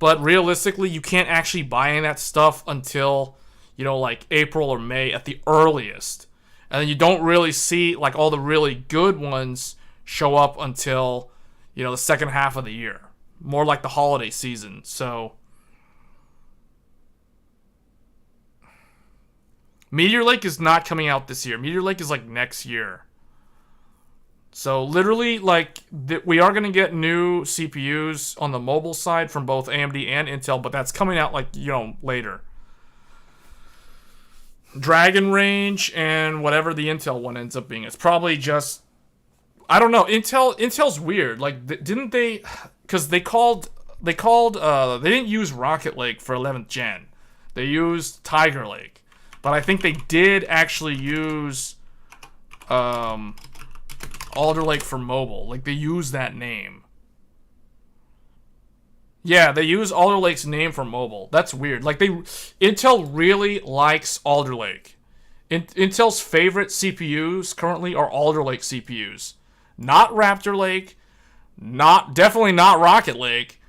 But realistically, you can't actually buy any of that stuff until, you know, like, April or May at the earliest. And then you don't really see, like, all the really good ones show up until, you know, the second half of the year. More like the holiday season. So Meteor Lake is not coming out this year. Meteor Lake is like next year. So literally, like, we are going to get new CPUs on the mobile side from both AMD and Intel, but that's coming out, like, you know, later. Dragon Range and whatever the Intel one ends up being. It's probably just, I don't know. Intel's weird. Like, didn't they? Because they didn't use Rocket Lake for 11th gen. They used Tiger Lake, but I think they did actually use Alder Lake for mobile. Like, they use that name. Yeah, they use Alder Lake's name for mobile. That's weird. Like, Intel really likes Alder Lake. Intel's favorite CPUs currently are Alder Lake CPUs. Not Raptor Lake. Definitely not Rocket Lake.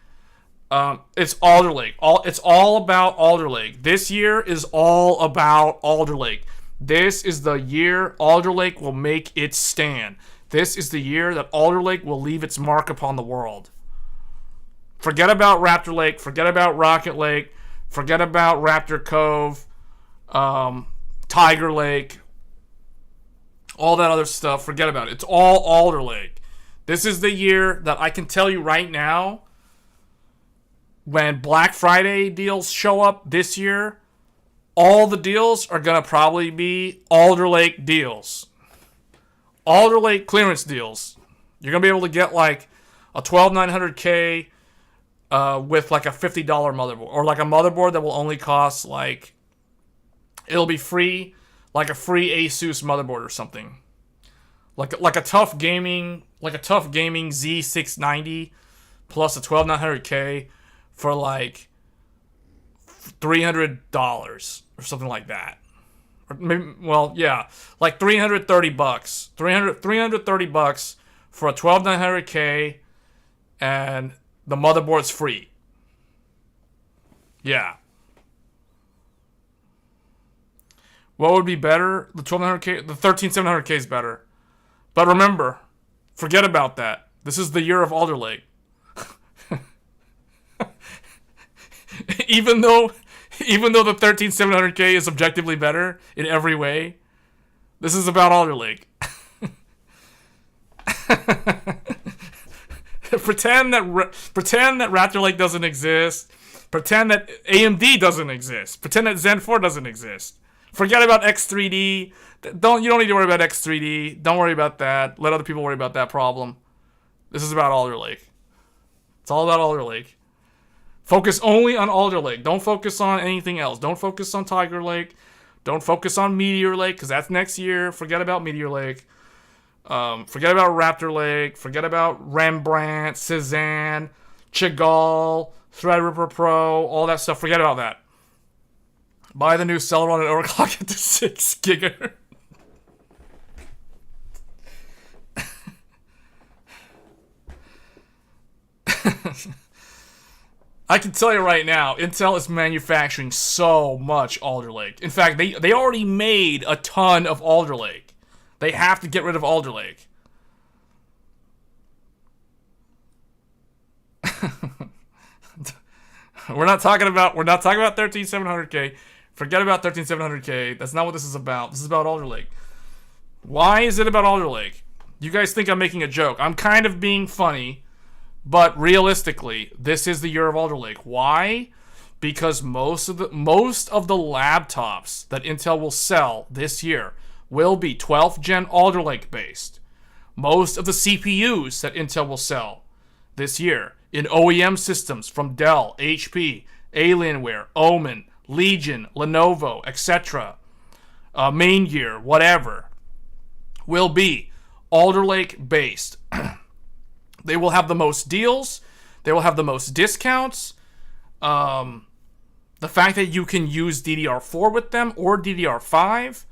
It's Alder Lake. It's all about Alder Lake. This year is all about Alder Lake. This is the year Alder Lake will make its stand. This is the year that Alder Lake will leave its mark upon the world. Forget about Raptor Lake. Forget about Rocket Lake. Forget about Raptor Cove. Tiger Lake. All that other stuff. Forget about it. It's all Alder Lake. This is the year that I can tell you right now, when Black Friday deals show up this year, all the deals are going to probably be Alder Lake deals. Alder Lake clearance deals. You're going to be able to get like a 12900K with like a $50 motherboard, or like a motherboard that will only cost like, it'll be free, like a free Asus motherboard or something. Like a tough gaming Z690 plus a 12900K for like $300 or something like that. Or maybe, well, yeah, like $330. $330 for a 12900K, and the motherboard's free. Yeah. What would be better? The 12900K, the 13700K is better. But remember, forget about that. This is the year of Alder Lake. Even though the 13700K is objectively better in every way, this is about Alder Lake. Pretend that Raptor Lake doesn't exist. Pretend that AMD doesn't exist. Pretend that Zen 4 doesn't exist. Forget about X3D. You don't need to worry about X3D. Don't worry about that. Let other people worry about that problem. This is about Alder Lake. It's all about Alder Lake. Focus only on Alder Lake. Don't focus on anything else. Don't focus on Tiger Lake. Don't focus on Meteor Lake, because that's next year. Forget about Meteor Lake. Forget about Raptor Lake. Forget about Rembrandt, Cezanne, Chagall, Threadripper Pro, all that stuff. Forget about that. Buy the new Celeron and overclock it to 6 gigahertz. I can tell you right now, Intel is manufacturing so much Alder Lake. In fact, they already made a ton of Alder Lake. They have to get rid of Alder Lake. We're not talking about 13700K. Forget about 13700K. That's not what this is about. This is about Alder Lake. Why is it about Alder Lake? You guys think I'm making a joke. I'm kind of being funny, but realistically, this is the year of Alder Lake. Why? Because most of the laptops that Intel will sell this year will be 12th gen Alder Lake based. Most of the CPUs that Intel will sell this year in OEM systems from Dell, HP, Alienware, Omen, Legion, Lenovo, etc., Maingear, whatever, will be Alder Lake based. They will have the most deals. They will have the most discounts. The fact that you can use DDR4 with them or DDR5.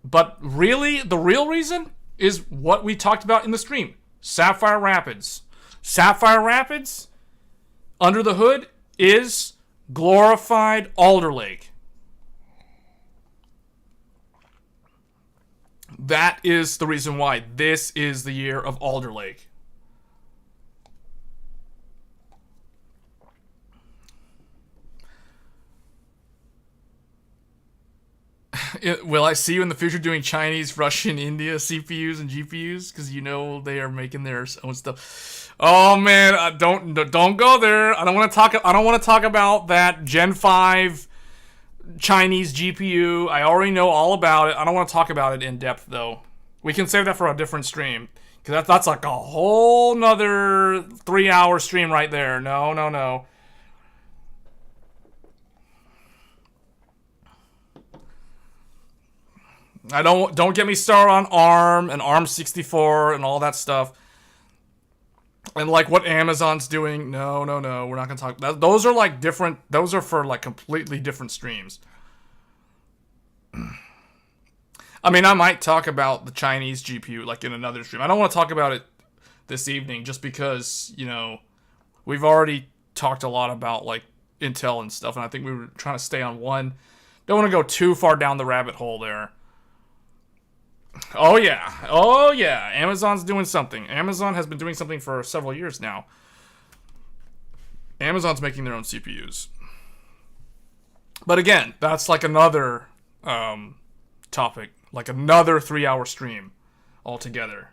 But really, the real reason is what we talked about in the stream. Sapphire Rapids. Sapphire Rapids, under the hood, is glorified Alder Lake. That is the reason why this is the year of Alder Lake. Will I see you in the future doing Chinese, Russian, India CPUs and GPUs? Because you know they are making their own stuff. Oh man, don't go there. I don't want to talk about that Gen 5 Chinese GPU. I already know all about it. I don't want to talk about it in depth though. We can save that for a different stream, because that's like a whole nother 3-hour stream right there. No. Don't get me started on ARM and ARM64 and all that stuff. And like what Amazon's doing. No. We're not gonna talk. Those are like different. Those are for like completely different streams. I mean, I might talk about the Chinese GPU like in another stream. I don't want to talk about it this evening just because, you know, we've already talked a lot about like Intel and stuff, and I think we were trying to stay on one. Don't want to go too far down the rabbit hole there. Oh yeah. Amazon's doing something. Amazon has been doing something for several years now. Amazon's making their own CPUs. But again, that's like another topic, like another 3-hour stream altogether.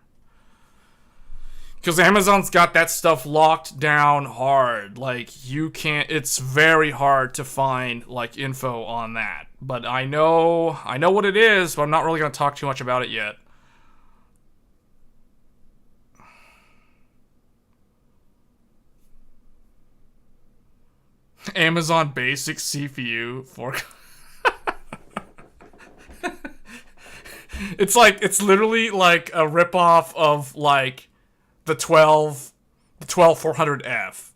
Because Amazon's got that stuff locked down hard. Like, you can't, it's very hard to find like info on that. But I know what it is, but I'm not really going to talk too much about it yet. Amazon basic CPU for it's literally like a ripoff of like the 12400F,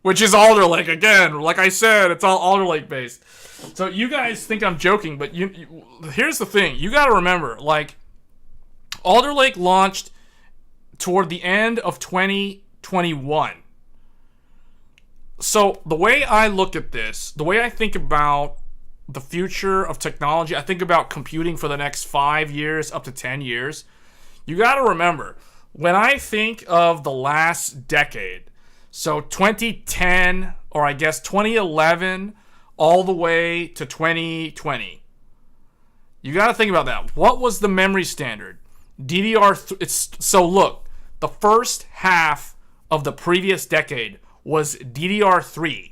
which is Alder Lake again. Like I said, it's all Alder Lake based. So you guys think I'm joking, but here's the thing. You got to remember, like, Alder Lake launched toward the end of 2021. So the way I look at this, the way I think about the future of technology, I think about computing for the next 5 years up to 10 years. You got to remember, when I think of the last decade, so 2010, or I guess 2011, all the way to 2020. You got to think about that. What was the memory standard? DDR3. So look, the first half of the previous decade was DDR3.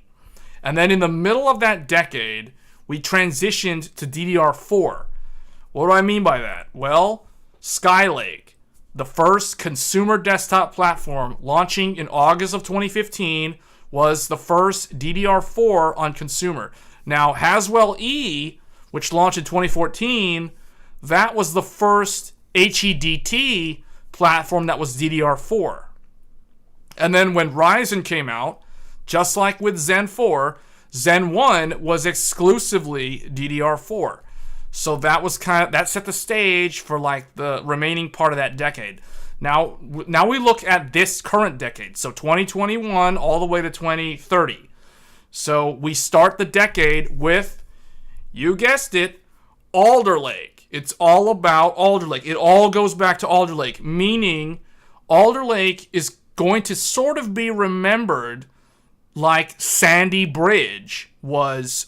And then in the middle of that decade, we transitioned to DDR4. What do I mean by that? Well, Skylake, the first consumer desktop platform launching in August of 2015, was the first DDR4 on consumer. Now, Haswell E, which launched in 2014, that was the first HEDT platform that was DDR4. And then when Ryzen came out, just like with Zen 4, Zen 1 was exclusively DDR4. So that was that set the stage for like the remaining part of that decade. Now we look at this current decade, so 2021 all the way to 2030. So we start the decade with, you guessed it, Alder Lake. It's all about Alder Lake. It all goes back to Alder Lake, meaning Alder Lake is going to sort of be remembered like Sandy Bridge was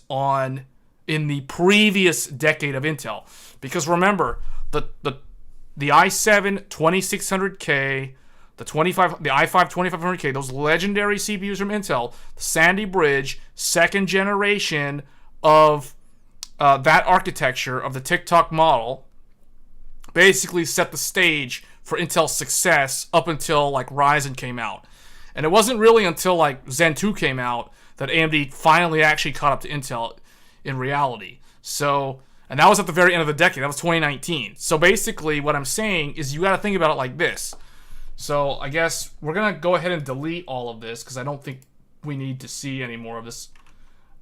in the previous decade of Intel. Because remember, the i7 2600K, the i5 2500K, those legendary CPUs from Intel, the Sandy Bridge, second generation of that architecture of the TikTok model, basically set the stage for Intel's success up until like Ryzen came out. And it wasn't really until like Zen 2 came out that AMD finally actually caught up to Intel in reality. So, and that was at the very end of the decade. That was 2019. So basically what I'm saying is you got to think about it like this. So I guess we're going to go ahead and delete all of this because I don't think we need to see any more of this.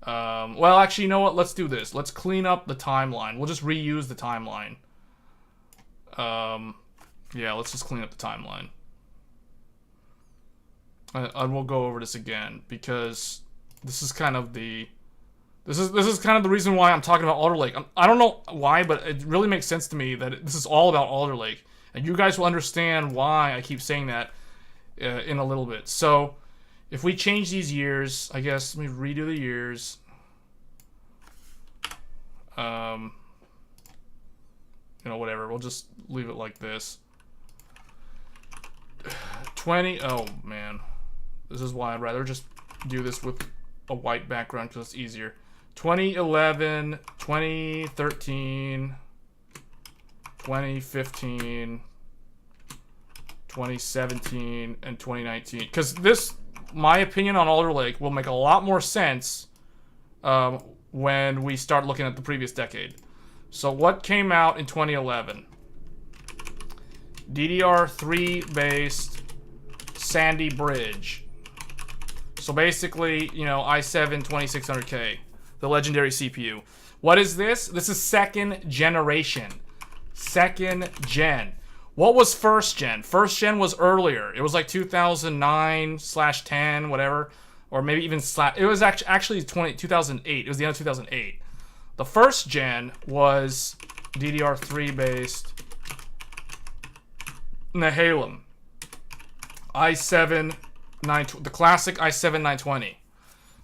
Well, actually, you know what? Let's do this. Let's clean up the timeline. We'll just reuse the timeline. Yeah, let's just clean up the timeline. And we'll go over this again because this is kind of the reason why I'm talking about Alder Lake. I don't know why, but it really makes sense to me that this is all about Alder Lake, and you guys will understand why I keep saying that in a little bit. So, if we change these years, I guess let me redo the years. You know, whatever. We'll just leave it like this. 20. Oh man, this is why I'd rather just do this with a white background because it's easier. 2011, 2013, 2015, 2017, and 2019. Because this, my opinion on Alder Lake will make a lot more sense when we start looking at the previous decade. So what came out in 2011? DDR3 based Sandy Bridge. So basically, you know, i7 2600K, the legendary CPU. What is this? This is second generation. Second gen. What was first gen? First gen was earlier. It was like 2009/10, whatever. Or maybe even it was actually 2008. It was the end of 2008. The first gen was DDR3 based Nehalem. i7 the classic i7 920.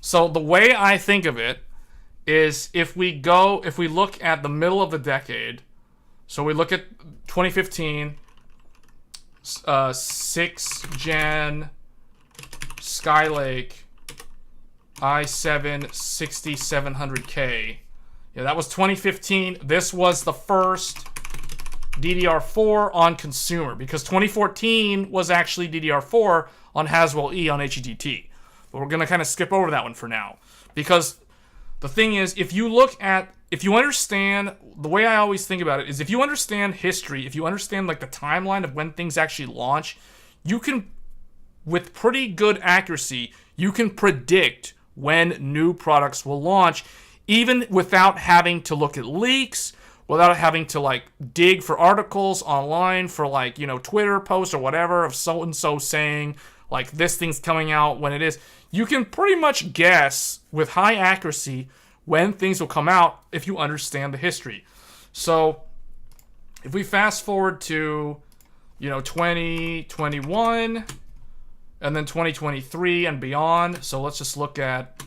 So the way I think of it is if we look at the middle of the decade, so we look at 2015, 6th gen Skylake i7 6700K. Yeah, that was 2015. This was the first DDR4 on consumer because 2014 was actually DDR4 on Haswell E on HEDT. But we're going to kind of skip over that one for now because the thing is, if you understand, the way I always think about it is if you understand history, if you understand like the timeline of when things actually launch, you can, with pretty good accuracy, you can predict when new products will launch, even without having to look at leaks, without having to like dig for articles online for like, you know, Twitter posts or whatever of so-and-so saying like this thing's coming out when it is. You can pretty much guess with high accuracy when things will come out if you understand the history. So if we fast forward to, you know, 2021 and then 2023 and beyond. So let's just look at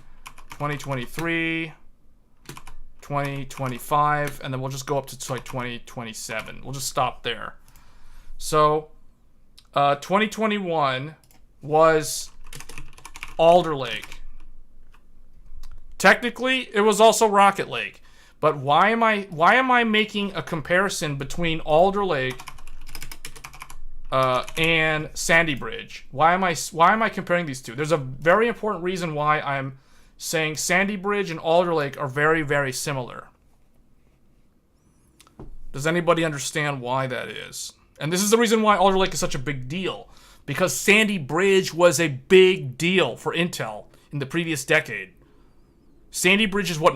2023, 2025, and then we'll just go up to like 2027. We'll just stop there. So 2021 was Alder Lake. Technically, it was also Rocket Lake. But why am I making a comparison between Alder Lake and Sandy Bridge? Why am I comparing these two? There's a very important reason why I'm saying Sandy Bridge and Alder Lake are very, very similar. Does anybody understand why that is? And this is the reason why Alder Lake is such a big deal. Because Sandy Bridge was a big deal for Intel in the previous decade. Sandy Bridge is what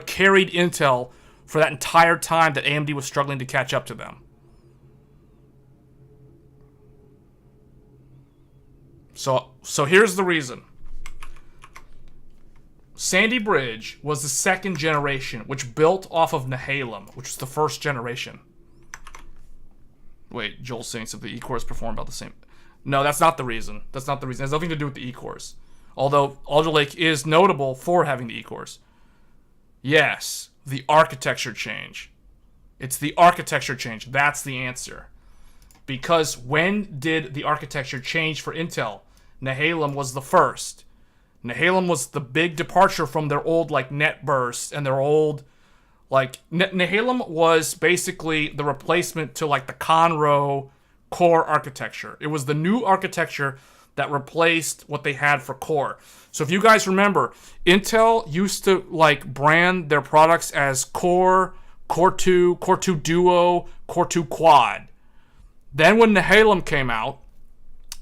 carried Intel for that entire time that AMD was struggling to catch up to them. So here's the reason. Sandy Bridge was the second generation, which built off of Nehalem, which was the first generation. Wait, Joel's saying something. The E-cores perform about the same. No, that's not the reason. That's not the reason. It has nothing to do with the E-cores. Although Alder Lake is notable for having the E-cores. Yes, the architecture change. It's the architecture change. That's the answer. Because when did the architecture change for Intel? Nehalem was the first. Nehalem was the big departure from their old like NetBurst and their old like Nehalem was basically the replacement to like the Conroe Core architecture. It was the new architecture that replaced what they had for Core. So if you guys remember, Intel used to like brand their products as Core, Core 2, Core 2 Duo, Core 2 Quad. Then when Nehalem came out,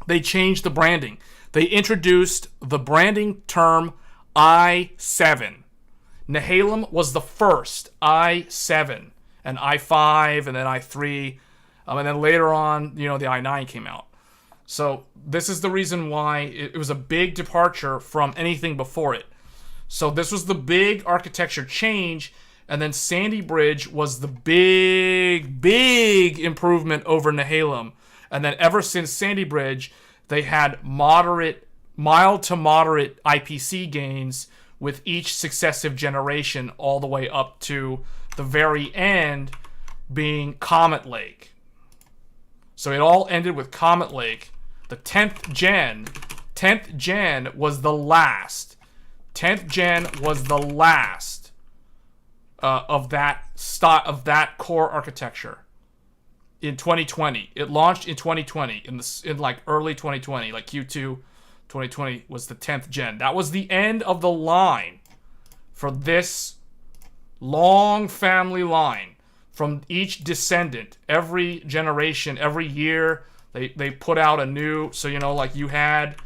they changed the branding. They introduced the branding term i7. Nehalem was the first i7, and i5, and then i3, and then later on, you know, the i9 came out. So this is the reason why it was a big departure from anything before it. So this was the big architecture change, and then Sandy Bridge was the big improvement over Nehalem. And then ever since Sandy Bridge, they had mild to moderate IPC gains with each successive generation all the way up to the very end being Comet Lake. So it all ended with Comet Lake. The 10th gen was the last. 10th gen was the last of that core architecture in 2020. It launched in 2020, in like early 2020, like Q2 2020 was the 10th gen. That was the end of the line for this long family line. From each descendant, every generation, every year, they put out a new. So you know, like you had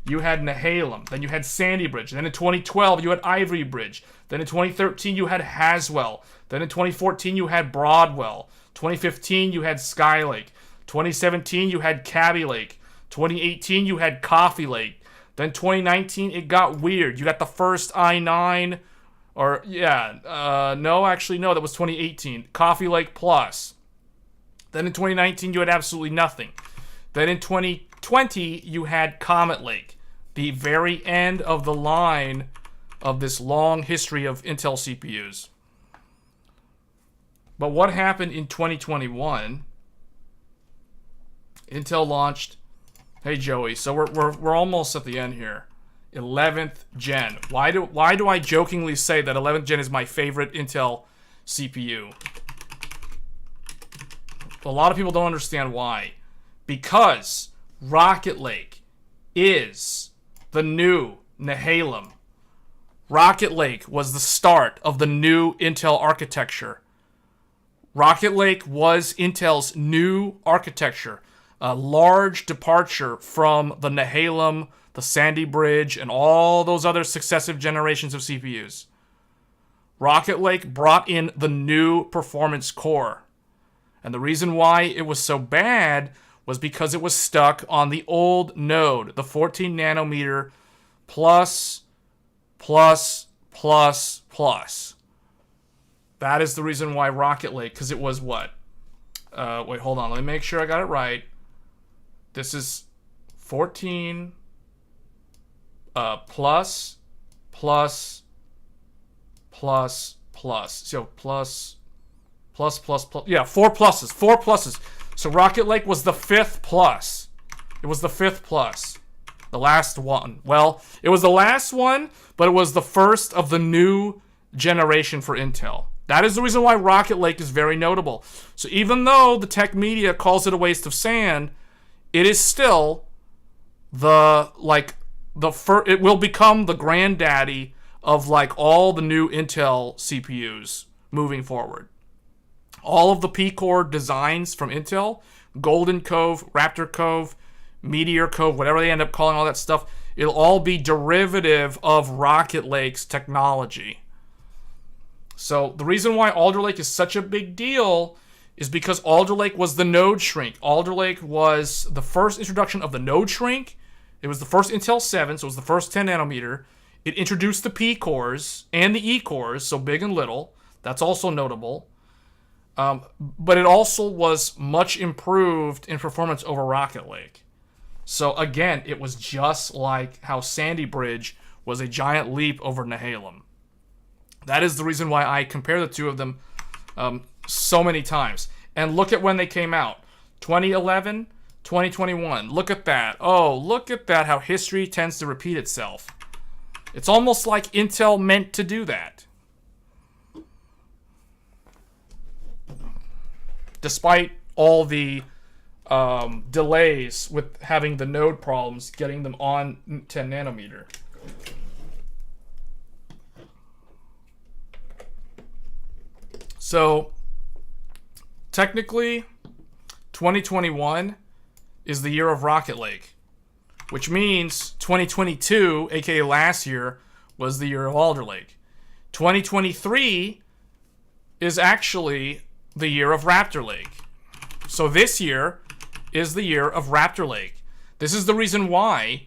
Nehalem, then you had Sandy Bridge, then in 2012 you had Ivory Bridge, then in 2013 you had Haswell, then in 2014 you had Broadwell, 2015 you had Skylake, 2017 you had Cabby Lake, 2018 you had Coffee Lake, then 2019 it got weird. You got the first i9. Or, yeah, no, that was 2018. Coffee Lake Plus. Then in 2019, you had absolutely nothing. Then in 2020, you had Comet Lake. The very end of the line of this long history of Intel CPUs. But what happened in 2021? Intel launched... Hey, Joey, so we're almost at the end here. 11th gen. Why do I jokingly say that 11th gen is my favorite Intel CPU? A lot of people don't understand why. Because Rocket Lake is the new Nehalem. Rocket Lake was the start of the new Intel architecture. Rocket Lake was Intel's new architecture. A large departure from the Nehalem, the Sandy Bridge, and all those other successive generations of CPUs. Rocket Lake brought in the new performance core. And the reason why it was so bad was because it was stuck on the old node, the 14 nanometer plus. That is the reason why Rocket Lake, because it was what? Wait, hold on. Let me make sure I got it right. This is 14... plus. So plus. Yeah, four pluses. So Rocket Lake was the 5th plus. It was the 5th plus. The last one. Well, it was the last one, but it was the first of the new generation for Intel. That is the reason why Rocket Lake is very notable. So even though the tech media calls it a waste of sand, it is still it will become the granddaddy of like all the new Intel CPUs moving forward. All of the P-Core designs from Intel, Golden Cove, Raptor Cove, Meteor Cove, whatever they end up calling all that stuff, it'll all be derivative of Rocket Lake's technology. So the reason why Alder Lake is such a big deal is because Alder Lake was the node shrink. Alder Lake was the first introduction of the node shrink It was the first Intel 7, so it was the first 10 nanometer. It introduced the P cores and the E cores, so big and little. That's also notable. But it also was much improved in performance over Rocket Lake. So again, it was just like how Sandy Bridge was a giant leap over Nehalem. That is the reason why I compare the two of them so many times. And look at when they came out. 2011, 2021. Look at that. Oh, look at that, how history tends to repeat itself. It's almost like Intel meant to do that. Despite all the delays with having the node problems, getting them on 10 nanometer. So, technically, 2021 is the year of Rocket Lake, which means 2022, aka last year, was the year of Alder Lake. 2023 is actually the year of Raptor Lake. So this year is the year of Raptor Lake. This is the reason why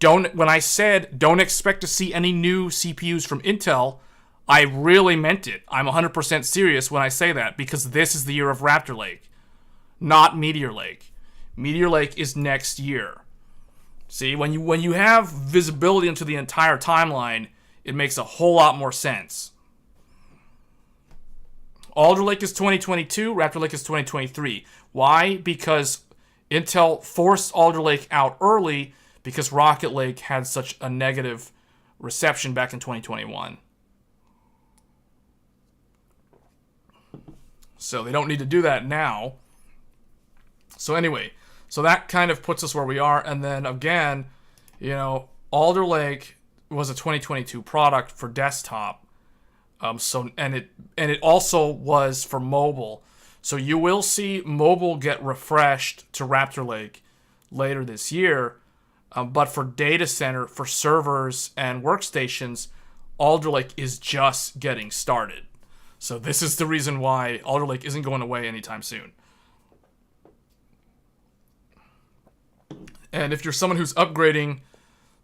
when I said don't expect to see any new CPUs from Intel, I really meant it. I'm 100% serious when I say that, because this is the year of Raptor Lake, not Meteor Lake. Meteor Lake is next year. See, when you have visibility into the entire timeline, it makes a whole lot more sense. Alder Lake is 2022, Raptor Lake is 2023. Why? Because Intel forced Alder Lake out early because Rocket Lake had such a negative reception back in 2021. So they don't need to do that now. So anyway, so that kind of puts us where we are. And then again, Alder Lake was a 2022 product for desktop. And it also was for mobile. So you will see mobile get refreshed to Raptor Lake later this year. But for data center, for servers and workstations, Alder Lake is just getting started. So this is the reason why Alder Lake isn't going away anytime soon. And if you're someone who's upgrading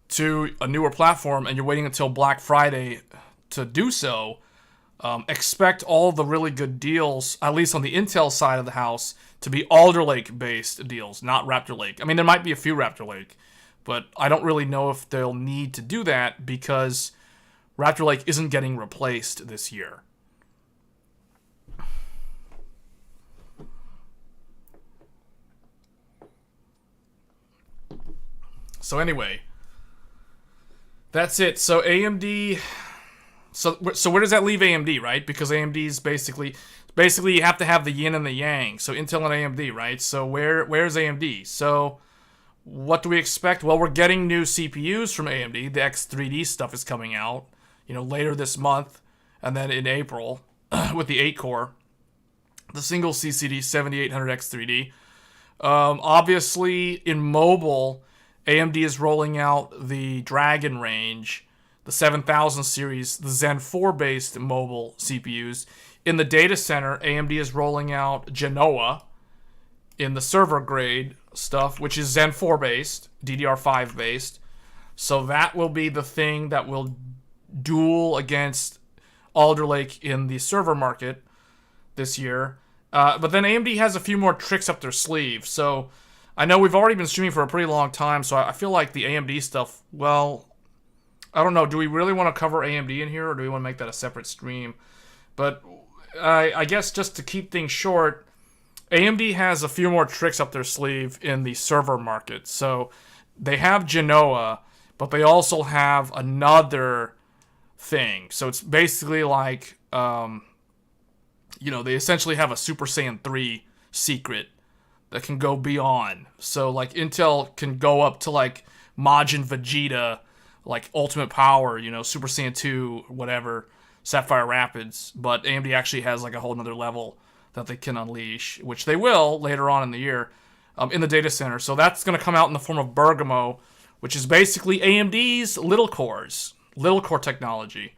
to a newer platform and you're waiting until Black Friday to do so, expect all the really good deals, at least on the Intel side of the house, to be Alder Lake based deals, not Raptor Lake. I mean, there might be a few Raptor Lake, but I don't really know if they'll need to do that because Raptor Lake isn't getting replaced this year. So anyway, that's it. So AMD, so where does that leave AMD, right? Because AMD is basically you have to have the yin and the yang. So Intel and AMD, right? So where's AMD? So what do we expect? Well, we're getting new CPUs from AMD. The X3D stuff is coming out, later this month, and then in April with the 8-core, the single CCD 7800X3D. Obviously, in mobile, AMD is rolling out the Dragon range, the 7000 series, the Zen 4-based mobile CPUs. In the data center, AMD is rolling out Genoa in the server grade stuff, which is Zen 4-based, DDR5-based. So that will be the thing that will duel against Alder Lake in the server market this year. But then AMD has a few more tricks up their sleeve. So I know we've already been streaming for a pretty long time, so I feel like the AMD stuff, well, I don't know. Do we really want to cover AMD in here, or do we want to make that a separate stream? But I guess just to keep things short, AMD has a few more tricks up their sleeve in the server market. So they have Genoa, but they also have another thing. So it's basically like, they essentially have a Super Saiyan 3 secret that can go beyond. So, like, Intel can go up to, like, Majin Vegeta, like, Ultimate Power, Super Saiyan 2, whatever, Sapphire Rapids. But AMD actually has, like, a whole nother level that they can unleash, which they will later on in the year, in the data center. So that's going to come out in the form of Bergamo, which is basically AMD's little core technology.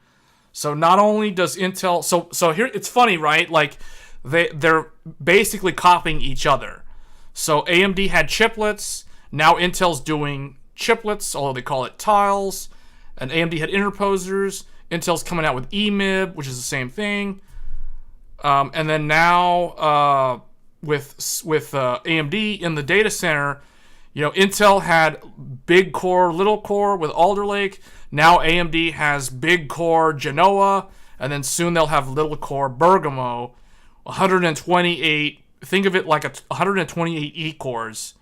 So not only does Intel... So here, it's funny, right? Like, they're basically copying each other. So AMD had chiplets, now Intel's doing chiplets, although they call it tiles. And AMD had interposers. Intel's coming out with EMIB, which is the same thing. And then now with AMD in the data center, Intel had big core, little core with Alder Lake. Now AMD has big core Genoa, and then soon they'll have little core Bergamo, 128. Think of it like 128 E-cores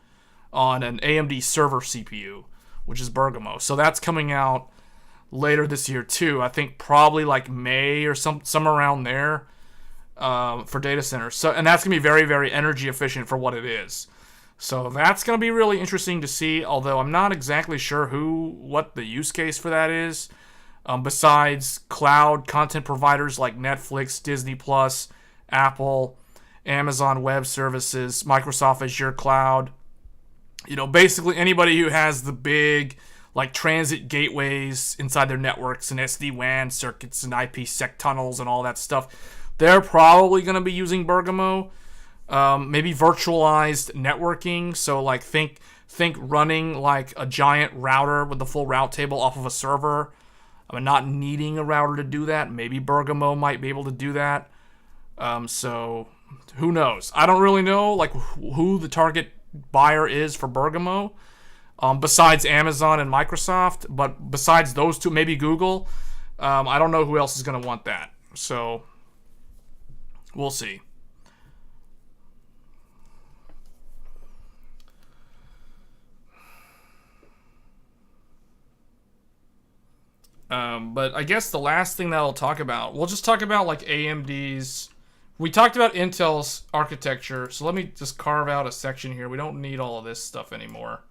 on an AMD server CPU, which is Bergamo. So that's coming out later this year too. I think probably like May or some around there for data centers. So, and that's gonna be very, very energy efficient for what it is. So that's gonna be really interesting to see. Although I'm not exactly sure what the use case for that is. Besides cloud content providers like Netflix, Disney Plus, Apple, Amazon Web Services, Microsoft Azure Cloud. Basically anybody who has the big like transit gateways inside their networks and SD-WAN circuits and IPsec tunnels and all that stuff, they're probably going to be using Bergamo. Maybe virtualized networking. So like think running like a giant router with the full route table off of a server. Not needing a router to do that. Maybe Bergamo might be able to do that. So who knows? I don't really know like who the target buyer is for Bergamo. Besides Amazon and Microsoft, but besides those two, maybe Google. I don't know who else is going to want that. So we'll see. But I guess the last thing that I'll talk about, we'll just talk about like AMD's. We talked about Intel's architecture, so let me just carve out a section here. We don't need all of this stuff anymore.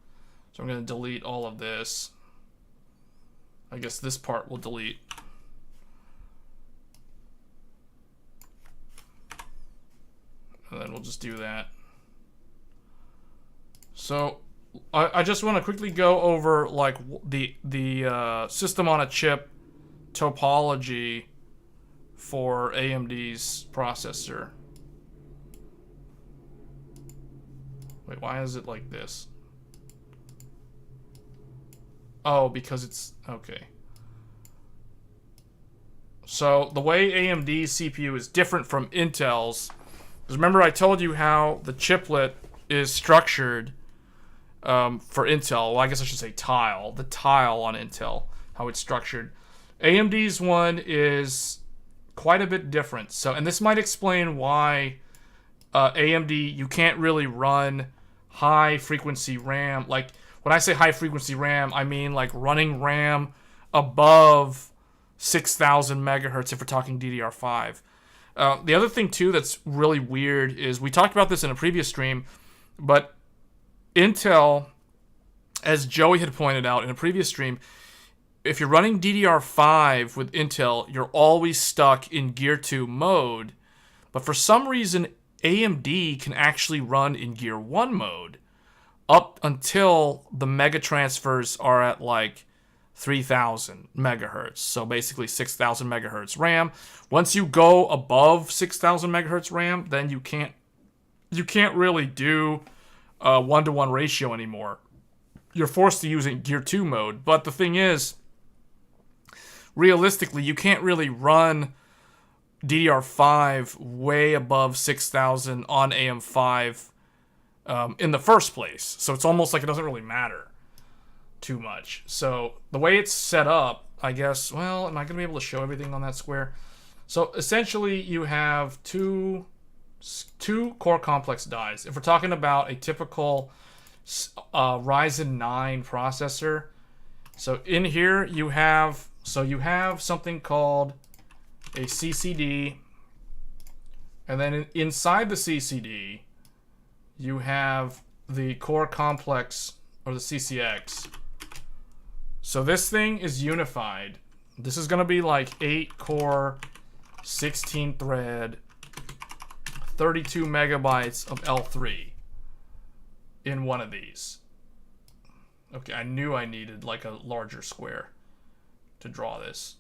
So I'm going to delete all of this. I guess this part will delete. And then we'll just do that. So I just want to quickly go over like the system on a chip topology for AMD's processor. Wait, why is it like this? Oh, because it's okay. So the way AMD's CPU is different from Intel's, because remember I told you how the chiplet is structured for Intel. Well, I guess I should say tile. The tile on Intel, how it's structured. AMD's one is quite a bit different. So, and this might explain why AMD, you can't really run high frequency RAM. Like when I say high frequency RAM, I mean like running RAM above 6,000 megahertz if we're talking DDR5. The other thing too that's really weird is we talked about this in a previous stream, but Intel, as Joey had pointed out in a previous stream, if you're running DDR5 with Intel, you're always stuck in Gear 2 mode. But for some reason, AMD can actually run in Gear 1 mode up until the mega transfers are at like 3,000 megahertz. So basically 6,000 megahertz RAM. Once you go above 6,000 megahertz RAM, then you can't really do a 1-to-1 ratio anymore. You're forced to use it in Gear 2 mode. But the thing is, realistically, you can't really run DDR5 way above 6,000 on AM5 in the first place. So it's almost like it doesn't really matter too much. So the way it's set up, I guess, well, am I going to be able to show everything on that square? So essentially you have two core complex dies. If we're talking about a typical Ryzen 9 processor, so in here you have something called a CCD, and then inside the CCD you have the core complex, or the CCX. So this thing is unified. This is going to be like 8 core, 16 thread, 32 megabytes of L3 in one of these. Okay, I knew I needed like a larger square to draw this.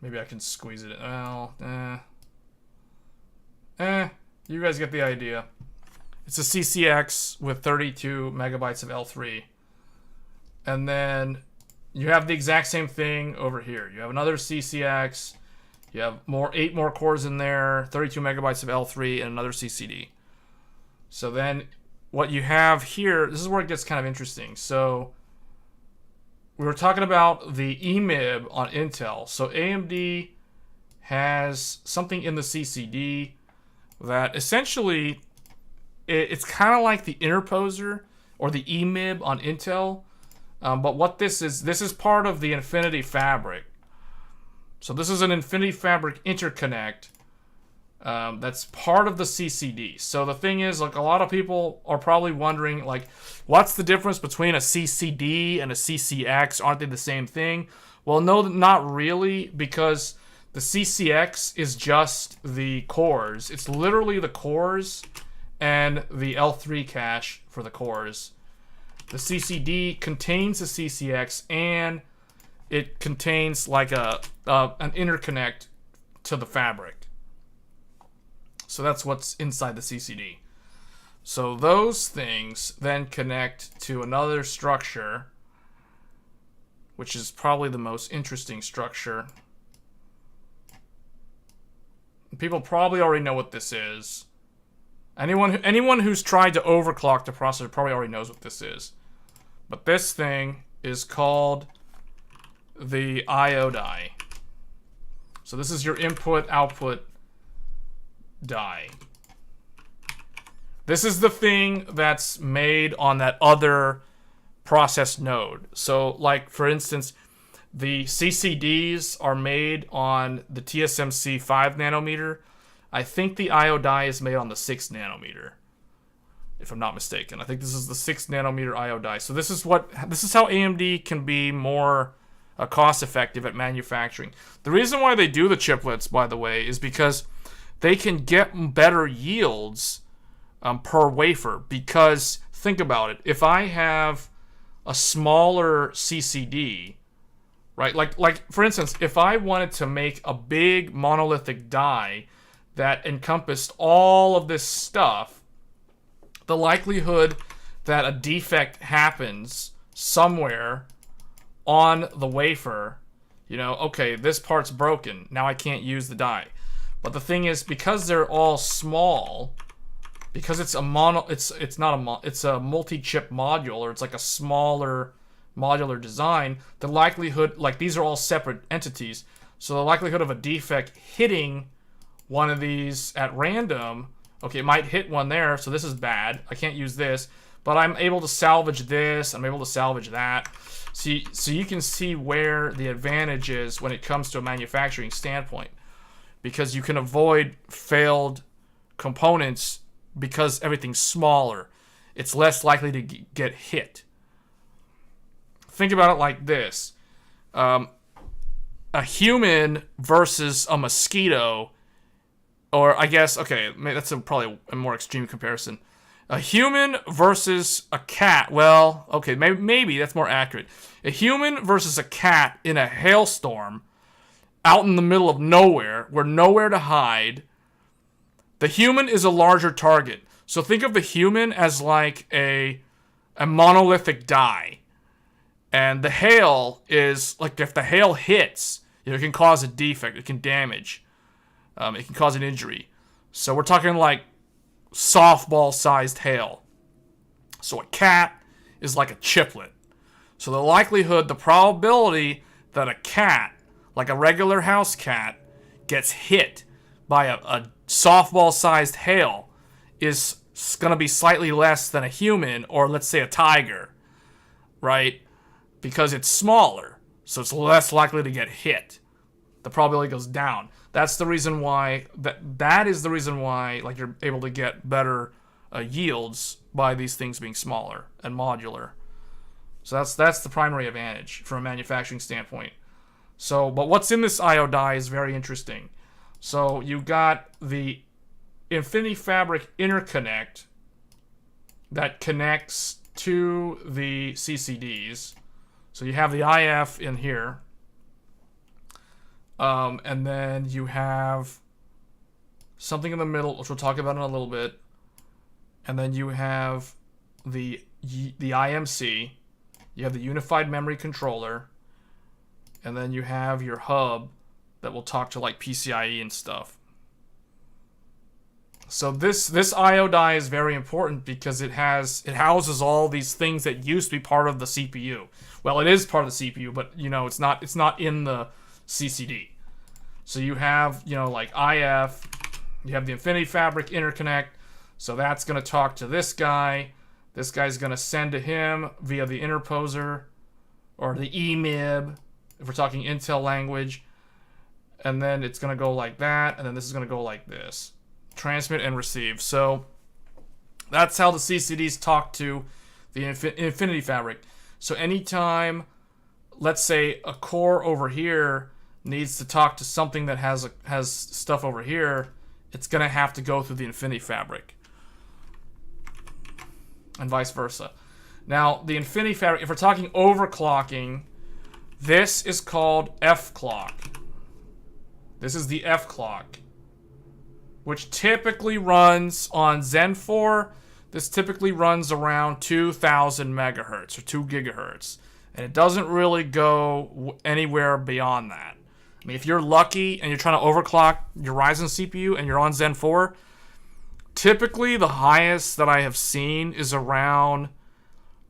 Maybe I can squeeze it. Well, you guys get the idea. It's a CCX with 32 megabytes of L3. And then you have the exact same thing over here. You have another CCX. You have 8 more cores in there, 32 megabytes of L3, and another CCD. So then what you have here, this is where it gets kind of interesting. So we were talking about the EMIB on Intel. So AMD has something in the CCD that essentially it's kind of like the interposer or the EMIB on Intel. But what this is part of the Infinity Fabric. So this is an Infinity Fabric interconnect that's part of the CCD. So the thing is, like, a lot of people are probably wondering, like, what's the difference between a CCD and a CCX? Aren't they the same thing? Well, no, not really, because the CCX is just the cores. It's literally the cores and the L3 cache for the cores. The CCD contains the CCX, and it contains like an interconnect to the fabric. So that's what's inside the CCD. So those things then connect to another structure, which is probably the most interesting structure. People probably already know what this is. Anyone who's tried to overclock the processor probably already knows what this is. But this thing is called the I/O die. So this is your input-output die. This is the thing that's made on that other process node. So, like, for instance, the CCDs are made on the TSMC 5 nanometer. I think the I/O die is made on the 6 nanometer, if I'm not mistaken. I think this is the 6 nanometer I/O die. So this is how AMD can be more cost effective at manufacturing. The reason why they do the chiplets, by the way, is because they can get better yields per wafer. Because think about it, if I have a smaller CCD, right? Like for instance, if I wanted to make a big monolithic die that encompassed all of this stuff, the likelihood that a defect happens somewhere on the wafer, you know, okay, this part's broken, now I can't use the die. But the thing is, because they're all small, because it's a multi-chip module, or it's like a smaller modular design, the likelihood, like, these are all separate entities, so the likelihood of a defect hitting one of these at random, okay, it might hit one there, so this is bad, I can't use this, but I'm able to salvage this, I'm able to salvage that. So you can see where the advantage is when it comes to a manufacturing standpoint, because you can avoid failed components because everything's smaller. It's less likely to get hit. Think about it like this. A human versus a mosquito, or I guess, okay, that's probably a more extreme comparison. A human versus a cat. Well, okay, maybe that's more accurate. A human versus a cat in a hailstorm out in the middle of nowhere, where nowhere to hide. The human is a larger target. So think of the human as like a monolithic die. And the hail is, like, if the hail hits, it can cause a defect. It can damage. It can cause an injury. So we're talking like softball-sized hail. So a cat is like a chiplet. So the likelihood, the probability that a cat, like a regular house cat, gets hit by a softball-sized hail is going to be slightly less than a human, or let's say a tiger, right? Because it's smaller, so it's less likely to get hit. The probability goes down. That's the reason why, that is the reason why, like, you're able to get better yields by these things being smaller and modular. So that's the primary advantage from a manufacturing standpoint. So, but what's in this I/O die is very interesting. So you got the Infinity Fabric interconnect that connects to the CCDs. So you have the IF in here. And then you have something in the middle, which we'll talk about in a little bit. and then you have the IMC, you have the unified memory controller, and then you have your hub that will talk to like PCIe and stuff. So this I/O die is very important because it houses all these things that used to be part of the CPU. Well, it is part of the CPU, but you know, it's not in the CCD. So you have, you know, like IF, you have the Infinity Fabric interconnect, so that's going to talk to this guy. This guy's going to send to him via the interposer or the EMIB, if we're talking Intel language. And then it's going to go like that, and then this is going to go like this. Transmit and receive. So that's how the CCDs talk to the Infinity Fabric. So anytime, let's say, a core over here needs to talk to something that has stuff over here, it's going to have to go through the Infinity Fabric. And vice versa. Now, the Infinity Fabric, if we're talking overclocking, this is called F clock. This is the F clock, which typically runs on Zen 4. This typically runs around 2,000 megahertz or 2 gigahertz. And it doesn't really go anywhere beyond that. I mean, if you're lucky and you're trying to overclock your Ryzen CPU and you're on Zen 4, typically the highest that I have seen is around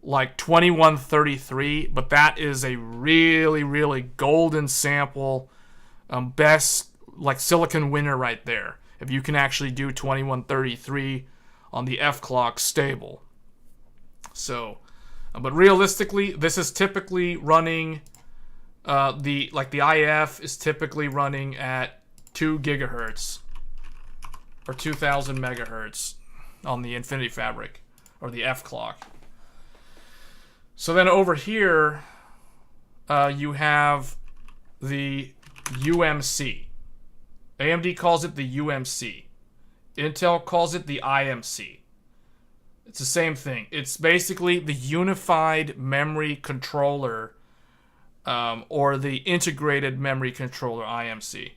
like 2133, but that is a really, really golden sample, best like silicon winner right there. If you can actually do 2133 on the F clock stable. So, but realistically, this is typically running, the IF is typically running at 2 gigahertz or 2000 megahertz on the Infinity Fabric or the F clock. So then over here, you have the UMC. AMD calls it the UMC. Intel calls it the IMC. It's the same thing. It's basically the unified memory controller, or the integrated memory controller, IMC.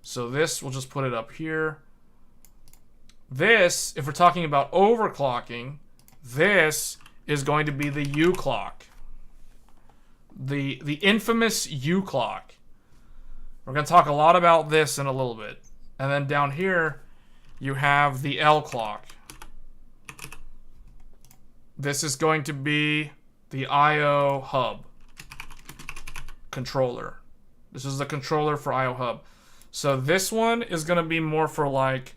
So this, we'll just put it up here. This, if we're talking about overclocking, this is going to be the U clock. The infamous U clock. We're going to talk a lot about this in a little bit. And then down here, you have the L clock. This is going to be the I/O hub controller. This is the controller for I/O hub. So this one is going to be more for like,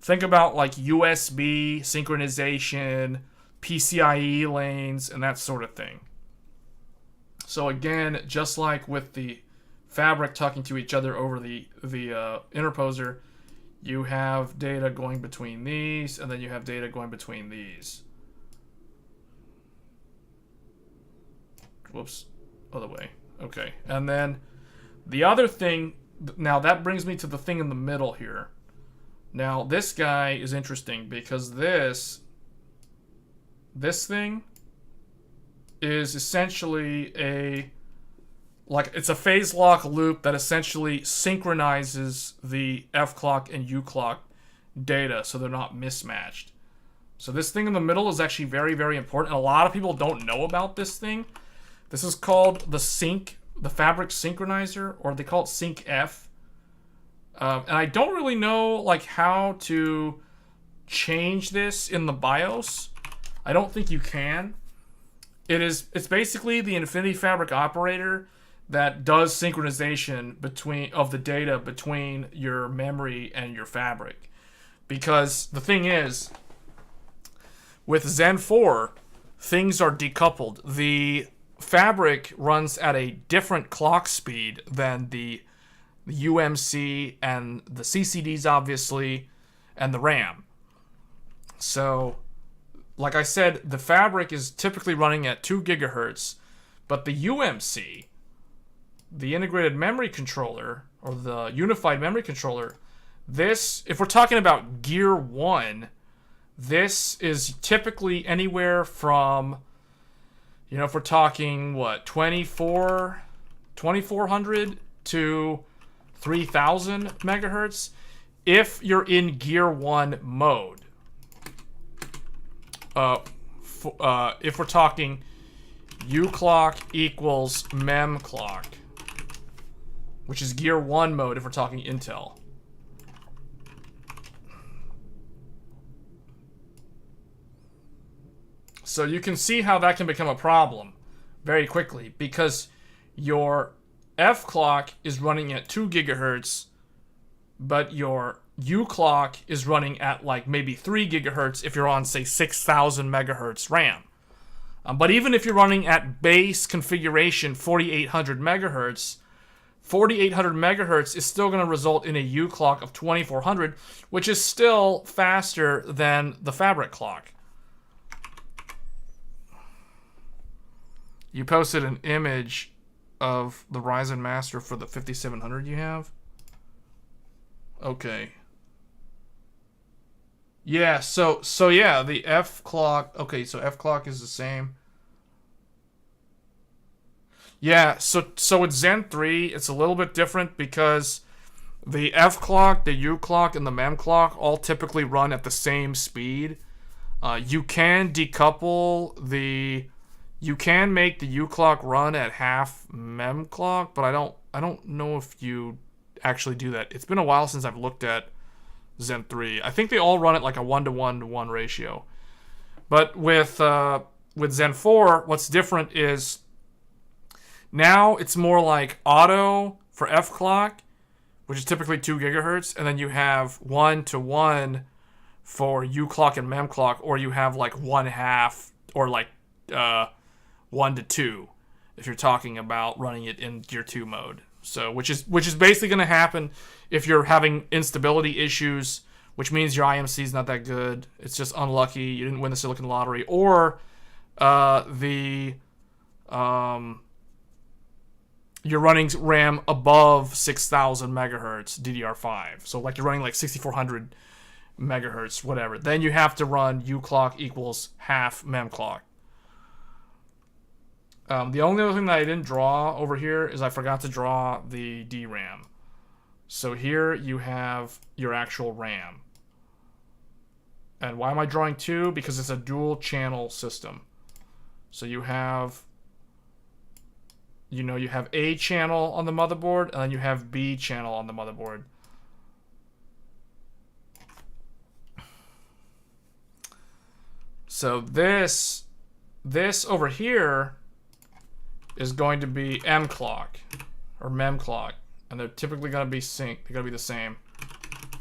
think about like USB synchronization, PCIe lanes, and that sort of thing. So again, just like with the fabric talking to each other over the interposer, you have data going between these, and then you have data going between these. Whoops, other way. Okay, and then the other thing, now that brings me to the thing in the middle here. Now this guy is interesting because this thing is essentially it's a phase lock loop that essentially synchronizes the F clock and U clock data so they're not mismatched. So this thing in the middle is actually very, very important. And a lot of people don't know about this thing. This is called the fabric synchronizer, or they call it sync F. And I don't really know like how to change this in the BIOS. I don't think you can. It's basically the Infinity Fabric operator that does synchronization of the data between your memory and your fabric. Because the thing is, with Zen 4, things are decoupled. The fabric runs at a different clock speed than the UMC and the CCDs, obviously, and the RAM. So, like I said, the fabric is typically running at 2 gigahertz, but the UMC, the integrated memory controller, or the unified memory controller, this, if we're talking about Gear 1, this is typically anywhere from, if we're talking, 2400 to 3000 megahertz, if you're in Gear 1 mode. if we're talking U clock equals mem clock, which is gear 1 mode if we're talking Intel. So you can see how that can become a problem very quickly, because your F clock is running at 2 gigahertz, but your U clock is running at like maybe 3 gigahertz if you're on, say, 6,000 megahertz RAM. But even if you're running at base configuration 4,800 megahertz, 4,800 megahertz is still going to result in a U clock of 2,400, which is still faster than the fabric clock. You posted an image of the Ryzen master for the 5700 you have? Okay. Yeah, so yeah, the F clock. Okay, so F clock is the same. Yeah, so with Zen 3, it's a little bit different because the F clock, the U clock, and the mem clock all typically run at the same speed. You can decouple the... You can make the U clock run at half mem clock, but I don't know if you actually do that. It's been a while since I've looked at Zen 3. I think they all run at like a 1:1:1 ratio. But with Zen 4, what's different is now it's more like auto for F clock, which is typically 2 gigahertz, and then you have 1:1 for U clock and mem clock, or you have like 1/2 or like 1:2 if you're talking about running it in gear 2 mode. So which is basically going to happen if you're having instability issues, which means your IMC is not that good. It's just unlucky you didn't win the silicon lottery, or you're running RAM above 6,000 megahertz DDR5. So like you're running like 6,400 megahertz, whatever. Then you have to run U clock equals half mem clock. The only other thing that I didn't draw over here is I forgot to draw the DRAM. So here you have your actual RAM. And why am I drawing 2? Because it's a dual channel system. So you have, you have A channel on the motherboard, and then you have B channel on the motherboard. So this over here is going to be M clock or mem clock, and they're typically going to be synced. They're going to be the same.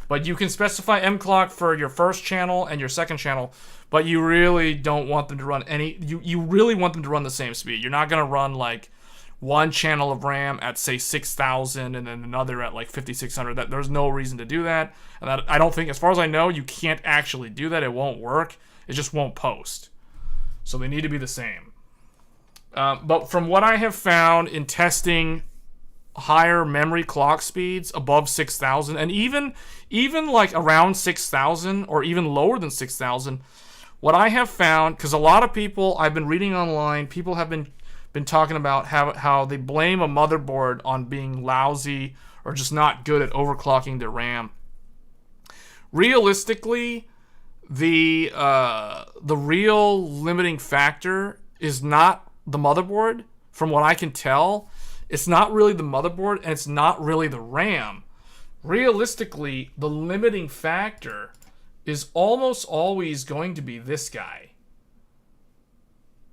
But you can specify M clock for your first channel and your second channel, but you really don't want them to run any... You really want them to run the same speed. You're not going to run like one channel of RAM at, say, 6,000 and then another at like 5,600. There's no reason to do that. And I don't think, as far as I know, you can't actually do that. It won't work. It just won't post. So they need to be the same. But from what I have found in testing higher memory clock speeds above 6,000, and even like around 6,000 or even lower than 6,000, what I have found, because a lot of people I've been reading online, people have been talking about how they blame a motherboard on being lousy or just not good at overclocking their RAM. Realistically, the real limiting factor is not the motherboard. From what I can tell, it's not really the motherboard, and it's not really the RAM. Realistically, the limiting factor is almost always going to be this guy.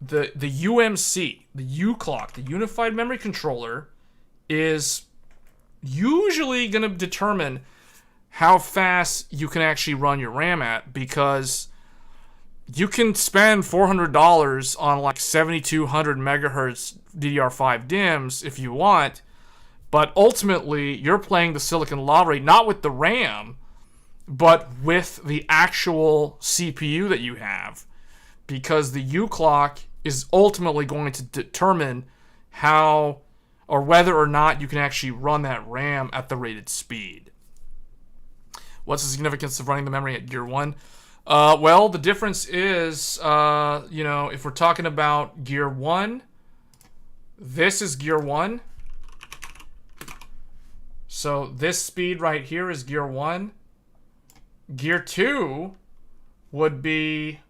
The UMC, the U clock, the Unified Memory Controller, is usually going to determine how fast you can actually run your RAM at, because you can spend $400 on like 7,200 megahertz DDR5 DIMMs if you want, but ultimately you're playing the silicon lottery not with the RAM, but with the actual CPU that you have, because the U clock is ultimately going to determine how or whether or not you can actually run that RAM at the rated speed. What's the significance of running the memory at gear 1? Well, the difference is, if we're talking about gear 1, this is gear 1. So this speed right here is gear 1. Gear 2 would be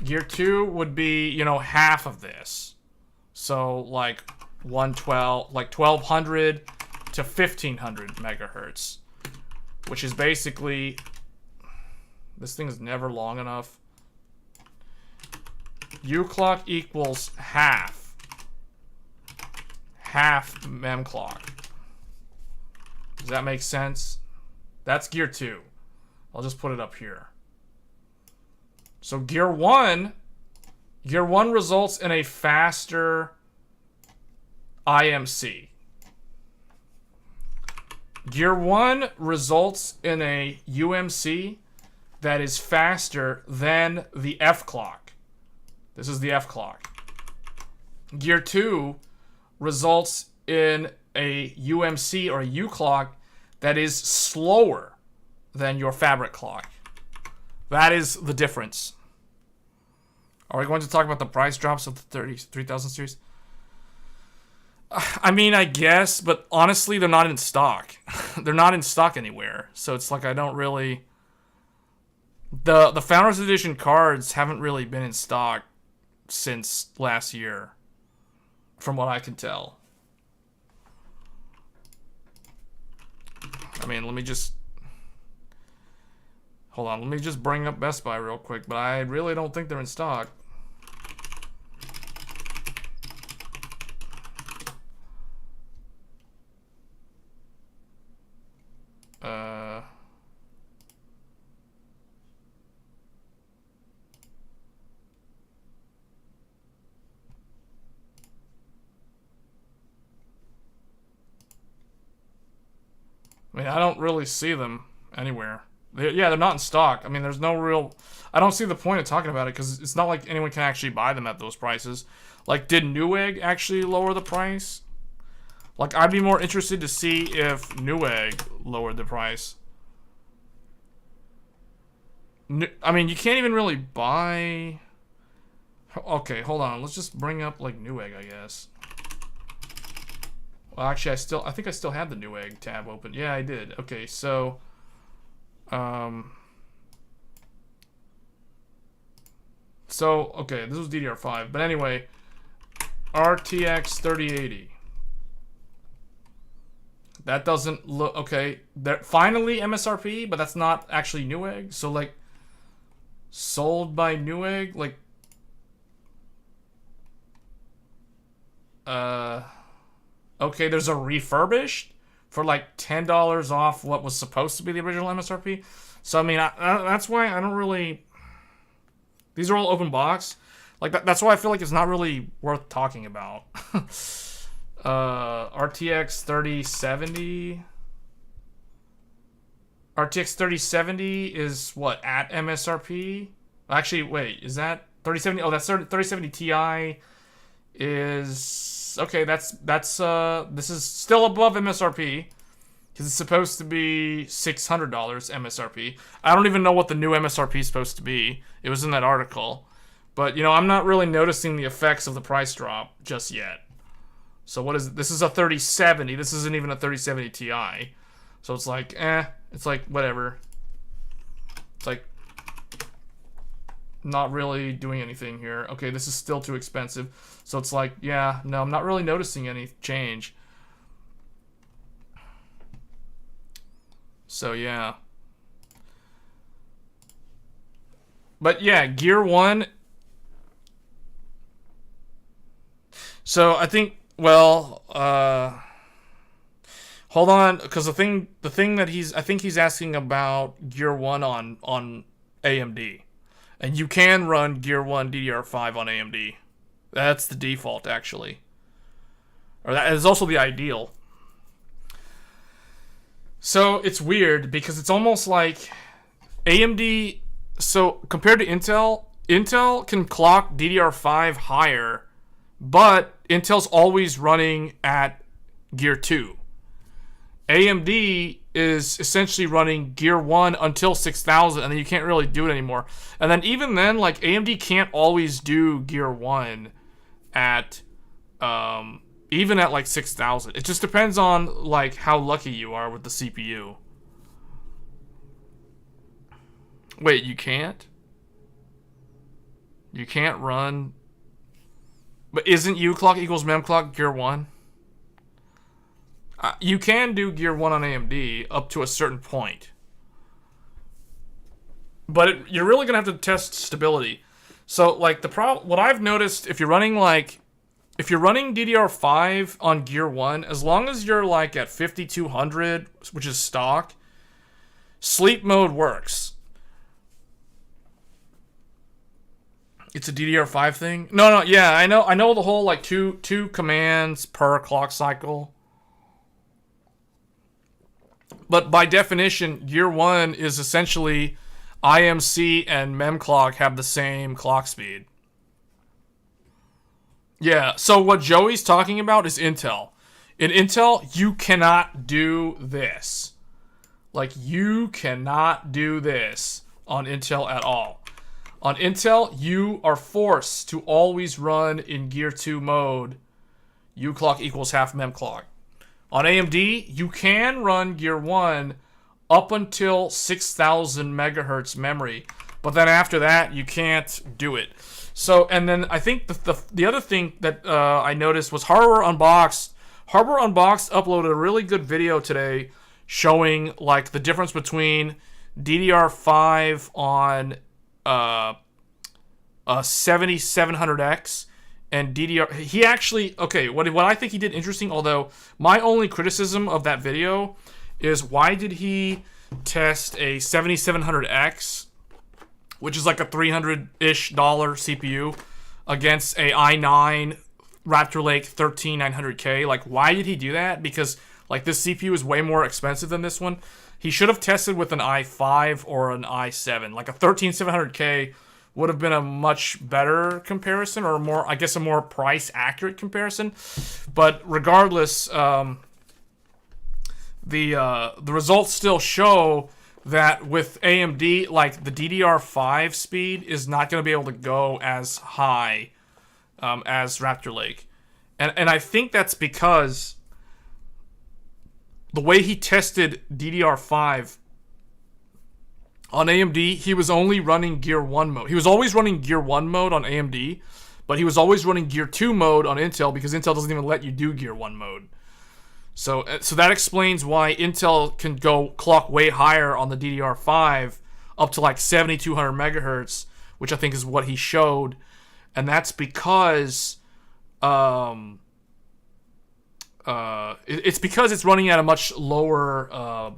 Gear 2 would be, you know, half of this. So, like, 1200 to 1500 megahertz. Which is basically... This thing is never long enough. U clock equals half mem clock. Does that make sense? That's gear 2. I'll just put it up here. So gear 1 results in a faster IMC. Gear 1 results in a UMC that is faster than the F clock. This is the F clock. Gear 2 results in a UMC or a U clock that is slower than your fabric clock. That is the difference. Are we going to talk about the price drops of the 3000 series? I mean, I guess, but honestly, they're not in stock. They're not in stock anywhere. So it's like I don't really... The Founders Edition cards haven't really been in stock since last year, from what I can tell. I mean, let me just... Hold on, let me just bring up Best Buy real quick, but I really don't think they're in stock. I mean, I don't really see them anywhere. They're not in stock. I mean, there's no real... I don't see the point of talking about it because it's not like anyone can actually buy them at those prices. Like, did Newegg actually lower the price? Like, I'd be more interested to see if Newegg lowered the price. I mean, you can't even really buy... Okay, hold on. Let's just bring up, like, Newegg, I guess. Well, actually, I think I still had the Newegg tab open. Yeah, I did. Okay, so... okay, this was DDR5. But anyway, RTX 3080. That doesn't look... Okay, finally MSRP, but that's not actually Newegg. So, like, sold by Newegg, like... Okay, there's a refurbished for like $10 off what was supposed to be the original MSRP. So, I mean, that's why I don't really... These are all open box. Like, that's why I feel like it's not really worth talking about. RTX 3070... RTX 3070 is what, at MSRP? Actually, wait, is that 3070? Oh, that's 3070 Ti is... Okay, this is still above MSRP because it's supposed to be $600 MSRP. I don't even know what the new MSRP is supposed to be. It was in that article. But, you know, I'm not really noticing the effects of the price drop just yet. So what is it? This is a 3070. This isn't even a 3070 Ti. So it's like, it's like, whatever. It's like, not really doing anything here. Okay, this is still too expensive. So it's like, yeah, no, I'm not really noticing any change. So, yeah. But, yeah, Gear 1. So, I think, well, hold on, because the thing that I think he's asking about Gear 1 on AMD. And you can run Gear 1 DDR5 on AMD. That's the default, actually. Or that is also the ideal. So, it's weird, because it's almost like AMD... So, compared to Intel, Intel can clock DDR5 higher, but Intel's always running at Gear 2. AMD is essentially running Gear 1 until 6000, and then you can't really do it anymore. And then even then, like, AMD can't always do Gear 1 at, even at, like, 6000. It just depends on, like, how lucky you are with the CPU. Wait, you can't? You can't run... But isn't U clock equals mem clock gear 1? You can do gear 1 on AMD up to a certain point. But you're really going to have to test stability. So, like, what I've noticed, if you're running DDR5 on gear 1, as long as you're, like, at 5200, which is stock, sleep mode works. It's a DDR5 thing? No, yeah, I know the whole, like, two commands per clock cycle. But by definition, gear 1 is essentially IMC and memclock have the same clock speed. Yeah, so what Joey's talking about is Intel. In Intel, you cannot do this. Like, you cannot do this on Intel at all. On Intel, you are forced to always run in gear 2 mode. U clock equals half mem clock. On AMD, you can run gear 1 up until 6,000 megahertz memory, but then after that, you can't do it. So, and then I think the other thing that I noticed was Hardware Unboxed. Hardware Unboxed uploaded a really good video today showing, like, the difference between DDR5 on a 7700X and DDR. He actually, okay, what I think he did interesting, although my only criticism of that video is why did he test a 7700X, which is like a $300-ish CPU, against a i9 Raptor Lake 13900K? Like, why did he do that? Because, like, this CPU is way more expensive than this one. He should have tested with an i5 or an i7. Like, a 13700K would have been a much better comparison, or more, I guess, a more price accurate comparison. But regardless, the results still show that with AMD, like, the DDR5 speed is not going to be able to go as high as Raptor Lake. And I think that's because the way he tested DDR5 on AMD, he was only running Gear 1 mode. He was always running Gear 1 mode on AMD, but he was always running Gear 2 mode on Intel because Intel doesn't even let you do Gear 1 mode. So that explains why Intel can go clock way higher on the DDR5 up to like 7200 megahertz, which I think is what he showed. And that's because it's because it's running at a much lower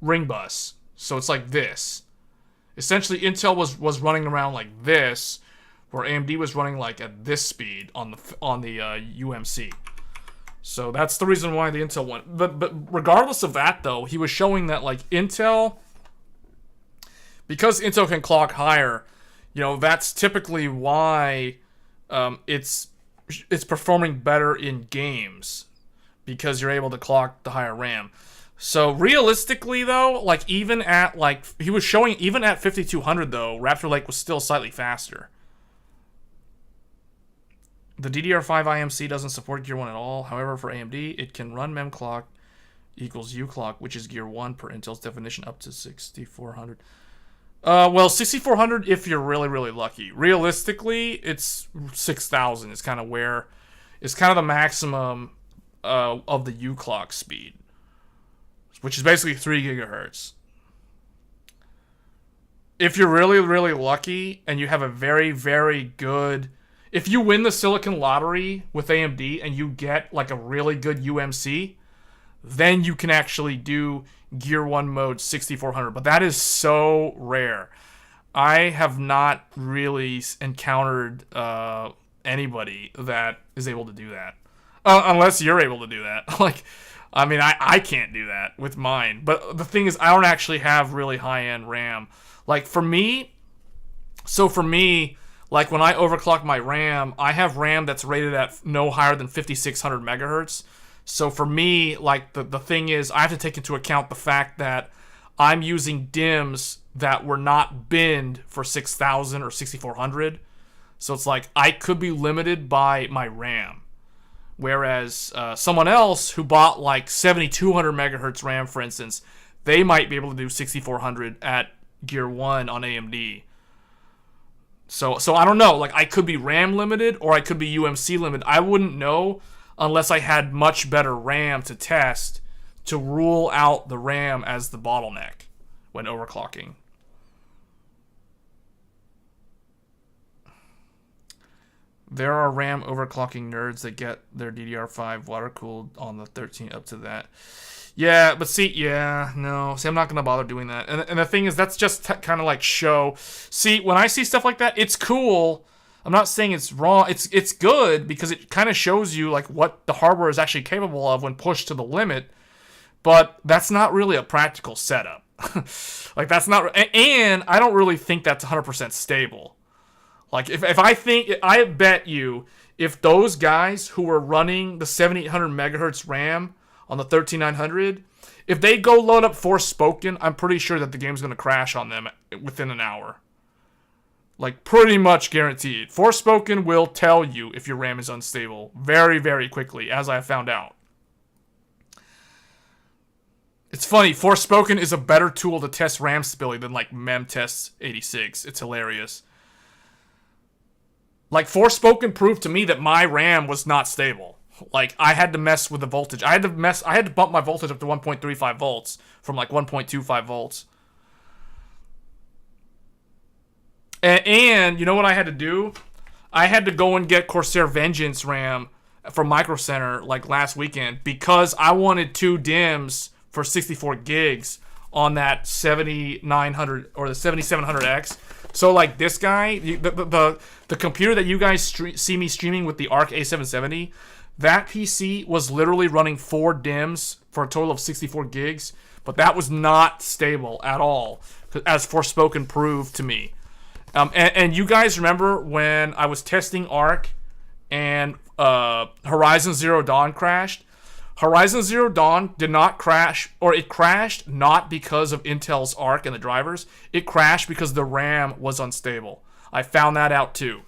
ring bus. So it's like this. Essentially, Intel was running around like this, where AMD was running like at this speed on the UMC. So that's the reason why the Intel won. But regardless of that, though, he was showing that like Intel, because Intel can clock higher, that's typically why it's performing better in games, because you're able to clock the higher RAM. So realistically, though, like even at like he was showing, even at 5200 though, Raptor Lake was still slightly faster. The DDR5 IMC doesn't support Gear 1 at all. However, for AMD, it can run memclock equals uclock, which is Gear 1 per Intel's definition, up to 6400. Well, 6400 if you're really, really lucky. Realistically, it's 6000. It's kind of the maximum of the uclock speed, which is basically 3 gigahertz. If you're really, really lucky and you have a very, very good... If you win the Silicon Lottery with AMD and you get like a really good UMC, then you can actually do Gear 1 mode 6400. But that is so rare. I have not really encountered anybody that is able to do that. Unless you're able to do that. Like, I mean, I can't do that with mine. But the thing is, I don't actually have really high-end RAM. Like, for me, like when I overclock my RAM, I have RAM that's rated at no higher than 5600 megahertz. So for me, like the thing is, I have to take into account the fact that I'm using DIMMs that were not binned for 6000 or 6400. So it's like I could be limited by my RAM. Whereas someone else who bought like 7200 megahertz RAM, for instance, they might be able to do 6400 at Gear 1 on AMD. So I don't know. Like, I could be RAM limited or I could be UMC limited. I wouldn't know unless I had much better RAM to test to rule out the RAM as the bottleneck when overclocking. There are RAM overclocking nerds that get their DDR5 water cooled on the 13 up to that. Yeah, but see, no. See, I'm not going to bother doing that. And the thing is, that's just kind of like show. See, when I see stuff like that, it's cool. I'm not saying it's wrong. It's good because it kind of shows you like what the hardware is actually capable of when pushed to the limit. But that's not really a practical setup. Like, that's not... And I don't really think that's 100% stable. Like, if I think... I bet you if those guys who were running the 7800 megahertz RAM on the 13900, if they go load up Forspoken, I'm pretty sure that the game's going to crash on them within an hour. Like, pretty much guaranteed. Forspoken will tell you if your RAM is unstable very, very quickly, as I found out. It's funny, Forspoken is a better tool to test RAM stability than, like, Memtest 86. It's hilarious. Like, Forspoken proved to me that my RAM was not stable. Like, I had to mess with the voltage. I had to bump my voltage up to 1.35 volts from, like, 1.25 volts. And you know what I had to do? I had to go and get Corsair Vengeance RAM from Micro Center, like, last weekend because I wanted 2 DIMMs for 64 gigs on that 7900 or the 7700X. So, like, this guy, the computer that you guys see me streaming with the Arc A770, that PC was literally running 4 DIMMs for a total of 64 gigs, but that was not stable at all, as Forspoken proved to me. And you guys remember when I was testing Arc and Horizon Zero Dawn crashed? Horizon Zero Dawn did not crash, or it crashed not because of Intel's Arc and the drivers. It crashed because the RAM was unstable. I found that out too.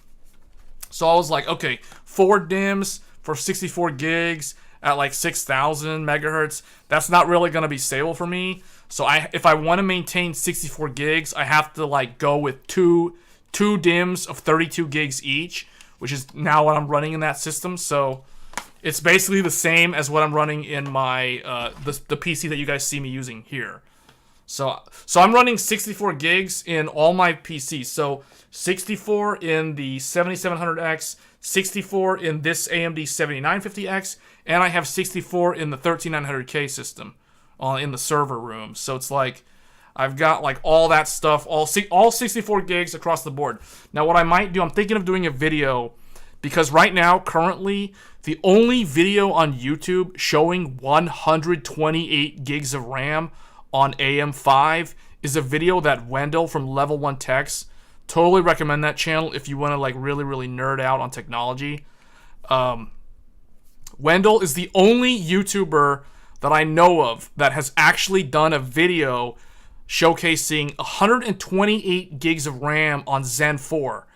So I was like, okay, 4 DIMMs for 64 gigs at like 6,000 megahertz. That's not really going to be stable for me. So if I want to maintain 64 gigs, I have to like go with two DIMMs of 32 gigs each, which is now what I'm running in that system. So it's basically the same as what I'm running in my the PC that you guys see me using here. So I'm running 64 gigs in all my PCs. So 64 in the 7700X, 64 in this AMD 7950X, and I have 64 in the 13900K system in the server room. So it's like I've got like all that stuff, all 64 gigs across the board. Now what I might do, I'm thinking of doing a video, because right now, currently, the only video on YouTube showing 128 gigs of RAM on AM5 is a video that Wendell from Level 1 Techs. Totally recommend that channel if you want to like really, really nerd out on technology. Wendell is the only YouTuber that I know of that has actually done a video showcasing 128 gigs of RAM on Zen 4.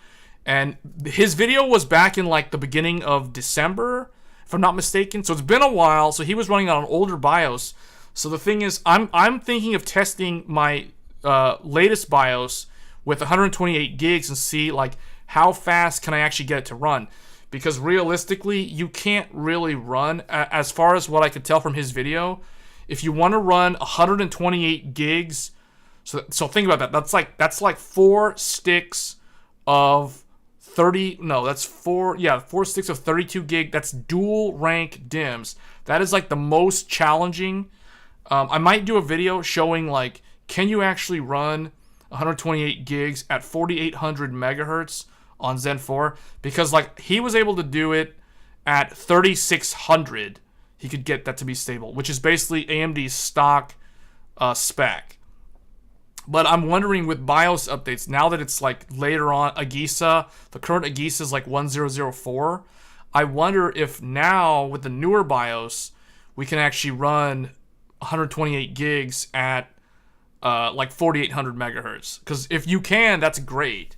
And his video was back in like the beginning of December, if I'm not mistaken. So it's been a while. So he was running on an older BIOS. So the thing is, I'm thinking of testing my latest BIOS with 128 gigs and see like how fast can I actually get it to run. Because realistically, you can't really run, as far as what I could tell from his video, if you want to run 128 gigs, so think about that. That's like 4 sticks of 30, no, that's 4 sticks of 32 gig. That's dual rank DIMMs. That is like the most challenging. I might do a video showing like, can you actually run 128 gigs at 4800 megahertz on Zen 4? Because like he was able to do it at 3600. He could get that to be stable, which is basically AMD's stock spec. But I'm wondering with BIOS updates, now that it's like later on, AGISA, the current AGISA is like 1004. I wonder if now with the newer BIOS, we can actually run 128 gigs at like 4800 megahertz. Because if you can, that's great.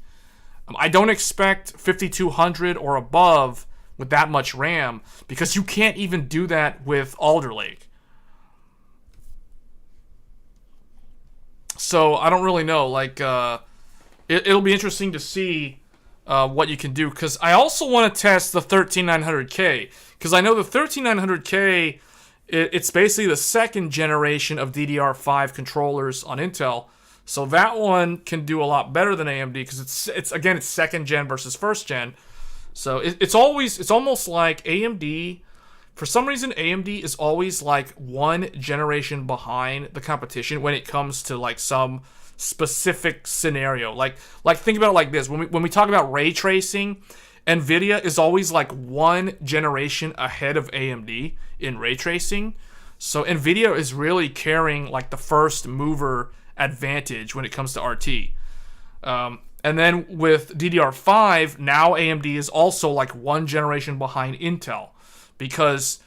I don't expect 5200 or above with that much RAM, because you can't even do that with Alder Lake. So I don't really know. Like, it'll be interesting to see what you can do, because I also want to test the 13900K, because I know the 13900K, it's basically the second generation of DDR5 controllers on Intel, so that one can do a lot better than AMD, because it's second gen versus first gen. So it's almost like AMD, for some reason AMD is always like one generation behind the competition when it comes to like some specific scenario. Like think about it like this. When we talk about ray tracing, Nvidia is always like one generation ahead of AMD in ray tracing. So Nvidia is really carrying like the first mover advantage when it comes to RT. And then with DDR5, now AMD is also like one generation behind Intel, because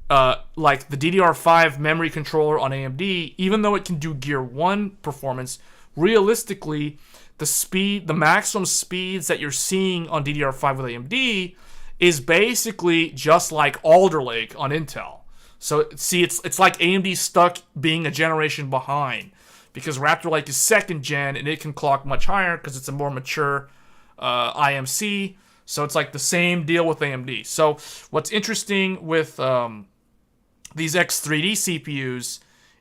like the DDR5 memory controller on AMD, even though it can do Gear 1 performance, realistically, the maximum speeds that you're seeing on DDR5 with AMD is basically just like Alder Lake on Intel. So see, it's like AMD stuck being a generation behind, because Raptor Lake is second gen and it can clock much higher because it's a more mature IMC. So it's like the same deal with AMD. So what's interesting with these X3D CPUs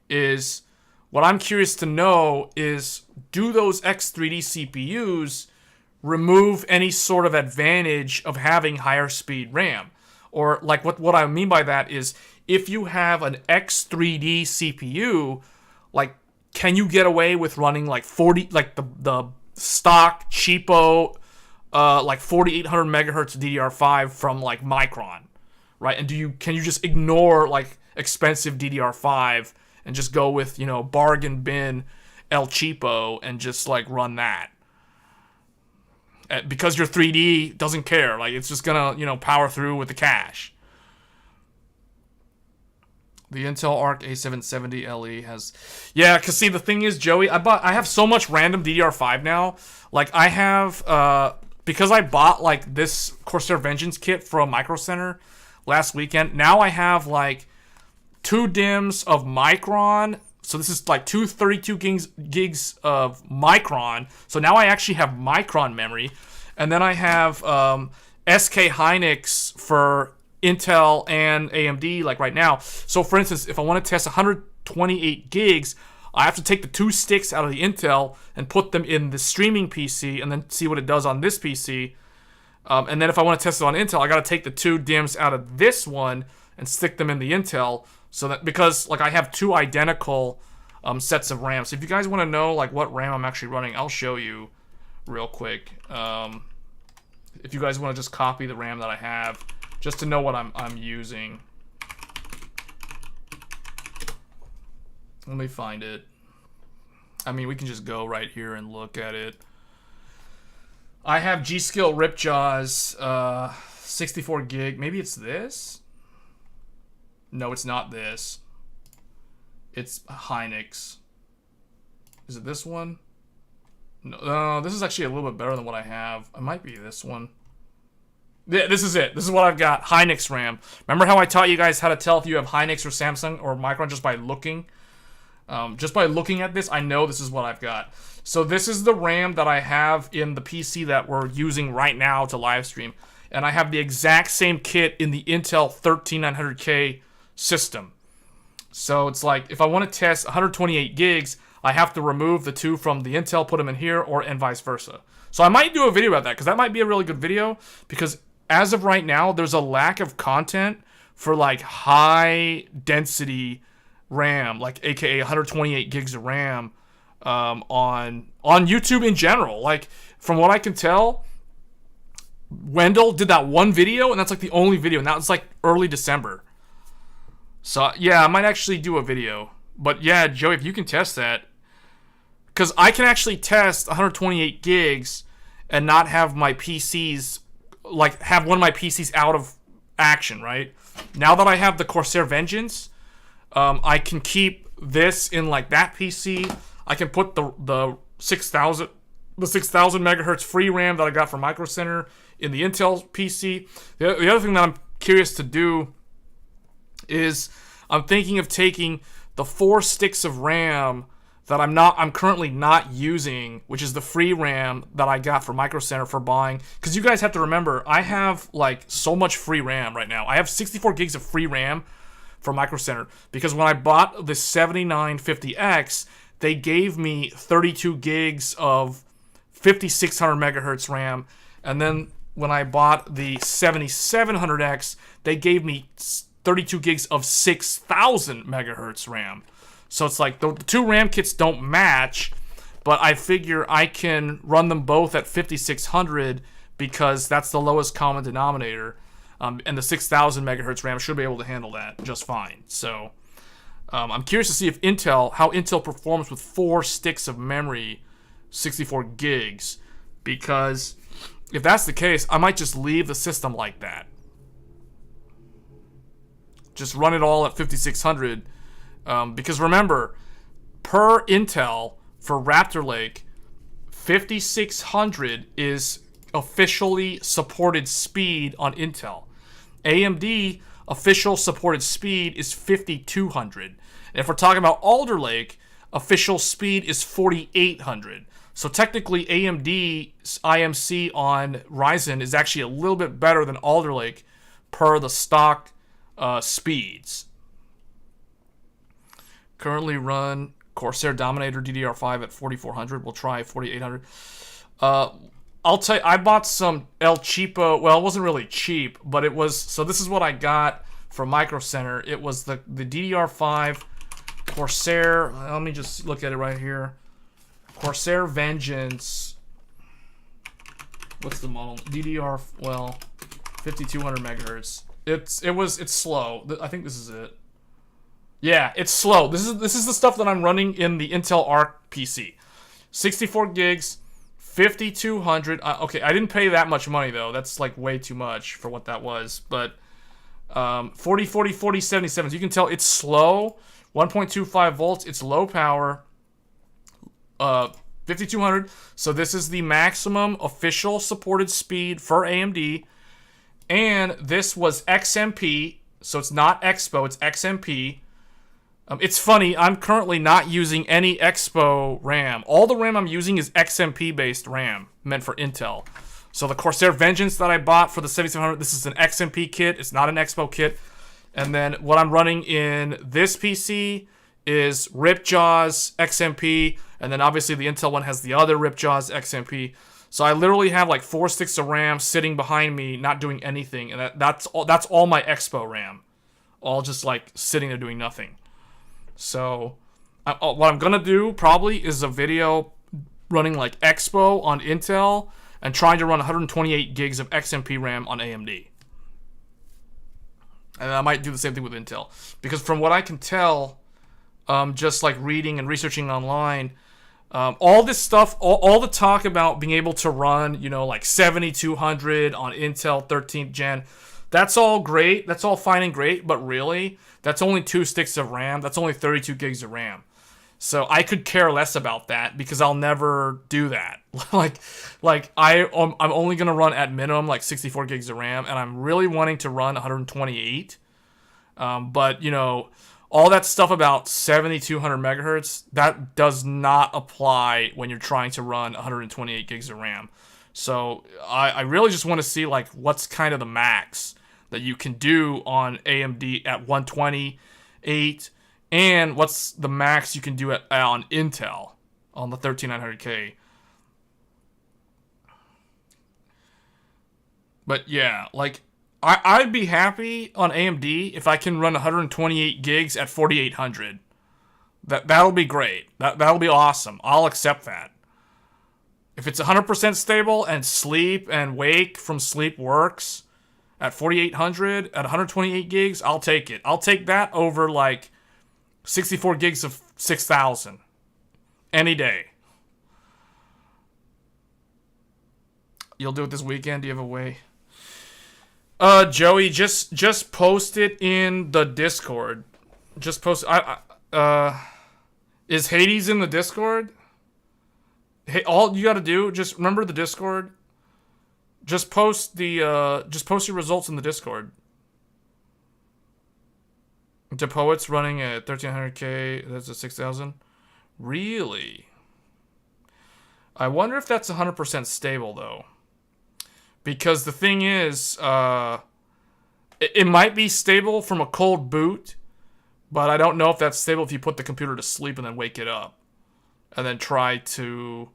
is, what I'm curious to know is, do those X3D CPUs remove any sort of advantage of having higher speed RAM? Or like what I mean by that is, if you have an X3D CPU, like, can you get away with running like 40, like the stock cheapo, like 4800 megahertz DDR5 from like Micron, right? And can you just ignore like expensive DDR5 and just go with, bargain bin El Cheapo and just like run that? Because your 3D doesn't care, like it's just gonna, power through with the cache. The Intel Arc A770 LE has... Yeah, because see, the thing is, Joey, I have so much random DDR5 now. Like, I have... because I bought, like, this Corsair Vengeance kit from Micro Center last weekend, now I have, like, 2 DIMMs of Micron. So this is, like, 232 gigs of Micron. So now I actually have Micron memory. And then I have SK Hynix for Intel and AMD, like right now. So for instance, if I want to test 128 gigs, I have to take the 2 sticks out of the Intel and put them in the streaming PC and then see what it does on this PC. And then if I want to test it on Intel, I got to take the 2 DIMMs out of this one and stick them in the Intel, so that, because like I have 2 identical sets of RAM. So if you guys want to know like what RAM I'm actually running, I'll show you real quick. If you guys want to just copy the RAM that I have, just to know what I'm using. Let me find it. I mean, we can just go right here and look at it. I have G.Skill Ripjaws, 64 gig. Maybe it's this? No, it's not this. It's Hynix. Is it this one? No, this is actually a little bit better than what I have. It might be this one. Yeah, this is it. This is what I've got. Hynix RAM. Remember how I taught you guys how to tell if you have Hynix or Samsung or Micron just by looking? Just by looking at this, I know this is what I've got. So this is the RAM that I have in the PC that we're using right now to live stream. And I have the exact same kit in the Intel 13900K system. So it's like, if I want to test 128 gigs, I have to remove the 2 from the Intel, put them in here, and vice versa. So I might do a video about that, because that might be a really good video, because as of right now, there's a lack of content for like high density RAM, like aka 128 gigs of RAM on YouTube in general. Like, from what I can tell, Wendell did that one video, and that's like the only video, and that was like early December. So yeah, I might actually do a video. But yeah, Joey, if you can test that, because I can actually test 128 gigs and not have my PCs, like have one of my PCs out of action, right? Now that I have the Corsair Vengeance, I can keep this in like that PC. I can put the 6000 megahertz free RAM that I got from Micro Center in the Intel PC. The other thing that I'm curious to do is I'm thinking of taking the 4 sticks of RAM that I'm currently not using, which is the free RAM that I got for Micro Center for buying. Because you guys have to remember, I have like so much free RAM right now. I have 64 gigs of free RAM for Micro Center because when I bought the 7950X, they gave me 32 gigs of 5600 megahertz RAM, and then when I bought the 7700X, they gave me 32 gigs of 6000 megahertz RAM. So it's like the two RAM kits don't match, but I figure I can run them both at 5600 because that's the lowest common denominator. And the 6000 megahertz RAM should be able to handle that just fine. So I'm curious to see if how Intel performs with 4 sticks of memory, 64 gigs, because if that's the case, I might just leave the system like that. Just run it all at 5600. Because remember, per Intel for Raptor Lake, 5600 is officially supported speed on Intel. AMD official supported speed is 5200. And if we're talking about Alder Lake, official speed is 4800. So technically AMD's IMC on Ryzen is actually a little bit better than Alder Lake per the stock speeds. Currently run Corsair Dominator DDR5 at 4400. We'll try 4800. I'll tell you, I bought some El Cheapo. Well, it wasn't really cheap, but it was. So this is what I got from Micro Center. It was the DDR5 Corsair. Let me just look at it right here. Corsair Vengeance. What's the model? DDR. Well, 5200 megahertz. It's slow. I think this is it. Yeah, it's slow. This is the stuff that I'm running in the Intel Arc PC. 64 gigs, 5200. Okay, I didn't pay that much money though. That's like way too much for what that was. But 40, 77. You can tell it's slow. 1.25 volts. It's low power. 5200. So this is the maximum official supported speed for AMD. And this was XMP. So it's not Expo. It's XMP. It's funny, I'm currently not using any Expo RAM. All the RAM I'm using is XMP-based RAM, meant for Intel. So the Corsair Vengeance that I bought for the 7700, this is an XMP kit. It's not an Expo kit. And then what I'm running in this PC is Ripjaws XMP, and then obviously the Intel one has the other Ripjaws XMP. So I literally have like 4 sticks of RAM sitting behind me, not doing anything, and that's all my Expo RAM, all just like sitting there doing nothing. So what I'm gonna do probably is a video running like Expo on Intel and trying to run 128 gigs of XMP RAM on AMD. And I might do the same thing with Intel, because from what I can tell, just like reading and researching online, all this stuff, all the talk about being able to run, like 7200 on Intel 13th gen, that's all great. That's all fine and great, but really, that's only 2 sticks of RAM. That's only 32 gigs of RAM. So I could care less about that because I'll never do that. I'm only gonna run at minimum like 64 gigs of RAM, and I'm really wanting to run 128. But all that stuff about 7200 megahertz, that does not apply when you're trying to run 128 gigs of RAM. So I really just want to see like what's kind of the max that you can do on AMD at 128, and what's the max you can do on Intel on the 13900K. But yeah, like I'd be happy on AMD if I can run 128 gigs at 4800. That'll be great. That'll be awesome. I'll accept that. If it's 100% stable and sleep and wake from sleep works at 4800 at 128 gigs, I'll take it. I'll take that over like 64 gigs of 6000 any day. You'll do it this weekend? Do you have a way? Joey, just post it in the Discord. Just post. Is Hades in the Discord? Hey, all you gotta do, just remember the Discord. Just post your results in the Discord. To Poets running at 1300K, that's a 6000. Really? I wonder if that's 100% stable, though. Because the thing is, it might be stable from a cold boot, but I don't know if that's stable if you put the computer to sleep and then wake it up. And then try to,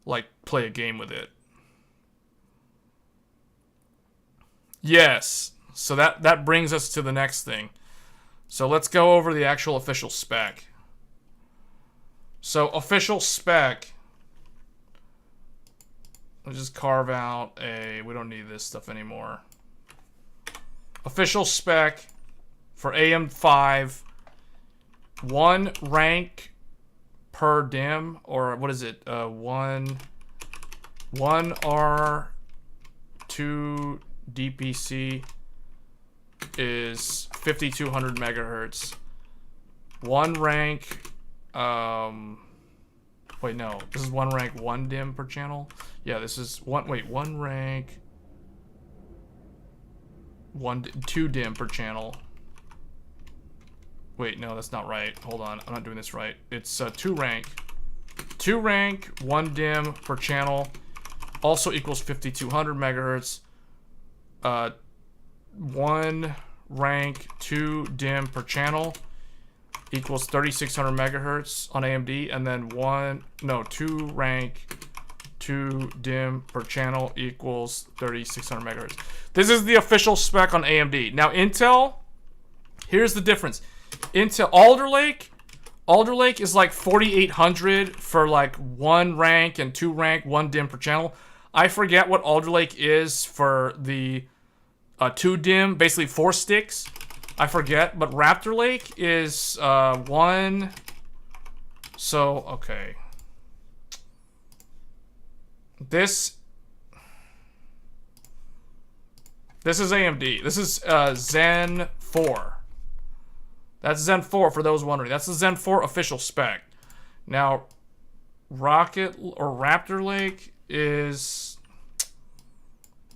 like, play a game with it. Yes. So that brings us to the next thing. So let's go over the actual official spec. So official spec. Let's just carve out a... We don't need this stuff anymore. Official spec for AM5. 1 rank per DIMM. Or what is it? 1 R 2 DPC is 5200 megahertz. 1 rank... wait, no. This is 1 rank 1 DIMM per channel. Yeah, this is one. Wait, 1 rank 2 DIMM per channel. Wait, no, that's not right. Hold on, I'm not doing this right. It's 2 rank 1 DIMM per channel. Also equals 5200 megahertz. 1 rank 2 DIMM per channel equals 3600 megahertz on AMD, and then 2 rank 2 DIMM per channel equals 3600 megahertz. This is the official spec on AMD. Now Intel, here's the difference. Intel Alder Lake is like 4800 for like 1 rank and 2 rank 1 DIMM per channel. I forget what Alder Lake is for the 2 DIMM, basically 4 sticks. I forget, but Raptor Lake is 1. So, okay. This is AMD. This is Zen 4. That's Zen 4 for those wondering. That's the Zen 4 official spec. Now, Raptor Lake is...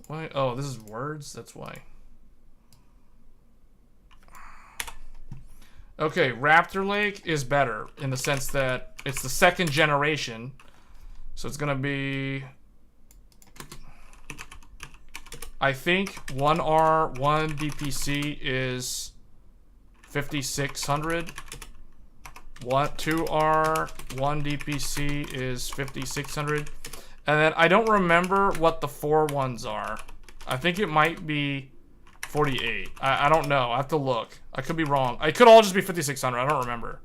Why? Oh, this is words? That's why. Okay, Raptor Lake is better in the sense that it's the 2nd generation. So it's going to be... I think 1R, 1 DPC is 5600. 2R, 1 DPC is 5600. And then I don't remember what the 4 ones are. I think it might be 48. I don't know. I have to look. I could be wrong. It could all just be 5600. I don't remember.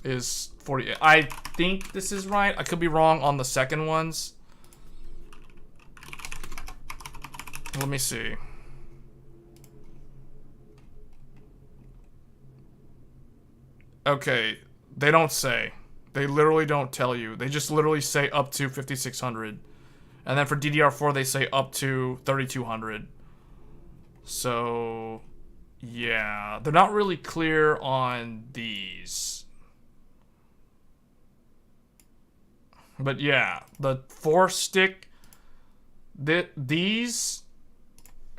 Is 48. I think this is right. I could be wrong on the second ones. Let me see. Okay. They don't say. They literally don't tell you. They just literally say up to 5600. And then for DDR4, they say up to 3200. So, yeah. They're not really clear on these. But yeah, the 4-stick, these,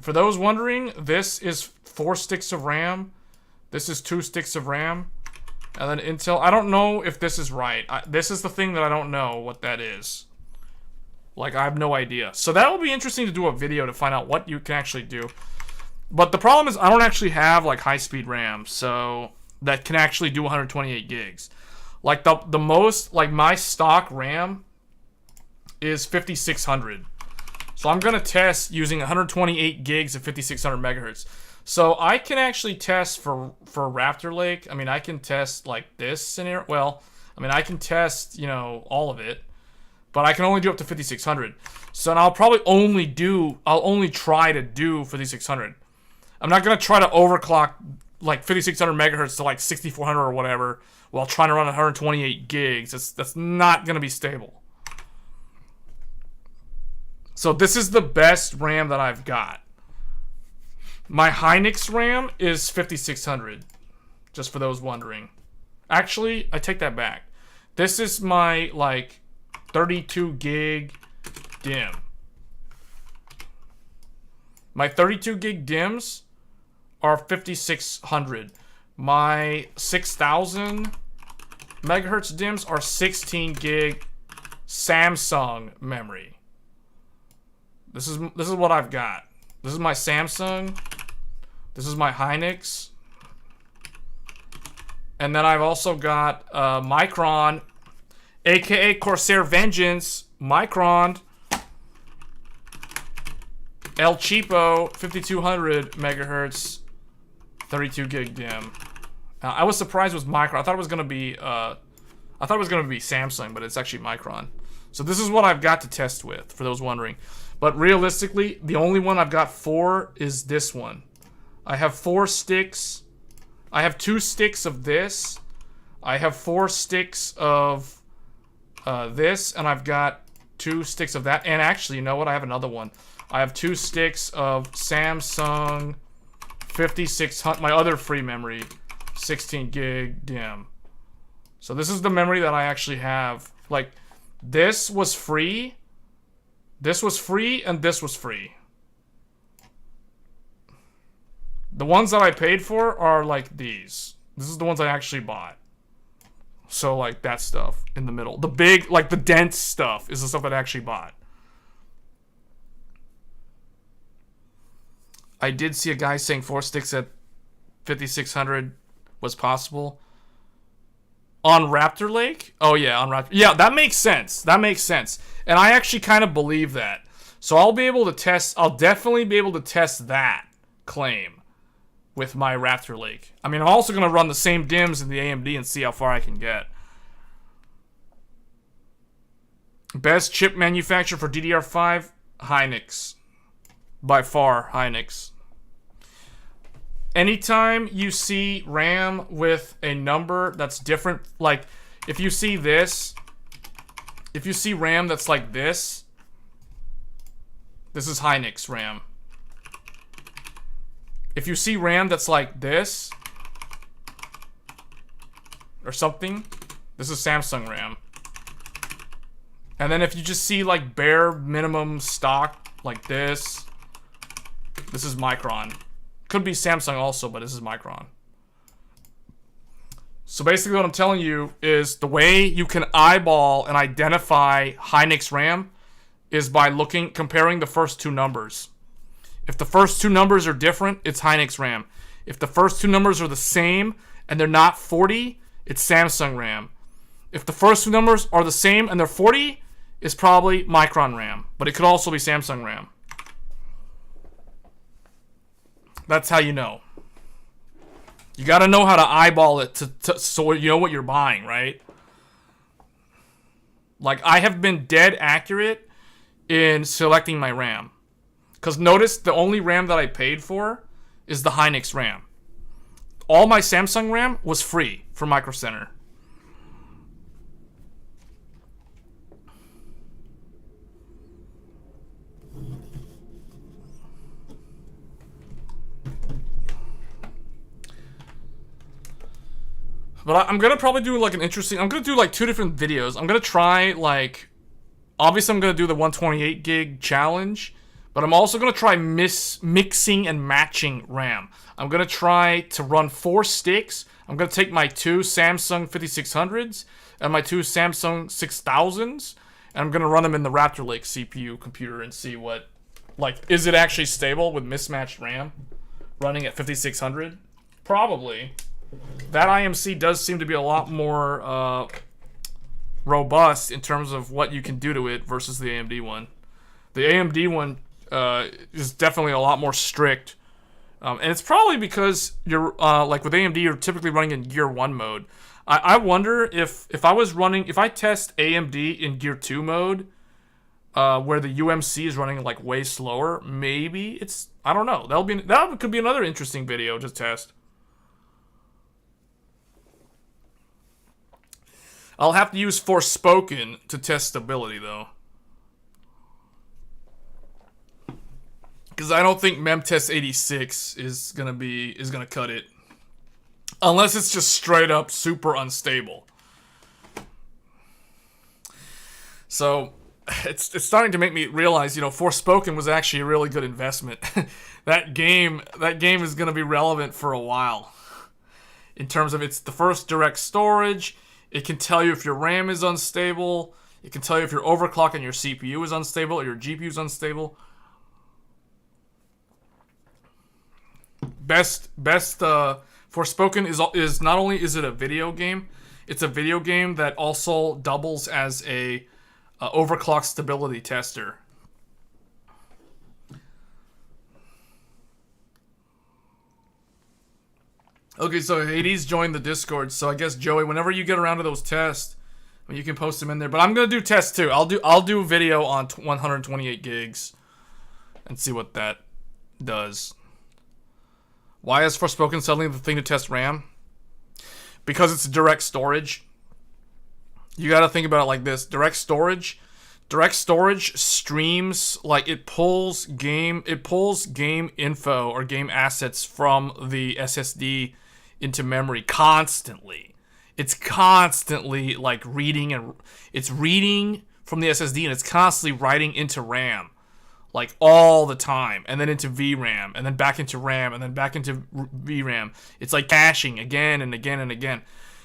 for those wondering, this is 4 sticks of RAM. This is 2 sticks of RAM. And then Intel, I don't know if this is right. This is the thing that I don't know what that is. Like, I have no idea. So that will be interesting to do a video to find out what you can actually do. But the problem is I don't actually have, like, high-speed RAM. So that can actually do 128 gigs. Like, the most, like, my stock RAM is 5600. So I'm going to test using 128 gigs of 5600 megahertz. So I can actually test for Raptor Lake. I mean, I can test like this scenario. Well, I mean, I can test, you know, all of it. But I can only do up to 5600. So I'll probably I'll only try to do 5600. I'm not going to try to overclock like 5600 megahertz to like 6400 or whatever while trying to run 128 gigs. That's not going to be stable. So this is the best RAM that I've got. My Hynix RAM is 5600, just for those wondering. Actually, I take that back. This is my, like, 32 gig DIMM. My 32 gig DIMMs are 5600. My 6000 megahertz DIMMs are 16 gig Samsung memory. This is what I've got. This is my Samsung. This is my Hynix. And then I've also got Micron, aka Corsair Vengeance, Micron, El Cheapo, 5200 megahertz, 32 gig DIMM. I was surprised with Micron. I thought it was gonna be Samsung, but it's actually Micron. So this is what I've got to test with, for those wondering. But realistically, the only one I've got for is this one. I have 4 sticks. I have 2 sticks of this. I have 4 sticks of this, and I've got 2 sticks of that. And actually, you know what? I have another one. I have 2 sticks of Samsung 5600, my other free memory, 16 gig DIMM. So this is the memory that I actually have. Like, this was free, this was free, and this was free. The ones that I paid for are like these. This is the ones I actually bought. So like that stuff in the middle. The big, like the dense stuff is the stuff that I actually bought. I did see a guy saying 4 sticks at 5600 was possible. On Raptor Lake? Oh yeah, on Raptor. Yeah, that makes sense. That makes sense. And I actually kind of believe that. So I'll be able to test, I'll definitely be able to test that claim with my Raptor Lake. I mean, I'm also going to run the same DIMMs in the AMD and see how far I can get. Best chip manufacturer for DDR5? Hynix. By far, Hynix. Anytime you see RAM with a number that's different, like if you see this, if you see RAM that's like this is Hynix RAM. If you see RAM that's like this or something, this is Samsung RAM. And then if you just see like bare minimum stock like this is Micron. Could be Samsung also, but this is Micron. So basically what I'm telling you is the way you can eyeball and identify Hynix RAM is by comparing the first 2 numbers. If the first 2 numbers are different, it's Hynix RAM. If the first 2 numbers are the same and they're not 40, it's Samsung RAM. If the first 2 numbers are the same and they're 40, it's probably Micron RAM. But it could also be Samsung RAM. That's how you know. You gotta know how to eyeball it so you know what you're buying, right? Like, I have been dead accurate in selecting my RAM. Because notice, the only RAM that I paid for is the Hynix RAM. All my Samsung RAM was free from Micro Center. But I'm going to probably do like I'm going to do like 2 different videos. I'm going to try like, obviously I'm going to do the 128 gig challenge. But I'm also going to try mixing and matching RAM. I'm going to try to run 4 sticks. I'm going to take my 2 Samsung 5600s and my 2 Samsung 6000s. And I'm going to run them in the Raptor Lake CPU computer and see what, like, is it actually stable with mismatched RAM running at 5600? Probably. That IMC does seem to be a lot more robust in terms of what you can do to it versus the AMD one. The AMD one is definitely a lot more strict. And it's probably because you're, like with AMD, you're typically running in Gear 1 mode. I wonder if I test AMD in Gear 2 mode, where the UMC is running like way slower, maybe it's, I don't know. That could be another interesting video to test. I'll have to use Forspoken to test stability though. Because I don't think Memtest 86 is gonna cut it, unless it's just straight up super unstable. So it's starting to make me realize, you know, Forspoken was actually a really good investment. that game is gonna be relevant for a while. in terms of it's the first direct storage. It can tell you if your RAM is unstable. It can tell you if your overclock and your CPU is unstable or your GPU is unstable. Best Forspoken is not only is it a video game, it's a video game that also doubles as a overclock stability tester. Okay, so Hades joined the Discord, so I guess Joey, whenever you get around to those tests, you can post them in there. But I'm gonna do tests too. I'll do video on 128 gigs and see what that does. Why is Forspoken suddenly the thing to test RAM? Because it's direct storage. You got to think about it like this: direct storage streams, like it pulls game info or game assets from the SSD into memory constantly. It's constantly like it's reading from the SSD and it's constantly writing into RAM, like all the time, and then into VRAM, and then back into RAM, and then back into VRAM. It's like caching again and again and again.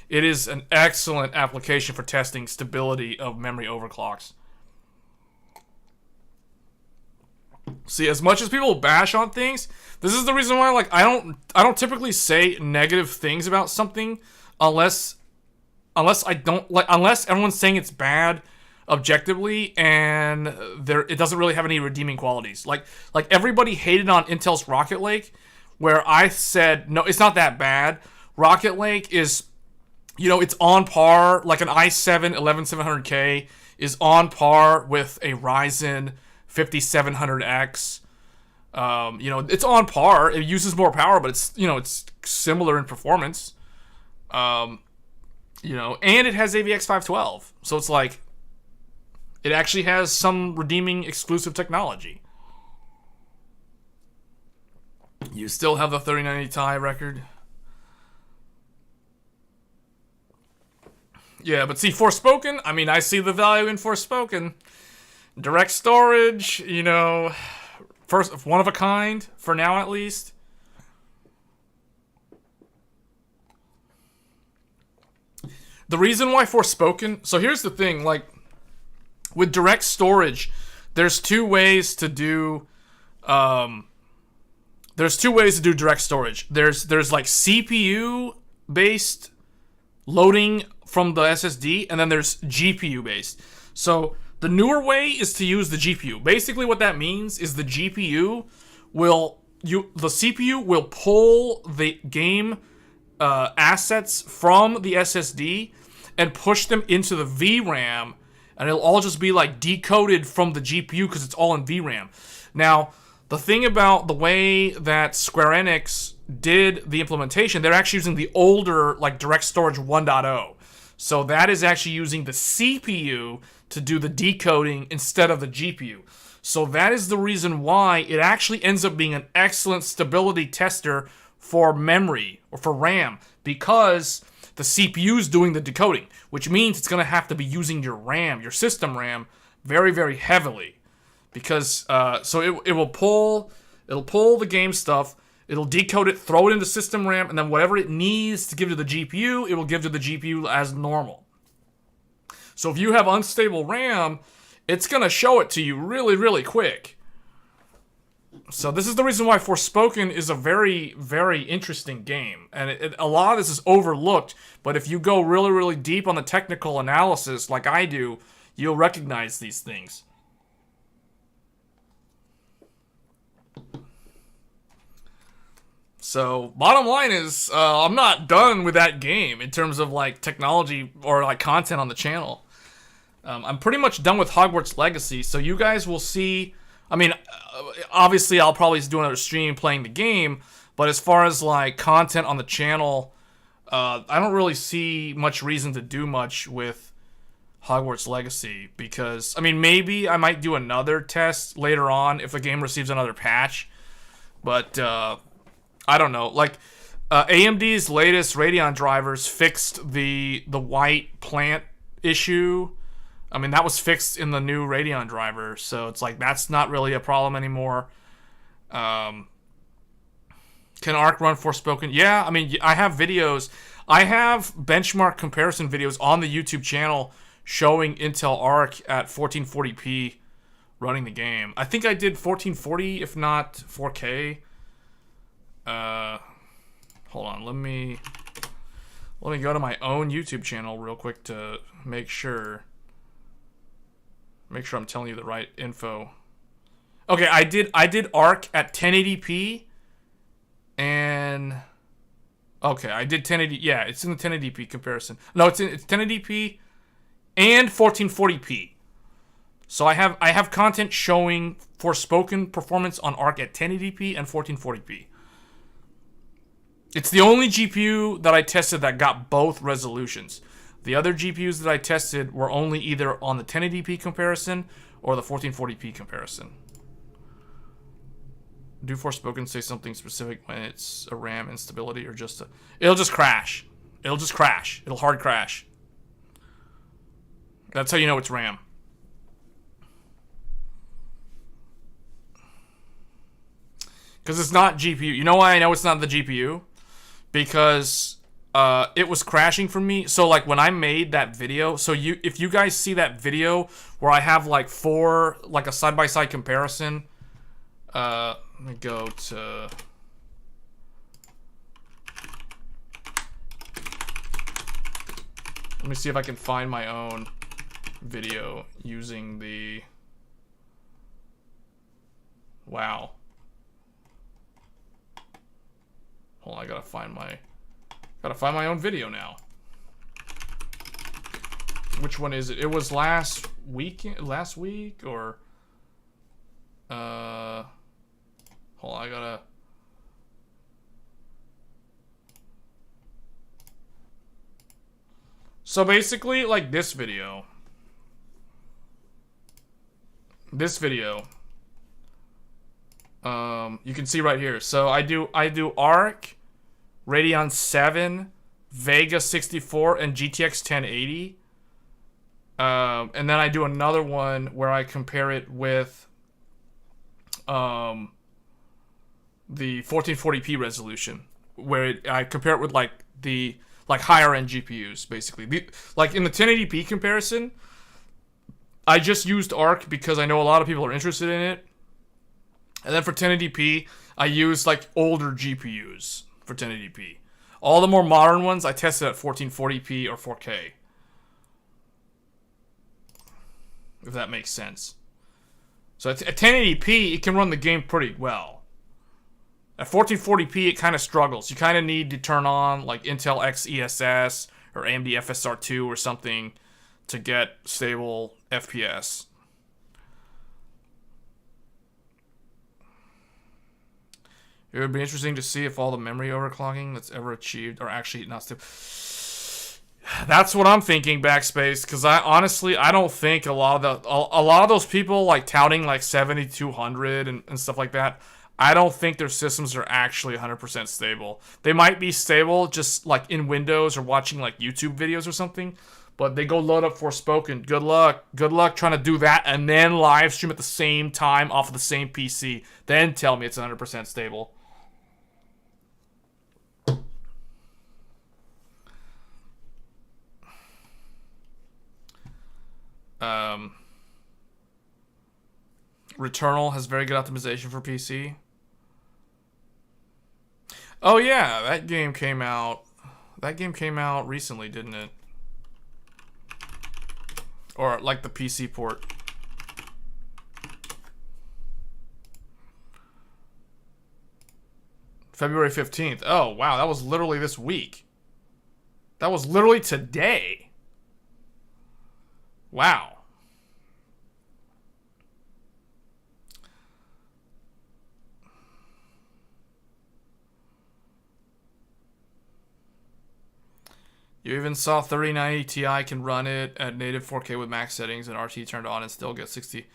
It is an excellent application for testing stability of memory overclocks. See, as much as people bash on things, this is the reason why, like, I don't typically say negative things about something unless everyone's saying it's bad objectively and it doesn't really have any redeeming qualities. Like everybody hated on Intel's Rocket Lake, where I said no, it's not that bad. Rocket Lake is, it's on par. Like an i7 11700K is on par with a Ryzen 5700X. It's on par. It uses more power, but it's similar in performance. And it has AVX 512, so it's like it actually has some redeeming exclusive technology. You still have the 3090 Ti record. Yeah, but see, Forspoken, I see the value in Forspoken. Direct storage, first, one of a kind, for now at least. The reason why Forspoken, so here's the thing, like, with direct storage, there's two ways to do direct storage. There's like CPU based loading from the SSD, and then there's GPU based. So the newer way is to use the GPU. Basically what that means is the CPU the CPU will pull the game assets from the SSD and push them into the VRAM, and it'll all just be like decoded from the GPU because it's all in VRAM. Now, the thing about the way that Square Enix did the implementation, they're actually using the older like Direct Storage 1.0. So that is actually using the CPU to do the decoding instead of the GPU. So that is the reason why it actually ends up being an excellent stability tester for memory or for RAM, because the CPU is doing the decoding, which means it's going to have to be using your RAM, your system RAM, very, very heavily, because so it'll pull the game stuff, it'll decode it, throw it into system RAM, and then whatever it needs to give to the GPU, it will give to the GPU as normal. So if you have unstable RAM, it's going to show it to you really, really quick. So this is the reason why Forspoken is a very, very interesting game. And a lot of this is overlooked, but if you go really, really deep on the technical analysis like I do, you'll recognize these things. So, bottom line is, I'm not done with that game in terms of, like, technology or, like, content on the channel. I'm pretty much done with Hogwarts Legacy, so you guys will see... obviously, I'll probably do another stream playing the game, but as far as, like, content on the channel, I don't really see much reason to do much with Hogwarts Legacy, because, maybe I might do another test later on if the game receives another patch, but, I don't know. Like, AMD's latest Radeon drivers fixed the white plant issue. That was fixed in the new Radeon driver, so it's like that's not really a problem anymore. Can Arc run Forspoken? Yeah, I mean, I have videos. I have benchmark comparison videos on the YouTube channel showing Intel Arc at 1440p running the game. I think I did 1440, if not 4K. Hold on, let me go to my own YouTube channel real quick to make sure I'm telling you the right info. Okay, I did Arc at 1080p and okay, I did 1080. Yeah, it's in the 1080p comparison. No, it's 1080p and 1440p. So I have content showing Forspoken performance on Arc at 1080p and 1440p. It's the only GPU that I tested that got both resolutions. The other GPUs that I tested were only either on the 1080p comparison or the 1440p comparison. Do Forspoken say something specific when it's a RAM instability or just a... It'll just crash. It'll just crash. It'll hard crash. That's how you know it's RAM. Because it's not GPU. You know why I know it's not the GPU? Because it was crashing for me. So like when I made that video, so if you guys see that video where I have like like a side-by-side comparison, let me go to... Let me see if I can find my own video using the... Wow. Hold on, I gotta find my own video now. Which one is it? It was last week or hold on, I gotta... So basically, like this video. You can see right here. So I do Arc, Radeon 7, Vega 64, and GTX 1080. And then I do another one where I compare it with the 1440p resolution, where I compare it with like the higher end GPUs, basically. Like in the 1080p comparison, I just used Arc because I know a lot of people are interested in it. And then for 1080p, I used like older GPUs for 1080p. All the more modern ones, I tested at 1440p or 4K. If that makes sense. So at 1080p, it can run the game pretty well. At 1440p, it kind of struggles. You kind of need to turn on like Intel XESS or AMD FSR2 or something to get stable FPS. It would be interesting to see if all the memory overclocking that's ever achieved are actually not stable. That's what I'm thinking, Backspace, because I don't think a lot of those people like touting like 7200 and stuff like that. I don't think their systems are actually 100% stable. They might be stable just like in Windows or watching like YouTube videos or something, but they go load up Forspoken. Good luck trying to do that and then live stream at the same time off of the same PC. Then tell me it's 100% stable. Returnal has very good optimization for PC. Oh yeah, that game came out recently, didn't it? Or like the PC port. February 15th. Oh wow, that was literally this week. That was literally today. Wow. You even saw 3090 Ti can run it at native 4K with max settings and RT turned on and still get 60.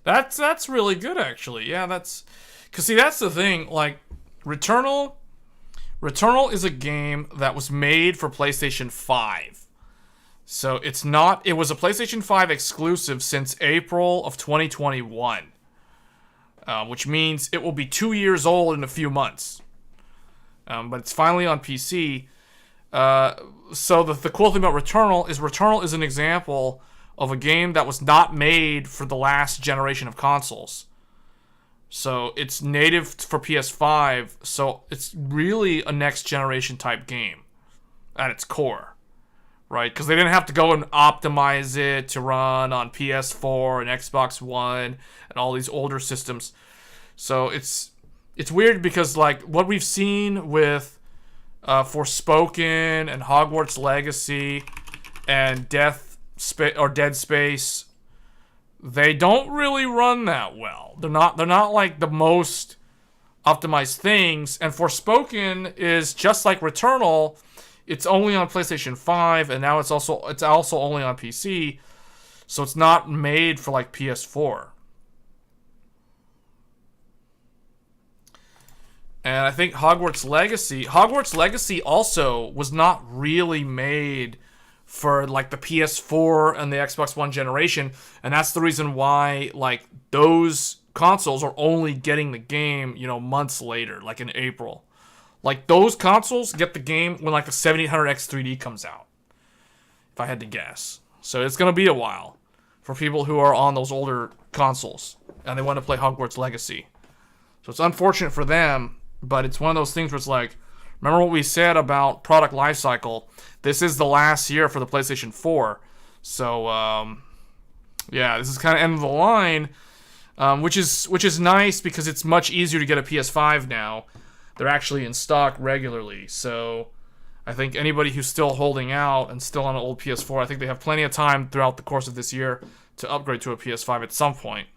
That's really good, actually. Yeah, that's... Because, see, that's the thing. Like, Returnal is a game that was made for PlayStation 5. So, it's not... It was a PlayStation 5 exclusive since April of 2021. Which means it will be 2 years old in a few months. but it's finally on PC. So the cool thing about Returnal is an example of a game that was not made for the last generation of consoles. So it's native for PS5, so it's really a next generation type game at its core, right? Because they didn't have to go and optimize it to run on PS4 and Xbox One and all these older systems. So it's weird because like what we've seen with Forspoken and Hogwarts Legacy and Dead Space, they don't really run that well. They're not like the most optimized things. And Forspoken is just like Returnal. It's only on PlayStation 5, and now it's also only on PC. So it's not made for like PS4. And I think Hogwarts Legacy also was not really made for like the PS4 and the Xbox One generation, and that's the reason why like those consoles are only getting the game, months later, like in April. Like those consoles get the game when like the 7800X 3D comes out, if I had to guess. So it's gonna be a while for people who are on those older consoles and they want to play Hogwarts Legacy. So it's unfortunate for them, but it's one of those things where it's like, remember what we said about product lifecycle? This is the last year for the PlayStation 4. So, this is kind of end of the line, which is nice because it's much easier to get a PS5 now. They're actually in stock regularly. So I think anybody who's still holding out and still on an old PS4, I think they have plenty of time throughout the course of this year to upgrade to a PS5 at some point.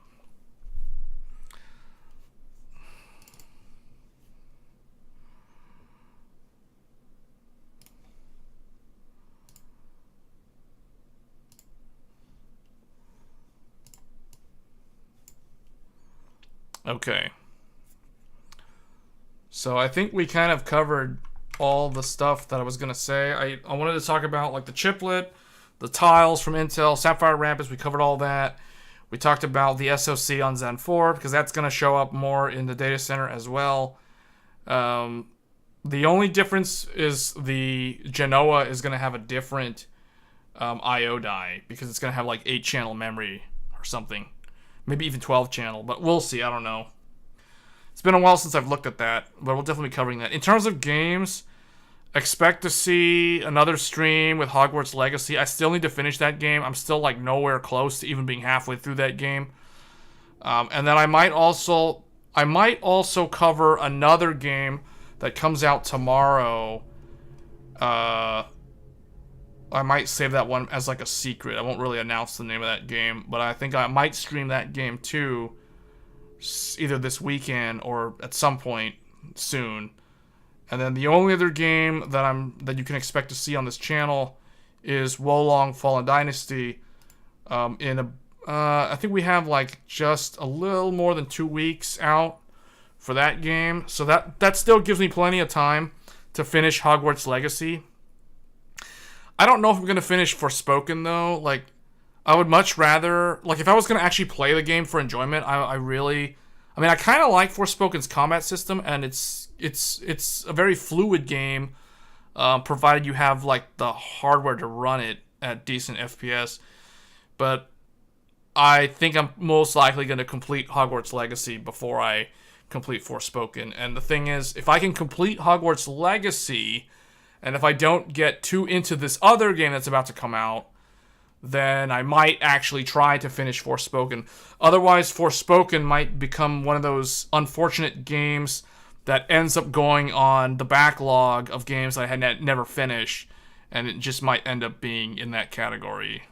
Okay. So I think we kind of covered all the stuff that I was going to say. I wanted to talk about like the chiplet, the tiles from Intel, Sapphire Rapids, we covered all that. We talked about the SoC on Zen 4 because that's going to show up more in the data center as well. The only difference is the Genoa is going to have a different I/O die because it's going to have like 8-channel memory or something. Maybe even 12-channel, but we'll see. I don't know. It's been a while since I've looked at that, but we'll definitely be covering that. In terms of games, expect to see another stream with Hogwarts Legacy. I still need to finish that game. I'm still like nowhere close to even being halfway through that game. And then I might also cover another game that comes out tomorrow. I might save that one as like a secret. I won't really announce the name of that game, but I think I might stream that game too, either this weekend or at some point soon. And then the only other game that you can expect to see on this channel is Wolong Fallen Dynasty. I think we have like just a little more than 2 weeks out for that game, so that still gives me plenty of time to finish Hogwarts Legacy. I don't know if I'm going to finish Forspoken, though. Like, I would much rather... Like, if I was going to actually play the game for enjoyment, I kind of like Forspoken's combat system, and it's a very fluid game, provided you have, like, the hardware to run it at decent FPS. But I think I'm most likely going to complete Hogwarts Legacy before I complete Forspoken. And the thing is, if I can complete Hogwarts Legacy... And if I don't get too into this other game that's about to come out, then I might actually try to finish Forspoken. Otherwise, Forspoken might become one of those unfortunate games that ends up going on the backlog of games that I had never finished, and it just might end up being in that category.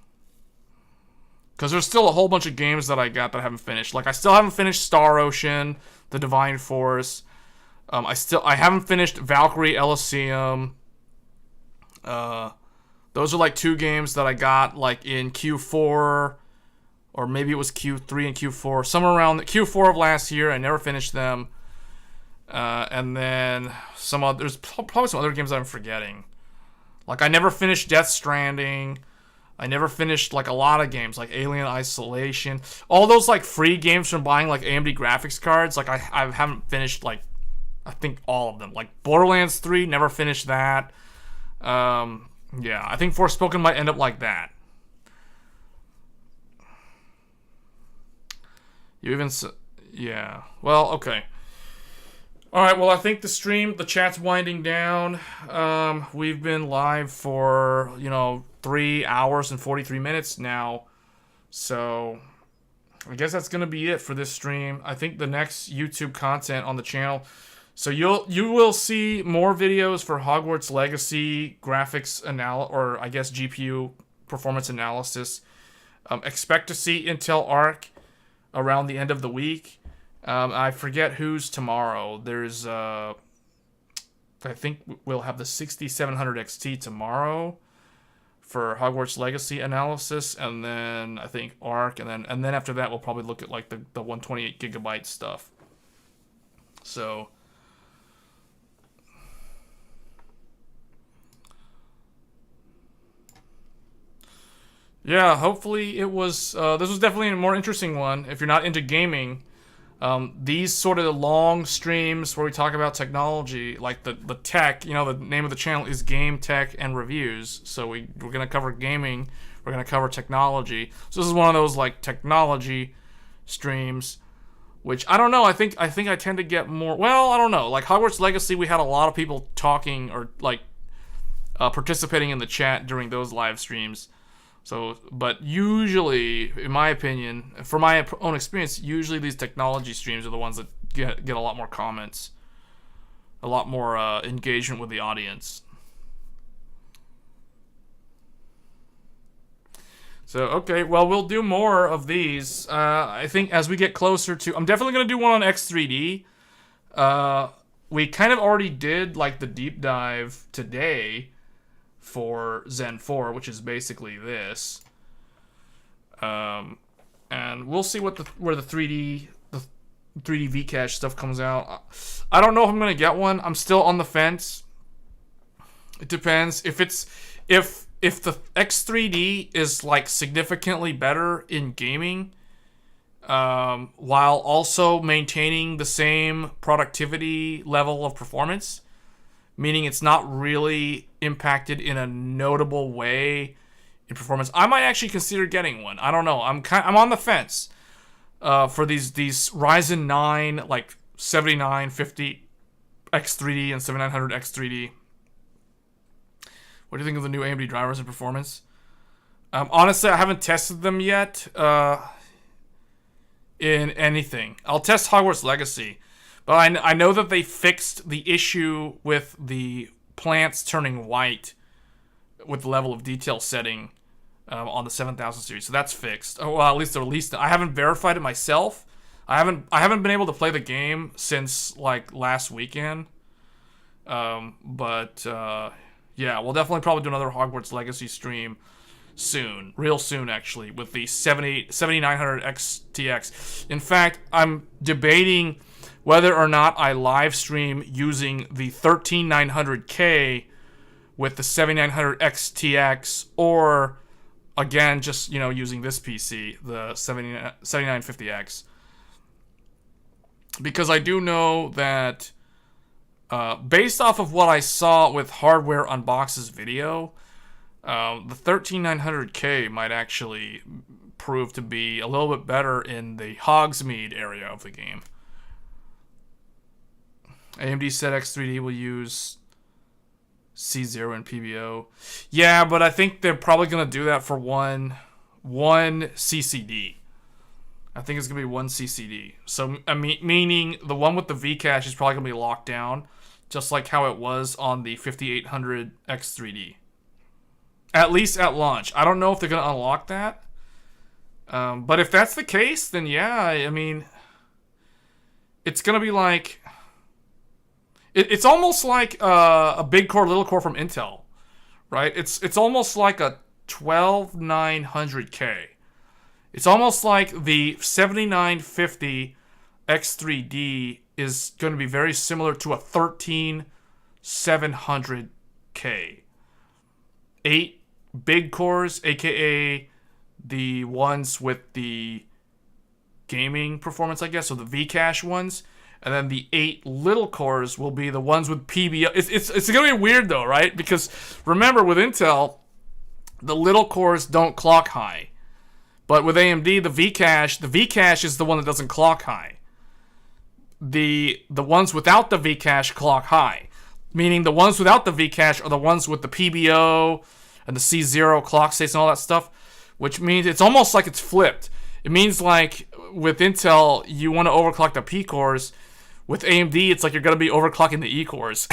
Because there's still a whole bunch of games that I got that I haven't finished. Like, I still haven't finished Star Ocean, The Divine Force. I haven't finished Valkyrie Elysium. Those are like 2 games that I got like in Q4, or maybe it was Q3 and Q4, somewhere around the Q4 of last year. I never finished them. And then there's probably some other games that I'm forgetting. Like I never finished Death Stranding. I never finished like a lot of games like Alien Isolation. All those like free games from buying like AMD graphics cards. Like I haven't finished like I think all of them. Like Borderlands 3, never finished that. Yeah, I think Forspoken might end up like that. You even... Yeah. Well, okay. Alright, well, I think the chat's winding down. We've been live for, 3 hours and 43 minutes now. So, I guess that's going to be it for this stream. I think the next YouTube content on the channel... So you will see more videos for Hogwarts Legacy graphics or I guess GPU performance analysis. Expect to see Intel Arc around the end of the week. I forget who's tomorrow. There's I think we'll have the 6700 XT tomorrow for Hogwarts Legacy analysis, and then I think Arc, and then after that we'll probably look at like the 128 gigabyte stuff. So. Yeah, hopefully it was, this was definitely a more interesting one. If you're not into gaming, these sort of long streams where we talk about technology, like the tech, the name of the channel is Game, Tech, and Reviews. So we're going to cover gaming, we're going to cover technology. So this is one of those, like, technology streams, which, I don't know, I think I tend to get more, well, I don't know. Like, Hogwarts Legacy, we had a lot of people talking or, like, participating in the chat during those live streams. So, but usually, in my opinion, from my own experience, usually these technology streams are the ones that get a lot more comments, a lot more engagement with the audience. So, okay, well, we'll do more of these. I think as we get closer to, I'm definitely going to do one on X3D. We kind of already did, like, the deep dive today for Zen 4, which is basically this, and we'll see where the 3D Vcache stuff comes out. I don't know if I'm gonna get one. I'm still on the fence. It depends if the X3D is like significantly better in gaming, while also maintaining the same productivity level of performance. Meaning it's not really impacted in a notable way in performance. I might actually consider getting one. I don't know. I'm on the fence for these Ryzen 9 like 7950 X3D and 7900 X3D. What do you think of the new AMD drivers and performance? Honestly, I haven't tested them yet in anything. I'll test Hogwarts Legacy. But I know that they fixed the issue with the plants turning white with the level of detail setting on the 7000 series. So that's fixed. Oh, well, at least they released it. I haven't verified it myself. I haven't been able to play the game since like last weekend. Yeah, we'll definitely probably do another Hogwarts Legacy stream soon, real soon actually, with the 7900 XTX. In fact, I'm debating whether or not I live stream using the 13900K with the 7900 XTX, or again just using this PC, the 7950X, because I do know that based off of what I saw with Hardware Unbox's video, the 13900K might actually prove to be a little bit better in the Hogsmeade area of the game. AMD said X3D will use C0 and PBO. Yeah, but I think they're probably going to do that for one CCD. I think it's going to be one CCD. So, meaning the one with the Vcache is probably going to be locked down, just like how it was on the 5800 X3D. At least at launch. I don't know if they're going to unlock that. But if that's the case, then yeah, I mean, it's going to be like... It's almost like a big core, little core from Intel, right? It's almost like a 12900K. It's almost like the 7950 X3D is going to be very similar to a 13700K. 8 big cores, aka the ones with the gaming performance, I guess, so the Vcache ones. and then the 8 little cores will be the ones with PBO. It's gonna be weird though, right? Because remember, with Intel, the little cores don't clock high, but with AMD, the Vcache is the one that doesn't clock high. The ones without the Vcache clock high, meaning the ones without the Vcache are the ones with the PBO and the C0 clock states and all that stuff, which means it's almost like it's flipped. It means like with Intel, you want to overclock the P cores. With AMD, it's like you're going to be overclocking the E cores.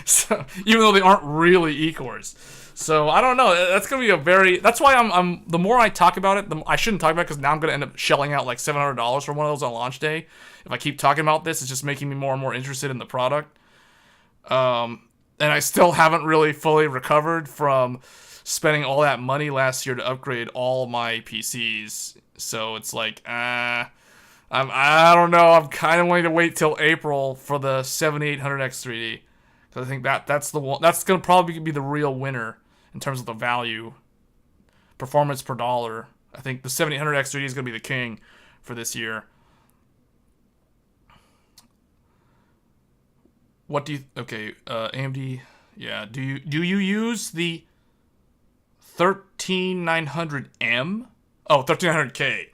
So, even though they aren't really E cores. So, I don't know. That's going to be that's why I'm the more I talk about it, I shouldn't talk about it because now I'm going to end up shelling out like $700 for one of those on launch day. If I keep talking about this, it's just making me more and more interested in the product. And I still haven't really fully recovered from spending all that money last year to upgrade all my PCs. So it's like, I don't know. I'm kind of wanting to wait till April for the 7800X3D. Because I think that's the one. That's going to probably be the real winner in terms of the value. Performance per dollar. I think the 7800X3D is going to be the king for this year. What do you... Okay, AMD... Yeah, do you use the 13900M? Oh, 13900K.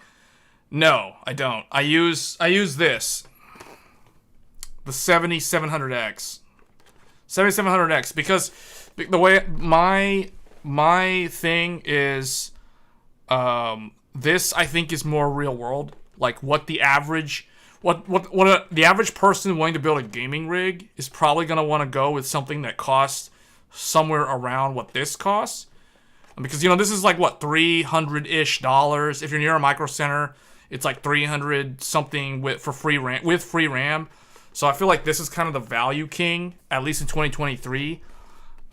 No, I don't. I use this. The 7700X. 7700X, because the way my thing is, this I think is more real world. Like what the average the average person wanting to build a gaming rig is probably going to want to go with something that costs somewhere around what this costs. Because, this is like, what, $300-ish. If you're near a Micro Center, it's like $300 something with free RAM. So I feel like this is kind of the value king, at least in 2023.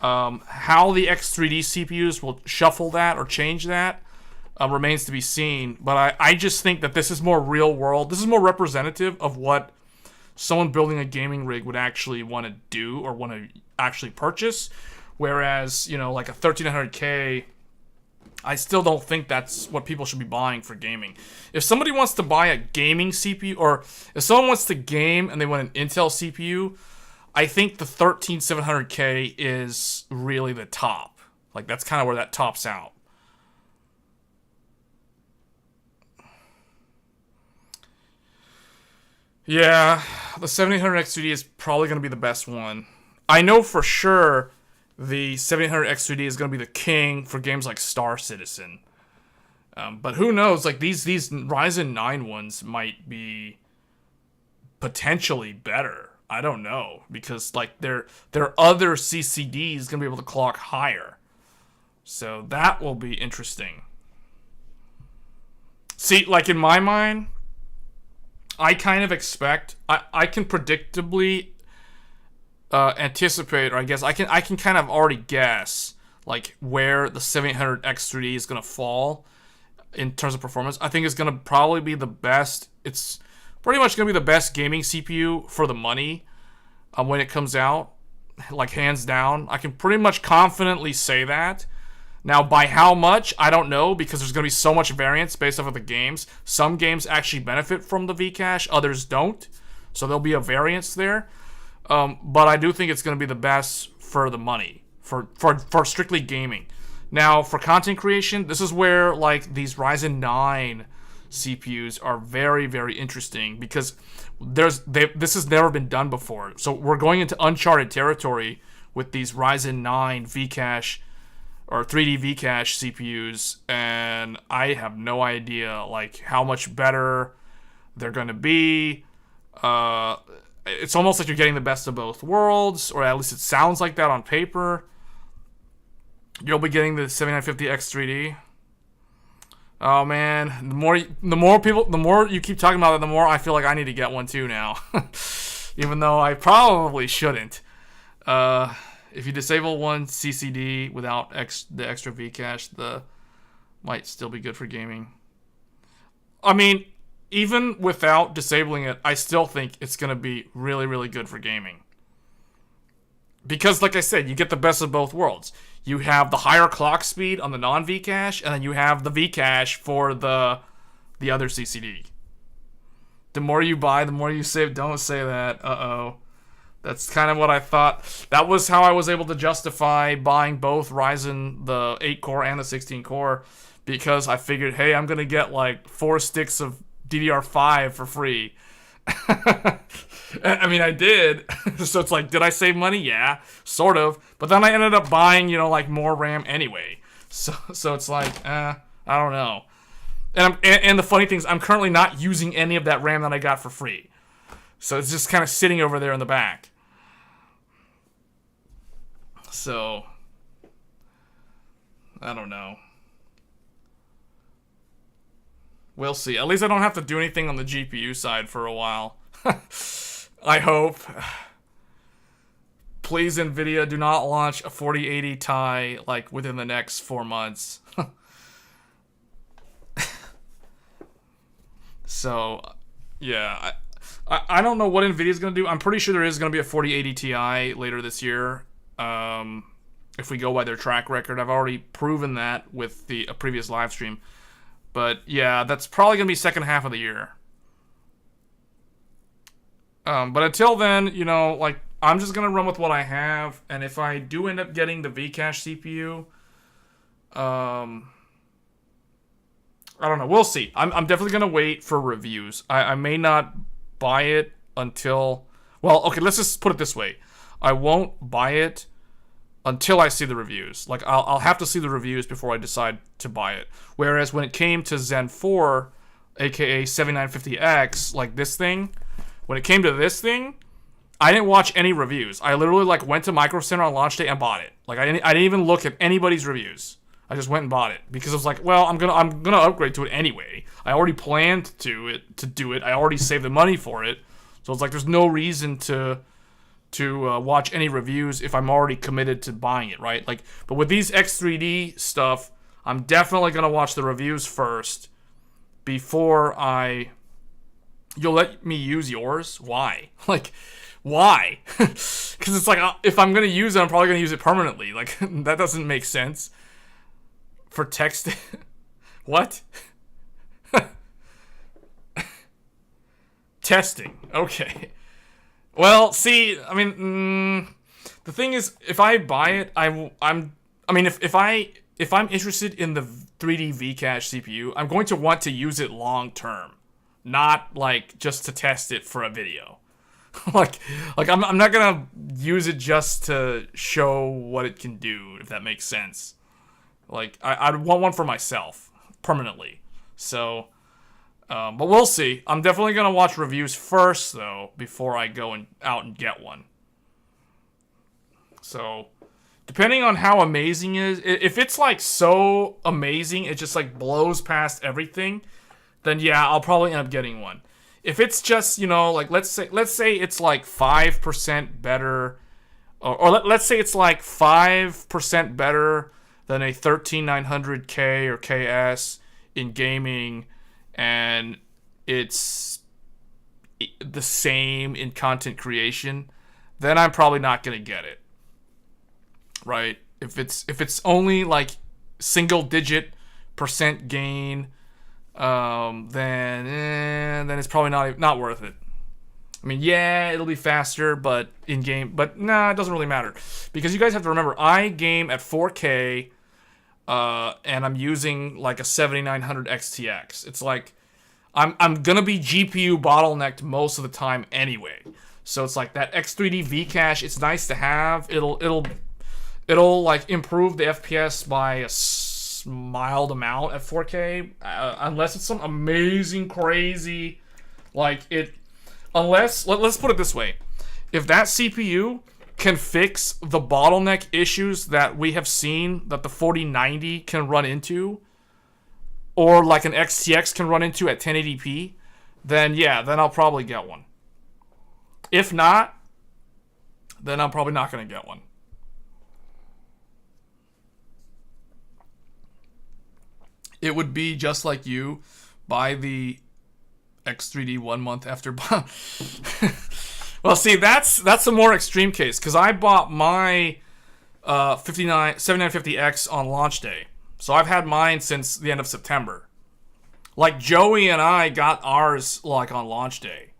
How the X3D CPUs will shuffle that or change that remains to be seen. But I just think that this is more real world. This is more representative of what someone building a gaming rig would actually want to do or want to actually purchase. Whereas, like a 13900K, I still don't think that's what people should be buying for gaming. If somebody wants to buy a gaming CPU, or if someone wants to game and they want an Intel CPU, I think the 13700K is really the top. Like, that's kind of where that tops out. Yeah, the 7800X3D is probably going to be the best one. I know for sure the 7800X3D is going to be the king for games like Star Citizen. But who knows? Like, these Ryzen 9 ones might be potentially better. I don't know. Because, like, their other CCDs going to be able to clock higher. So that will be interesting. See, like, in my mind, I kind of expect... I can predictably... anticipate, or I guess I can kind of already guess like where the 7800X3D is going to fall in terms of performance. I think it's going to probably be the best. It's pretty much going to be the best gaming CPU for the money when it comes out, like hands down. I can pretty much confidently say that. Now, by how much, I don't know, because there's going to be so much variance based off of the games. Some games actually benefit from the Vcache, others don't. So there'll be a variance there. But I do think it's going to be the best for the money, for strictly gaming. Now, for content creation, this is where like these Ryzen 9 CPUs are very, very interesting because this has never been done before. So we're going into uncharted territory with these Ryzen 9 Vcache or 3D Vcache CPUs, and I have no idea like how much better they're going to be. It's almost like you're getting the best of both worlds, or at least it sounds like that on paper. You'll be getting the 7950X3D. Oh man, the more you keep talking about it, the more I feel like I need to get one too now. Even though I probably shouldn't. If you disable one CCD without the extra Vcache, the might still be good for gaming. I mean, even without disabling it, I still think it's going to be really, really good for gaming. Because, like I said, you get the best of both worlds. You have the higher clock speed on the non-Vcache, and then you have the Vcache for the other CCD. The more you buy, the more you save. Don't say that. Uh-oh. That's kind of what I thought. That was how I was able to justify buying both Ryzen, the 8-core and the 16-core, because I figured, hey, I'm going to get like 4 sticks of DDR5 for free. I mean, I did. So it's like, did I save money? Yeah, sort of. But then I ended up buying, like more RAM anyway. So it's like, I don't know. And the funny thing is, I'm currently not using any of that RAM that I got for free. So it's just kind of sitting over there in the back. So, I don't know. We'll see. At least I don't have to do anything on the GPU side for a while. I hope. Please, NVIDIA, do not launch a 4080 Ti, like, within the next 4 months. So, yeah. I don't know what NVIDIA's going to do. I'm pretty sure there is going to be a 4080 Ti later this year. If we go by their track record. I've already proven that with a previous live stream. But yeah, that's probably going to be second half of the year. But until then, like, I'm just going to run with what I have. And if I do end up getting the Vcache CPU, I don't know. We'll see. I'm definitely going to wait for reviews. I may not buy it until... Well, okay, let's just put it this way. I won't buy it until I see the reviews. Like, I'll have to see the reviews before I decide to buy it. Whereas when it came to Zen 4, aka 7950X, like this thing, when it came to this thing, I didn't watch any reviews. I literally, like, went to Micro Center on launch day and bought it. Like, I didn't even look at anybody's reviews. I just went and bought it because I was like, well, I'm gonna upgrade to it anyway. I already planned to do it. I already saved the money for it, so it's like there's no reason to watch any reviews if I'm already committed to buying it, right? Like, but with these X3D stuff, I'm definitely gonna watch the reviews first before I. You'll let me use yours? Why? Like, why? Because it's like, if I'm gonna use it, I'm probably gonna use it permanently. Like, that doesn't make sense. For text. What? Testing. Okay. Well, see, I mean, the thing is, if I buy it, if I'm interested in the 3D Vcache CPU, I'm going to want to use it long term, not like just to test it for a video. like I'm not gonna use it just to show what it can do, if that makes sense. Like, I'd want one for myself, permanently. So, but we'll see. I'm definitely going to watch reviews first, though, before I go out and get one. So, depending on how amazing it is, if it's, like, so amazing, it just, like, blows past everything, then, yeah, I'll probably end up getting one. If it's just, like, let's say it's, like, 5% better, or let's say it's, like, 5% better than a 13900K or KS in gaming, and it's the same in content creation, then I'm probably not gonna get it. Right? If it's only like single-digit % gain, then it's probably not worth it. I mean, yeah, it'll be faster, but in game, but nah, it doesn't really matter, because you guys have to remember, I game at 4K. And I'm using like a 7900 XTX. It's like I'm gonna be GPU bottlenecked most of the time anyway. So it's like that X3D Vcache. It's nice to have. It'll like improve the FPS by a mild amount at 4K, unless it's some amazing crazy like it. Unless let's put it this way, if that CPU can fix the bottleneck issues that we have seen that the 4090 can run into, or like an XTX can run into at 1080p, then yeah, then I'll probably get one. If not, then I'm probably not going to get one. It would be just like you buy the X3D 1 month after. Well, see, that's a more extreme case, because I bought my 7950X on launch day. So I've had mine since the end of September. Like Joey and I got ours like on launch day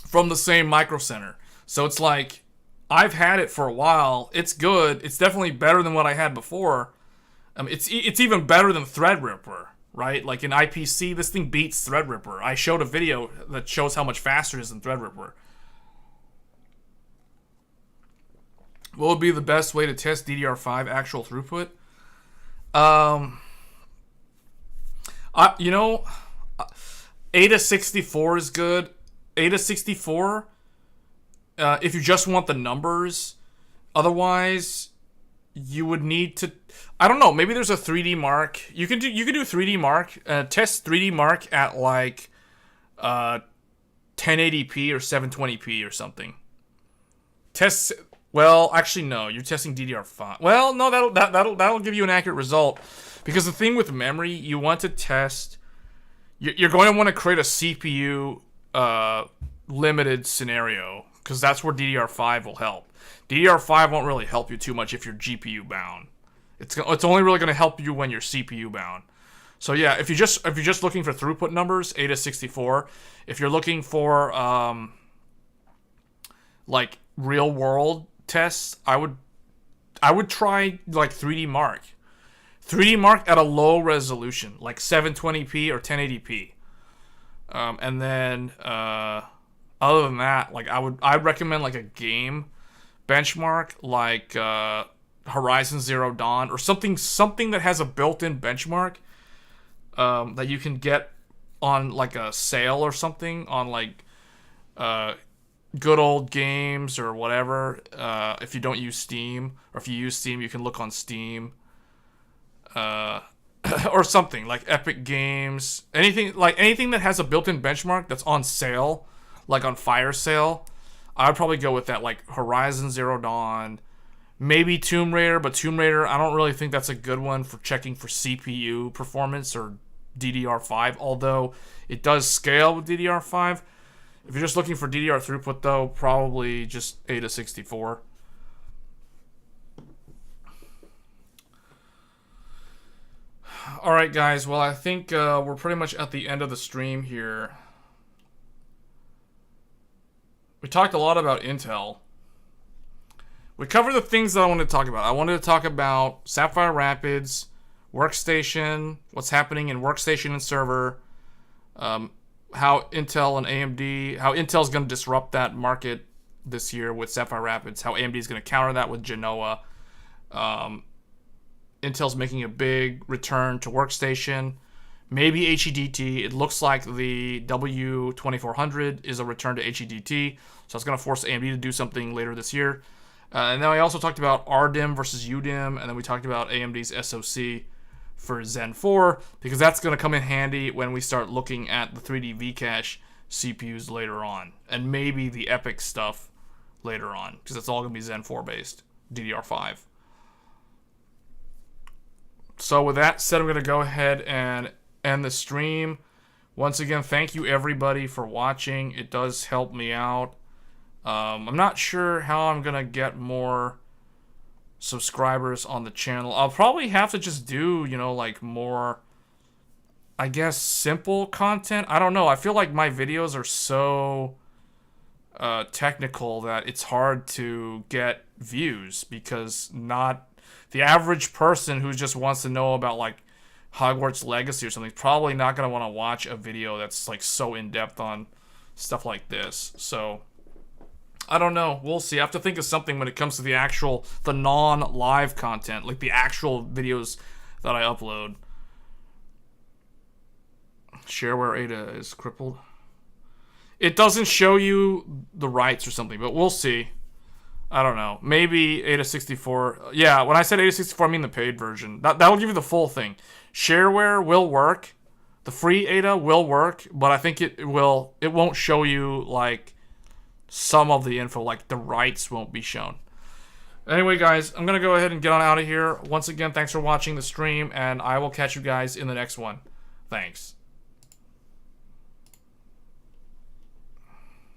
from the same Micro Center. So it's like, I've had it for a while. It's good. It's definitely better than what I had before. It's even better than Threadripper, right? Like in IPC, this thing beats Threadripper. I showed a video that shows how much faster it is than Threadripper. What would be the best way to test DDR5 actual throughput? You know, AIDA64 is good. AIDA64, if you just want the numbers. Otherwise, you would need to, I don't know, maybe there's a 3D Mark. You can do 3D Mark, test 3D Mark at like 1080p or 720p or something. Test, well, actually no, you're testing DDR5. Well, no, that'll give you an accurate result, because the thing with memory, you want to test, you're going to want to create a CPU limited scenario, because that's where DDR5 will help. DDR5 won't really help you too much if you're GPU bound. It's only really going to help you when you're CPU bound. So yeah, if you're just looking for throughput numbers, AIDA64. If you're looking for like real world tests, I would try like 3D Mark. 3D Mark at a low resolution, like 720p or 1080p. And then other than that, like I'd recommend like a game benchmark, like Horizon Zero Dawn, or something that has a built-in benchmark that you can get on like a sale or something on like good old games or whatever. If you don't use Steam, or if you use Steam, you can look on Steam. Or something like Epic Games, anything that has a built-in benchmark that's on sale, like on fire sale. I'd probably go with that, like Horizon Zero Dawn, maybe Tomb Raider, but Tomb Raider, I don't really think that's a good one for checking for CPU performance or DDR5, although it does scale with DDR5. If you're just looking for DDR throughput, though, probably just AIDA64. Alright, guys, well, I think we're pretty much at the end of the stream here. We talked a lot about Intel. We covered the things that I wanted to talk about. I wanted to talk about Sapphire Rapids, Workstation, what's happening in Workstation and Server, how Intel and AMD, how Intel's going to disrupt that market this year with Sapphire Rapids, how AMD is going to counter that with Genoa. Intel's making a big return to Workstation. Maybe HEDT. It looks like the W2400 is a return to HEDT, so it's going to force AMD to do something later this year. And then I also talked about RDIMM versus UDIMM, and then we talked about AMD's SOC for Zen 4, because that's going to come in handy when we start looking at the 3D V-Cache CPUs later on, and maybe the EPYC stuff later on, because it's all going to be Zen 4 based, DDR5. So with that said, I'm going to go ahead and end the stream. Once again, thank you everybody for watching. It does help me out. I'm not sure how I'm going to get more subscribers on the channel. I'll probably have to just do, you know, like more, I guess, simple content. I don't know. I feel like my videos are so technical that it's hard to get views, because not the average person who just wants to know about like Hogwarts Legacy or something is probably not going to want to watch a video that's like so in-depth on stuff like this. So I don't know. We'll see. I have to think of something when it comes to the non-live content, like the actual videos that I upload. Shareware AIDA is crippled. It doesn't show you the rights or something, but we'll see. I don't know. Maybe AIDA64. Yeah, when I said AIDA64, I mean the paid version. That'll give you the full thing. Shareware will work. The free AIDA will work, but I think it won't show you like some of the info, like the rights won't be shown. Anyway, guys, I'm going to go ahead and get on out of here. Once again, thanks for watching the stream, and I will catch you guys in the next one. Thanks.